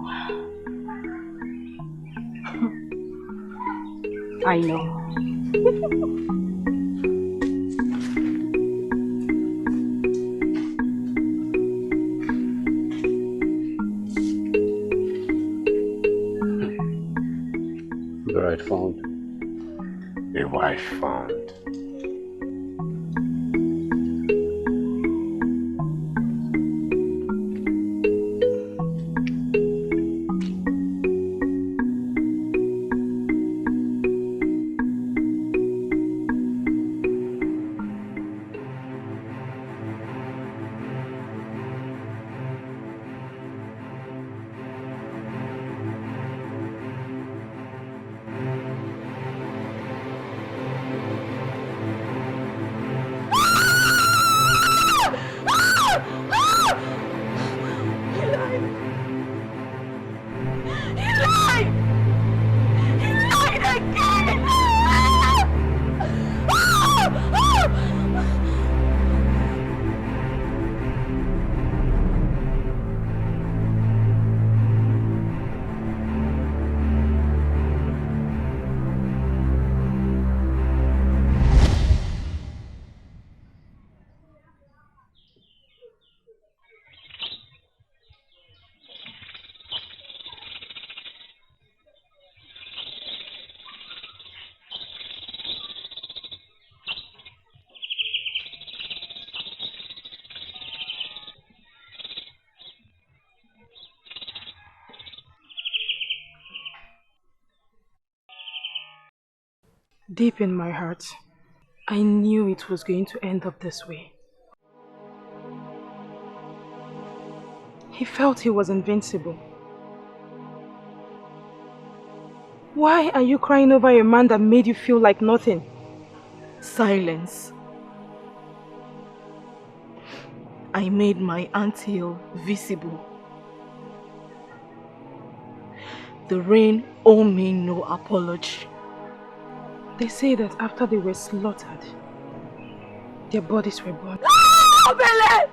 I know. Bride found. A wife found. Deep in my heart, I knew it was going to end up this way. He felt he was invincible. Why are you crying over a man that made you feel like nothing? Silence. I made my anthill visible. The rain owe me no apology. They say that after they were slaughtered, their bodies were burned. Obele!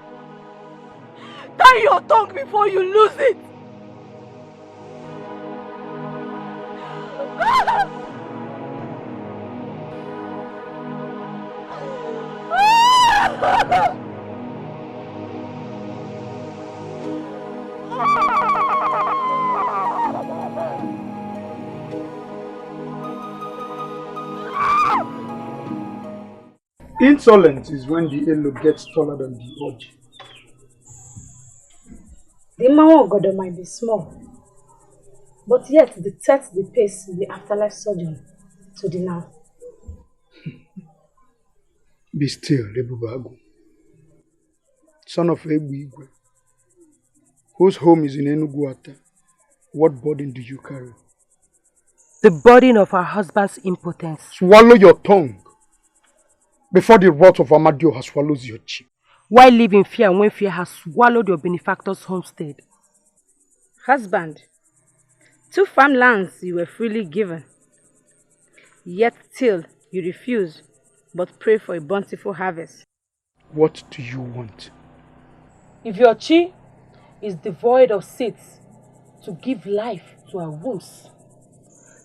Tie your tongue before you lose it! Insolence is when the elo gets taller than the orgy. The Mawa Godo might be small, but yet detects the pace in the afterlife surgeon to the now. Be still, Lebubagu. Son of Ebuigwe, whose home is in Enuguata. What burden do you carry? The burden of her husband's impotence. Swallow your tongue before the wrath of Amadio has swallowed your cheek. Why live in fear when fear has swallowed your benefactor's homestead? Husband, 2 farmlands you were freely given, yet still you refuse, but pray for a bountiful harvest. What do you want? If your chi is devoid of seeds, to give life to our wombs.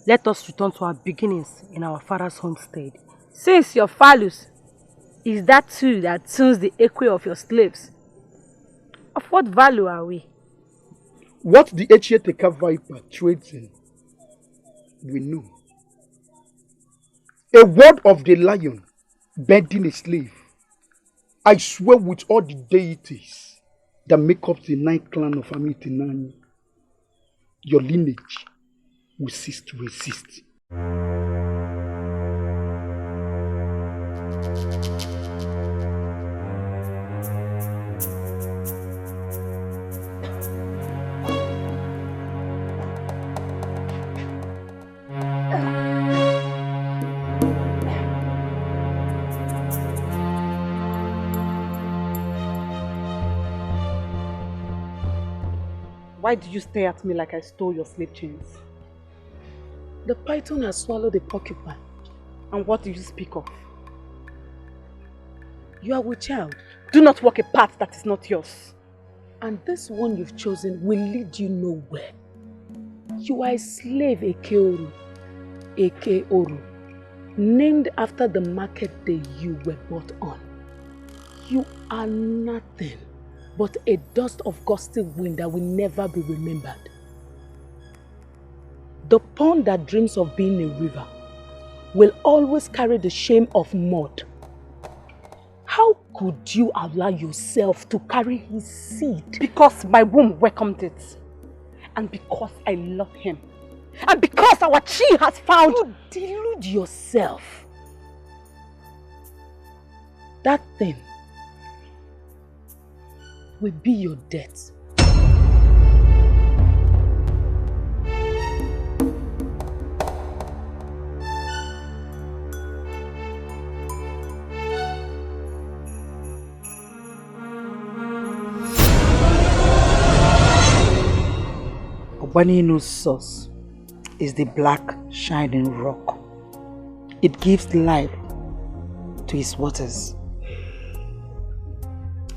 Let us return to our beginnings in our father's homestead. Since your phallus is that tool that tunes the echo of your slaves, of what value are we? What the Echieteka viper trades in, we know. A word of the lion bending a slave. I swear with all the deities that make up the 9th clan of Amitinani, your lineage will cease to exist. Why did you stare at me like I stole your slave chains? The python has swallowed the porcupine. And what do you speak of? You are with child. Do not walk a path that is not yours. And this one you've chosen will lead you nowhere. You are a slave, Ekeoru, Ekeoru, named after the market day you were bought on. You are nothing but a dust of gusty wind that will never be remembered. The pond that dreams of being a river will always carry the shame of mud. How could you allow yourself to carry his seed? Because my womb welcomed it. And because I love him. And because our chi has found... You delude yourself. That thing will be your death. Obanino's source is the black shining rock. It gives life to its waters.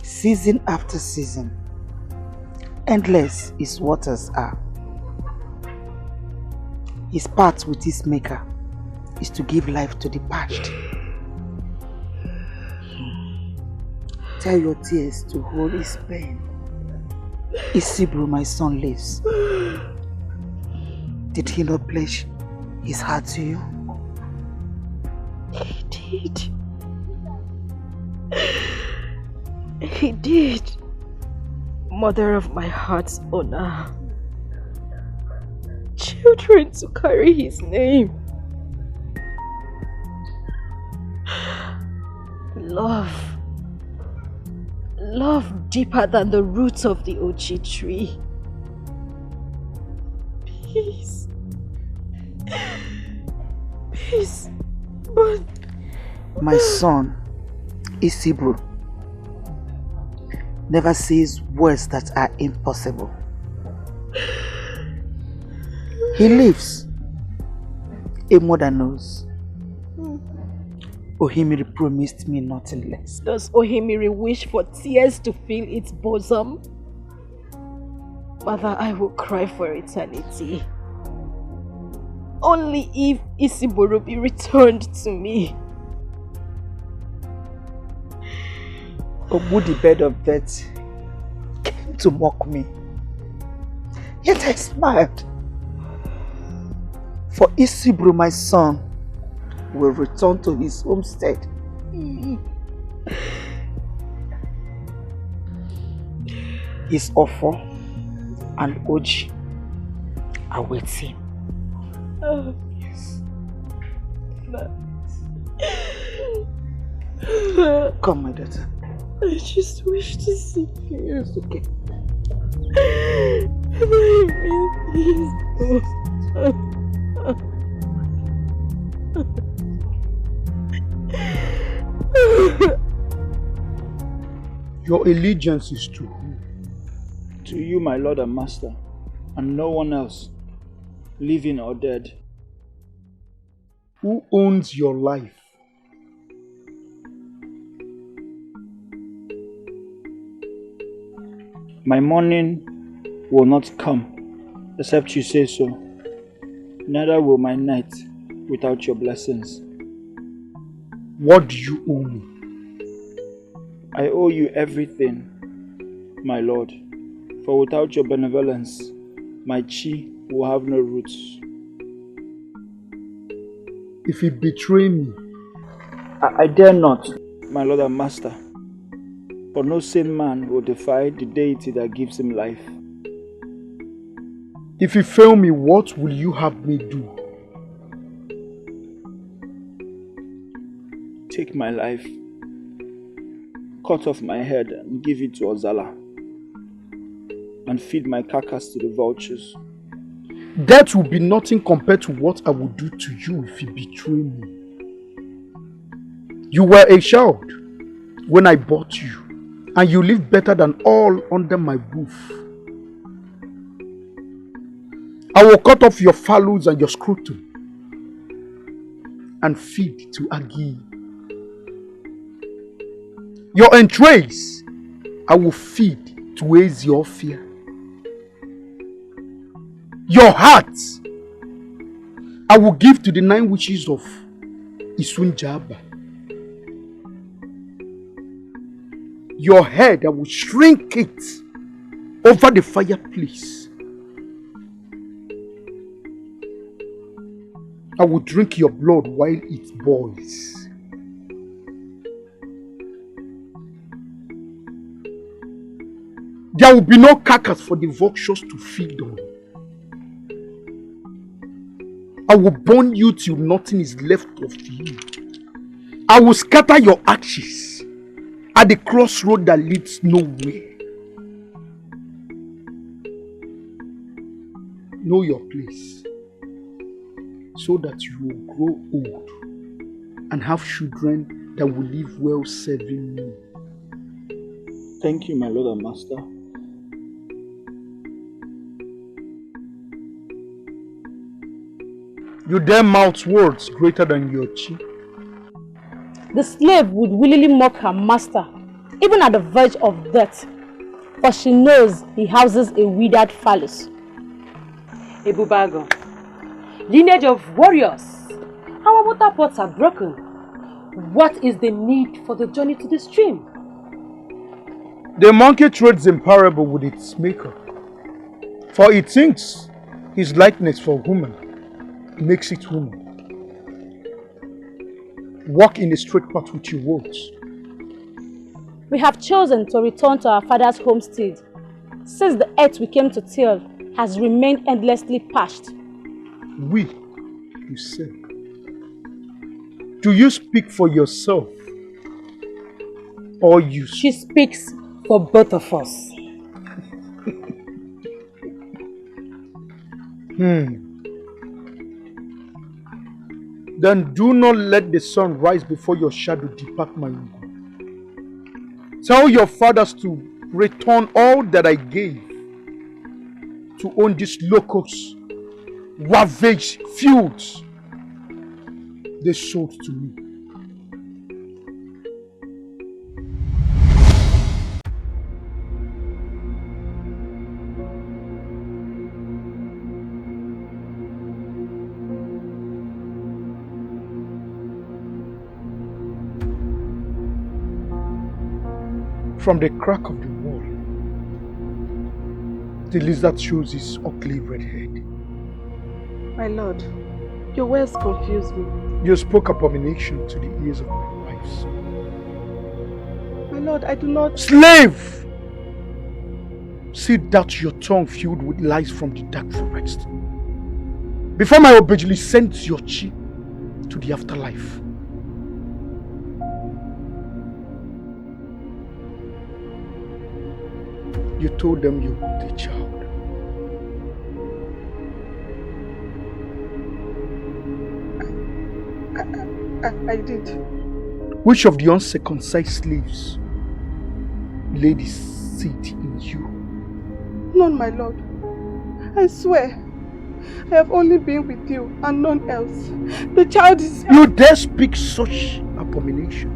Season after season, endless his waters are. His part with his maker is to give life to the parched. Tell your tears to hold his pain. Isibru, my son, lives. Did he not pledge his heart to you? He did. He did. Mother of my heart's honor. Children to carry his name. Love. Love deeper than the roots of the Ochi tree. Peace. Peace. But... My son, Isibru, never says words that are impossible. He lives. A mother knows. Ohimiri promised me nothing less. Does Ohimiri wish for tears to fill its bosom? Mother, I will cry for eternity. Only if Isiburu be returned to me. Obu, the bed of death, came to mock me. Yet I smiled. For Isiburu, my son, will return to his homestead. His offer and Oji await him. Oh. Yes. Come, my daughter. I just wish to see you. It's okay. Your allegiance is to who? To you, my Lord and Master, and no one else, living or dead. Who owns your life? My morning will not come Except you say so. Neither will my night without your blessings. What do you owe me? I owe you everything, my lord. For without your benevolence, my chi will have no roots. If you betray me, I dare not, my lord and master. For no sane man will defy the deity that gives him life. if you fail me, what will you have me do? Take my life, cut off my head and give it to Ozala, and feed my carcass to the vultures. That will be nothing compared to what I would do to you if you betray me. You were a child when I bought you, and you live better than all under my roof. I will cut off your fallows and your scrotum and feed to Agi. Your entrails I will feed to Eziophia. Your heart I will give to the 9 witches of Isunjaba. Your head I will shrink it over the fireplace. I will drink your blood while it boils. There will be no carcass for the vultures to feed on. I will burn you till nothing is left of you. I will scatter your ashes at the crossroad that leads nowhere. Know your place, so that you will grow old and have children that will live well serving me. Thank you, my lord and master. You dare mouth words greater than your chi. The slave would willingly mock her master, even at the verge of death, for she knows he houses a withered phallus. Ebubago, lineage of warriors. Our water pots are broken. What is the need for the journey to the stream? The monkey trades in parable with its maker, for it thinks his likeness for woman makes it woman. Walk in the straight path with your words. We have chosen to return to our father's homestead, since the earth we came to till has remained endlessly parched. We, you said. Do you speak for yourself? Or you? She speaks for both of us. Then do not let the sun rise before your shadow depart my womb. Tell your fathers to return all that I gave, to own these locusts, ravaged fields they sold to me. From the crack of the wall, the lizard shows his ugly red head. My lord, your words confuse me. You spoke abomination to the ears of my wives. My lord, I do not... Slave! Sit out your tongue filled with lies from the dark forest, before my obedience sends your chi to the afterlife. You told them you were the child. I did. Which of the uncircumcised slaves laid his seed in you? None, my lord. I swear, I have only been with you and none else. The child is... You dare speak such abomination?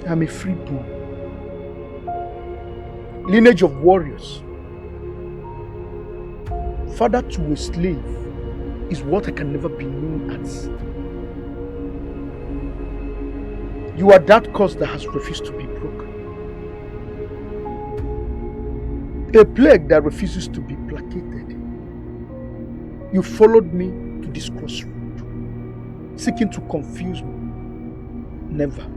I am a freeborn, lineage of warriors. father to a slave is what I can never be known as. You are that curse that has refused to be broken. A plague that refuses to be placated. You followed me to this crossroad, seeking to confuse me. Never.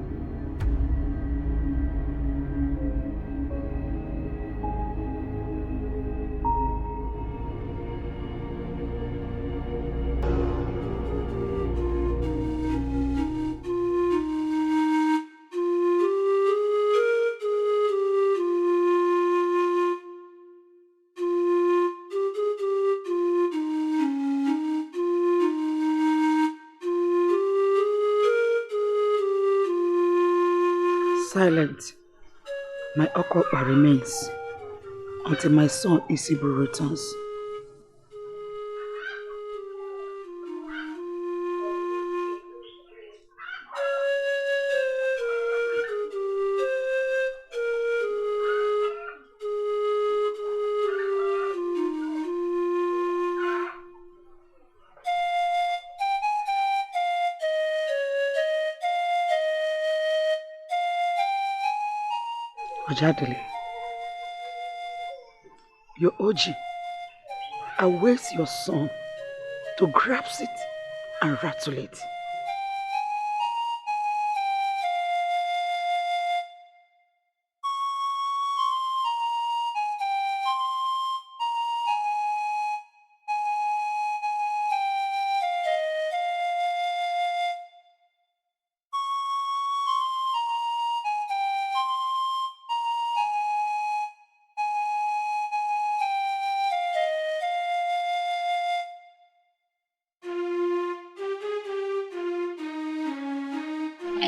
Silent, my Okwa remains until my son Isibu returns. Ojadele, your Oji awaits your son to grasp it and rattle it.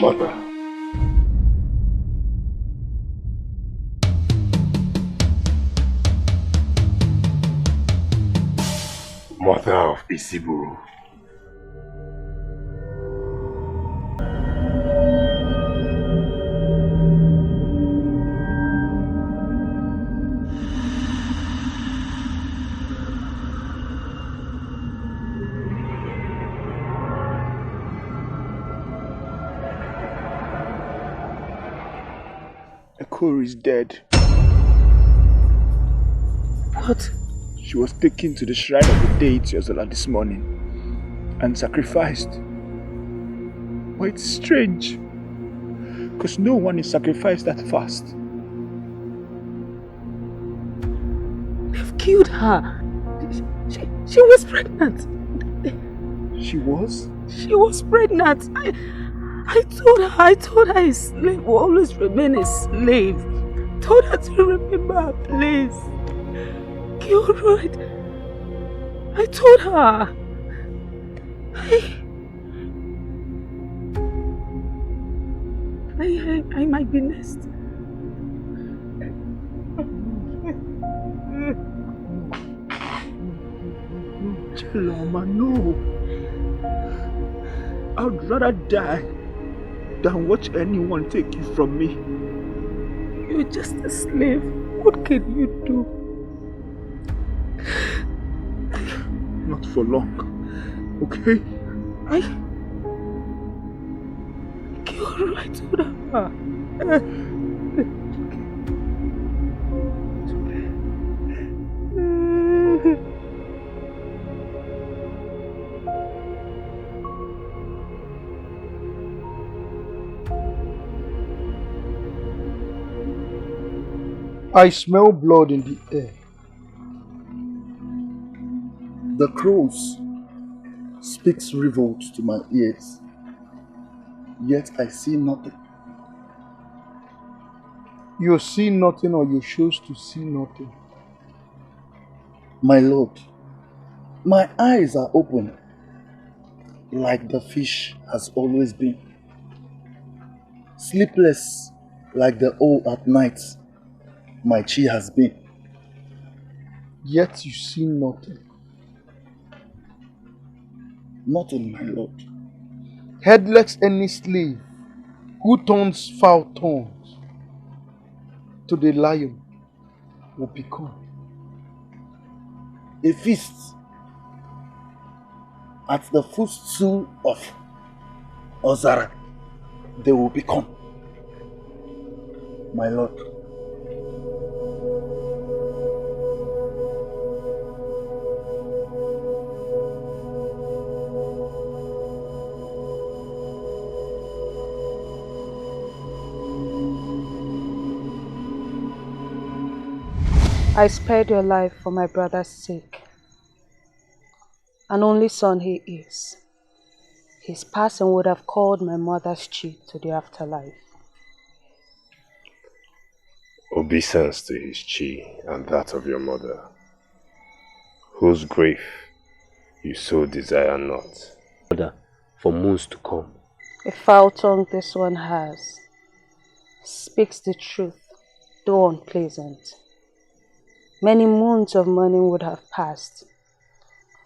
Mother. Mother of Isiburu. Okoli is dead. What? She was taken to the shrine of the deity Ozala this morning and sacrificed. But it's strange, because no one is sacrificed that fast. They've killed her. She was pregnant. She was? She was pregnant. I told her a slave will always remain a slave. Told her to remember her place. Gilroyd, I told her. I might be next. Chiloma, no. I'd rather die than watch anyone take you from me. You're just a slave. What can you do? Not for long, okay? You're right, told her. I smell blood in the air. The crows speaks revolt to my ears, yet I see nothing. You see nothing or you choose to see nothing. My Lord, my eyes are open, like the fish has always been. Sleepless, like the owl at night, my chi has been. Yet you see nothing. Nothing, my Lord. Headless any slave who turns foul tongues to the lion will become. a feast at the footstool of Ozara, they will become. My lord. I spared your life for my brother's sake. An only son he is. His passing would have called my mother's cheek to the afterlife. Obeisance to his chi and that of your mother, whose grave you so desire not. Mother, for moons to come. A foul tongue this one has. Speaks the truth, though unpleasant. Many moons of mourning would have passed,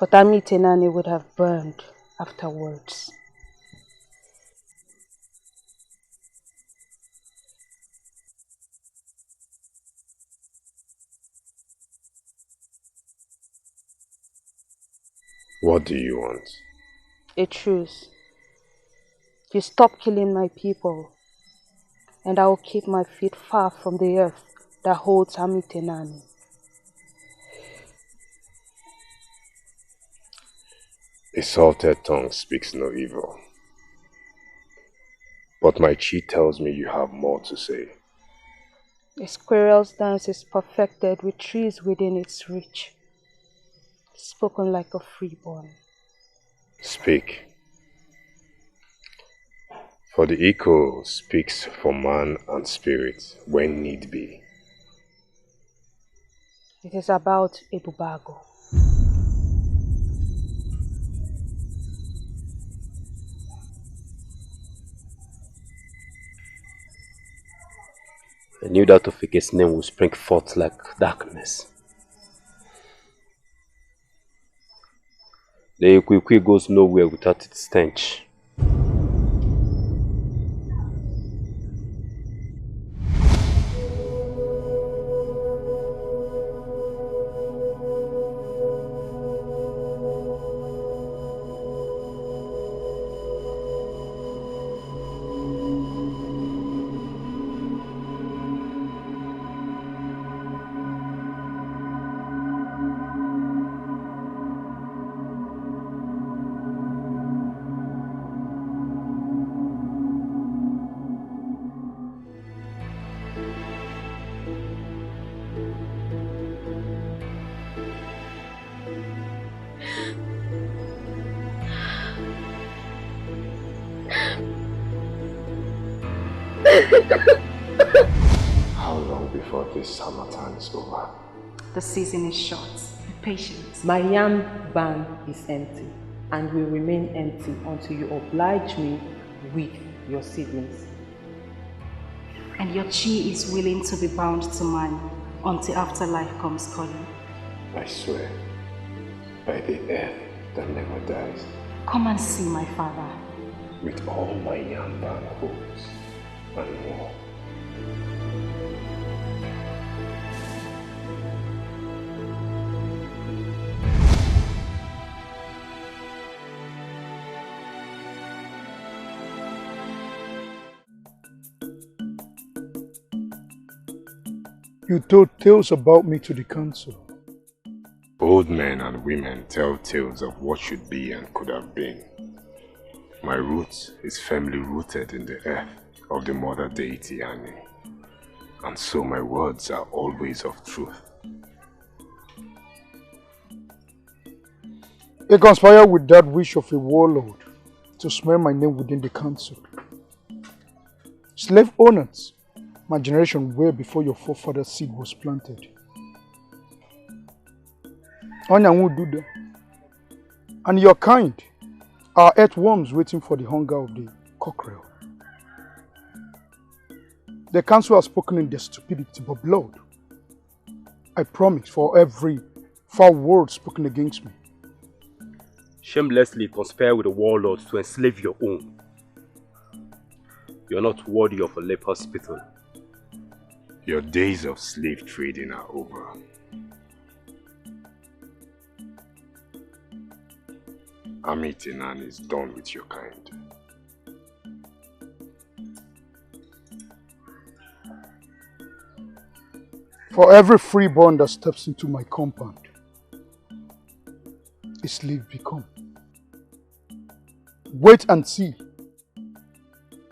but Amitenani would have burned afterwards. What do you want? A truce. You stop killing my people, and I will keep my feet far from the earth that holds Amitenani. A salted tongue speaks no evil. But my chi tells me you have more to say. A squirrel's dance is perfected with trees within its reach. Spoken like a freeborn. Speak. For the echo speaks for man and spirit when need be. It is about Ebubago. I knew that Ofike's name would spring forth like darkness. The Ikwikwi goes nowhere without its stench. How long before this summertime is over? The season is short. Be patient. My yam barn is empty and will remain empty until you oblige me with your seedlings. And your chi is willing to be bound to man until afterlife comes calling. I swear, by the earth that never dies, Come and see my father. with all my yam barn hopes and more. You told tales about me to the council. Old men and women tell tales of what should be and could have been. My root is firmly rooted in the earth of the mother deity Ani, and so my words are always of truth. They conspire with that wish of a warlord to smear my name within the council. Slave owners, my generation way before your forefather's seed was planted. Onyanwu do that. And your kind are earthworms waiting for the hunger of the cockerel. The council has spoken in their stupidity, but Lord, I promise for every foul word spoken against me. Shamelessly conspire with the warlords to enslave your own. You are not worthy of a leper's spittle. Your days of slave trading are over. I'm eating and it's done with your kind. For every freeborn that steps into my compound, a slave become. Wait and see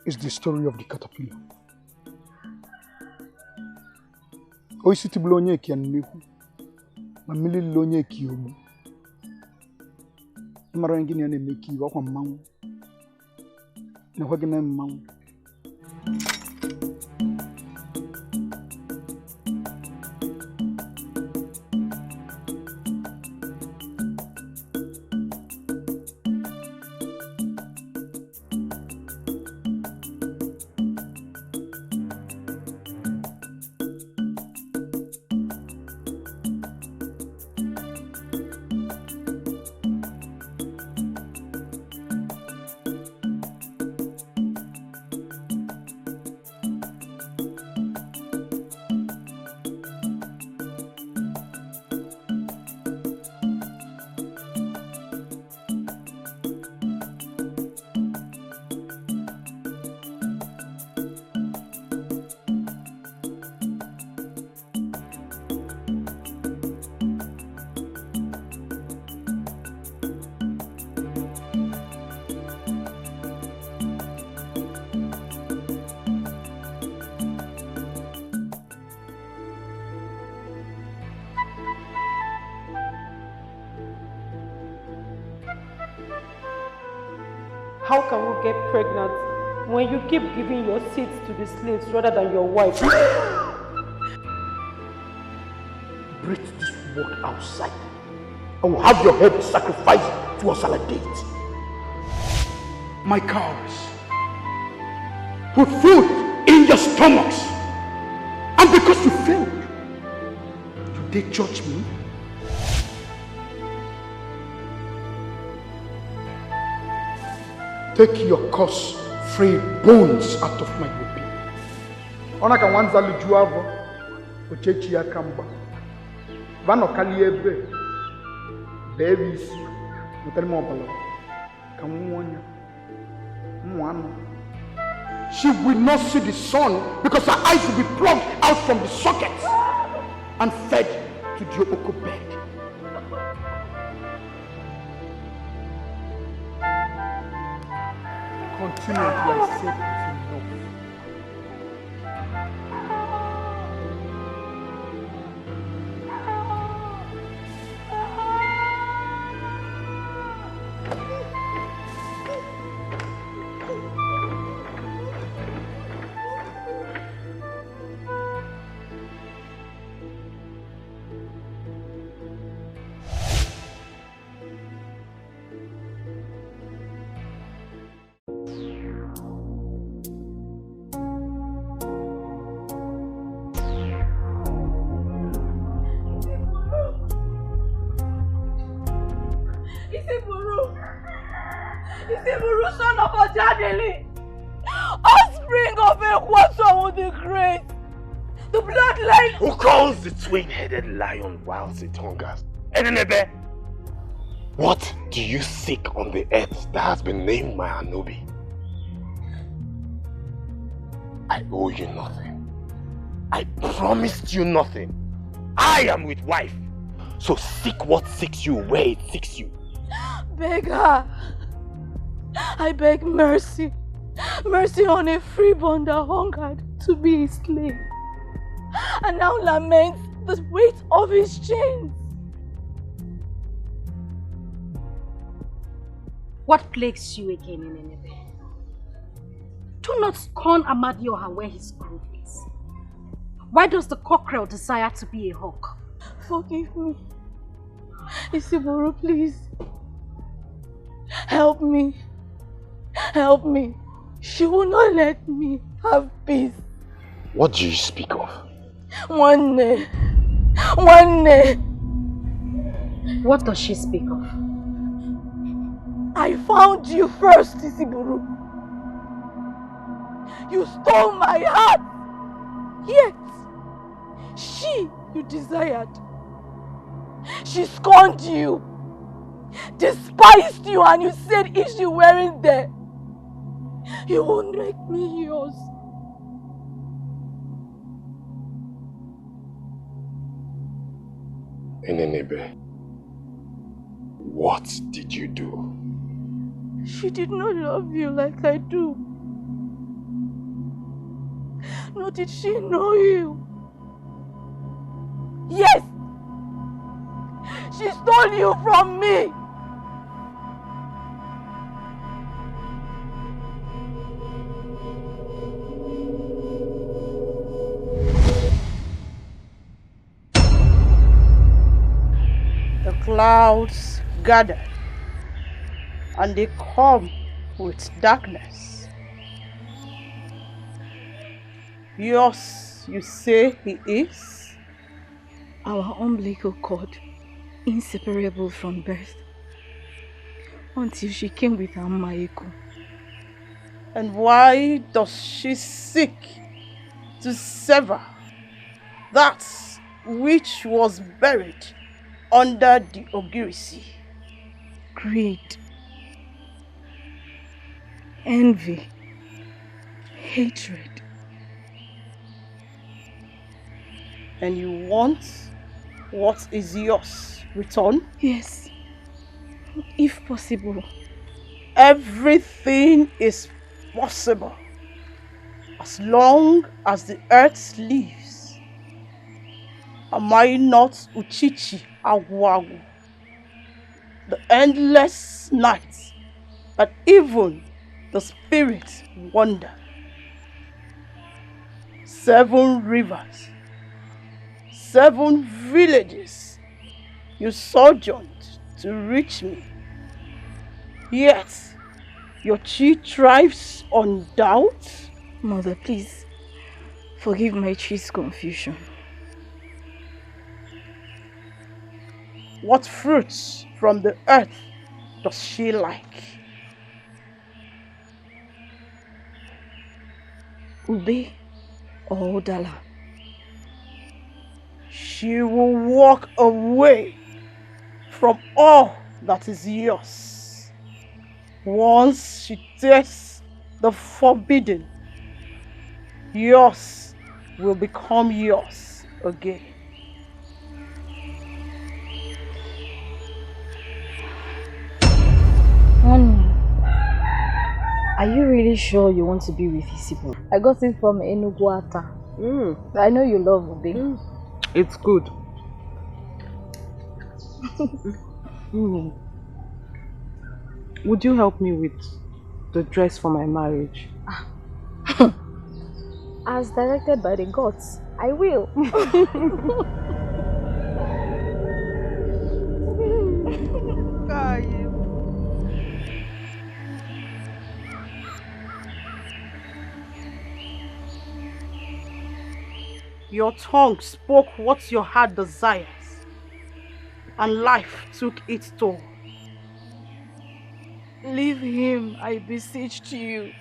is the story of the caterpillar. Oisi tibulonye ki anehu, mamili lonye ki omu. Mara ngini ane meki wakwa mangu, na wagina mangu. How can we get pregnant when you keep giving your seeds to the slaves rather than your wife? Breathe this word outside. I will have your head sacrificed to a saladiate. My cows put food in your stomachs. And because you failed, you did judge me. Take your coarse, frayed bones out of my whooping. Onaka wanza lujuavo, Okechi ya kamba. Vano kali ebe, babies, mutari mobala, kamuanya, muano. She will not see the sun because her eyes will be plucked out from the sockets and fed to the Oko bed. Continue until I say it's enough. Isiburu, son of Ojadili, offspring of Akwa the Great, the bloodline. Who calls the twin-headed lion whilst it hungers? Nzeribe, what do you seek on the earth that has been named my Anobi? I owe you nothing. I promised you nothing. I am with wife. So seek what seeks you where it seeks you. Beg her. I beg mercy. Mercy on a freeborn that hungered to be his slave. And now laments the weight of his chains. What plagues you again, Nzeribe? Do not scorn Amadioha where his grove is. Why does the cockerel desire to be a hawk? Forgive me. Isiburu, please. Help me. Help me. She will not let me have peace. What do you speak of? One day. One day. What does she speak of? I found you first, Isiburu. You stole my heart. Yet, she you desired. She scorned you. despised you and you said if she weren't there, you won't make me yours. Nzeribe, what did you do? She did not love you like I do. Nor did she know you. Yes! She stole you from me! The clouds gather and they come with darkness. Yours, you say he is? Our umbilical cord, inseparable from birth, until she came with her Maiko. And why does she seek to sever that which was buried under the Ogirisi? Greed, envy, hatred. And you want what is yours returned? Yes, if possible. Everything is possible as long as the earth lives. Am I not Uchichi Agwagu? The endless night that even the spirits wander. 7 rivers, 7 villages you sojourned to reach me. Yet your chi thrives on doubt? Mother, please, forgive my chi's confusion. What fruits from the earth does she like? Ube or Udala? She will walk away from all that is yours. Once she tastes the forbidden, yours will become yours again. Are you really sure you want to be with Isibo? I got it from Enuguata. I know you love Ube. It's good. Would you help me with the dress for my marriage? As directed by the gods, I will. Your tongue spoke what your heart desires, and life took its toll. Leave him, I beseech you.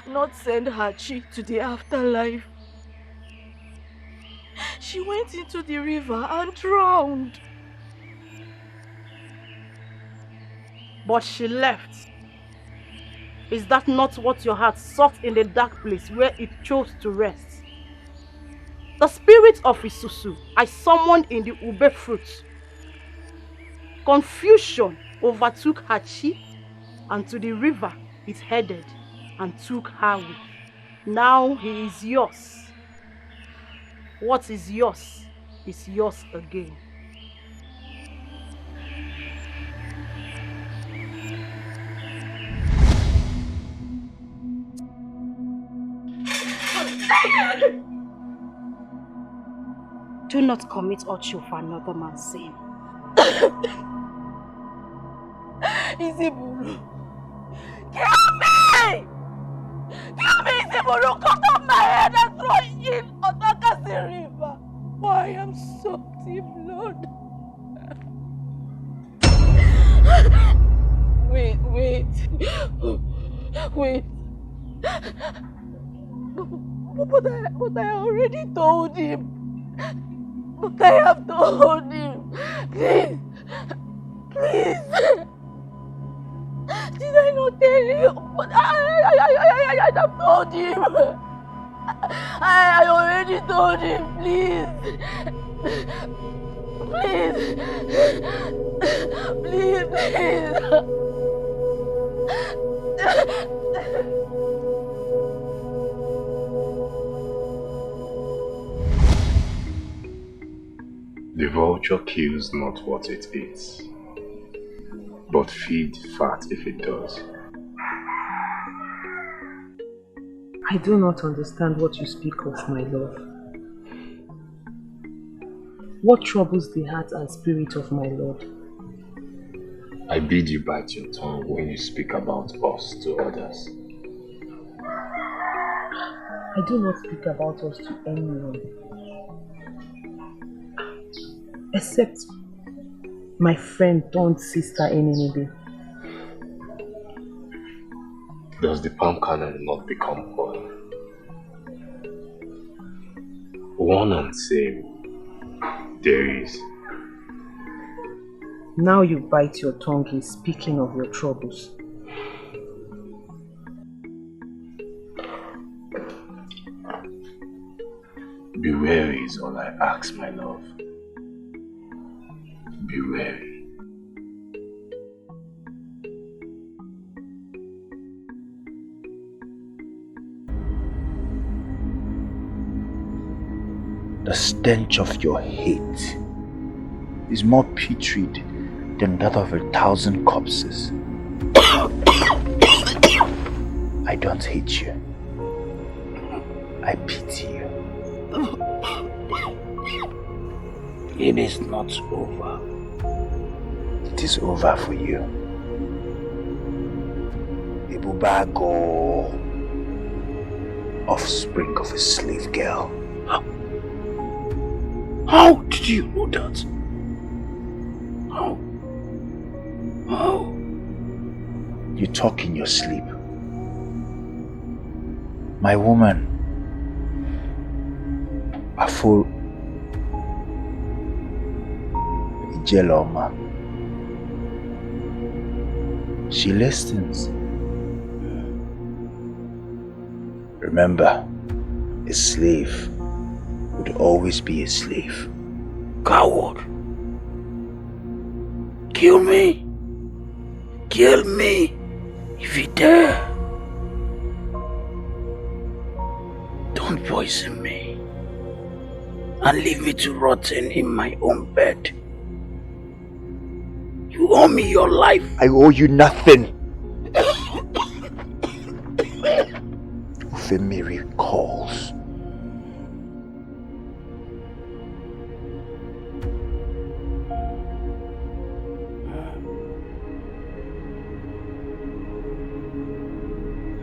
Not send her chi to the afterlife. She went into the river and drowned. But she left. Is that not what your heart sought in the dark place where it chose to rest? The spirit of Isusu I summoned in the ube fruit. Confusion overtook her chi, and to the river it headed and took her with. Now he is yours. What is yours again. Do not commit Ocho for another man's sin. Isiburu, kill me! Kill me, Isiburu! Cut off my head and throw it in Otakasi River. Why I'm soaked in blood. Wait. But I already told him. But I have told him. Please, Please. Did I not tell you? But I have told him. I already told him. Please. Please. Please. The vulture kills not what it eats, but feed fat if it does. I do not understand what you speak of, my love. What troubles the heart and spirit of my Lord? I bid you bite your tongue when you speak about us to others. I do not speak about us to anyone, except my friend turned sister Enenebe. Does the palm kernel not become oil? One and same there is. Now you bite your tongue in speaking of your troubles. Be wary is all I ask, my love. Be wary. The stench of your hate is more putrid than that of 1,000 corpses. I don't hate you. I pity you. It is not over. It is over for you. Ibubago, offspring of a slave girl. How did you know that? How? You talk in your sleep. My woman, Afo Ijeloma. She listens. Remember, a slave would always be a slave. Coward. Kill me. Kill me if you dare. Don't poison me and leave me to rotten in my own bed. You owe me your life. I owe you nothing. Ufemiri calls.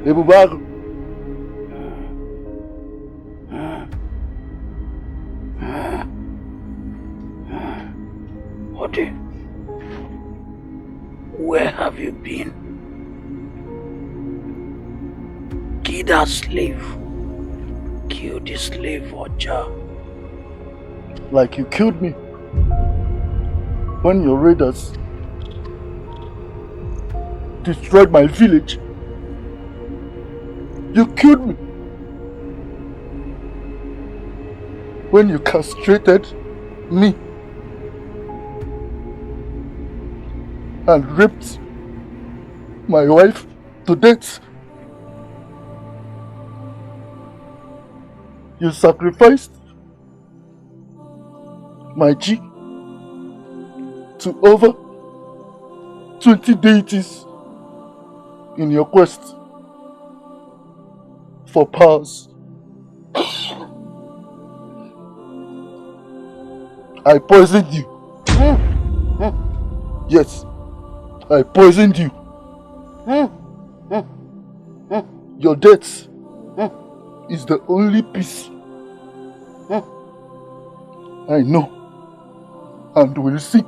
Ebubago. Ode, where have you been? Kill that slave. Kill the slave, Oja. Like you killed me when your raiders destroyed my village. You killed me when you castrated me and raped my wife to death. You sacrificed my G to over 20 deities in your quest for powers. I poisoned you. Yes, I poisoned you. Your death is the only peace I know and will seek.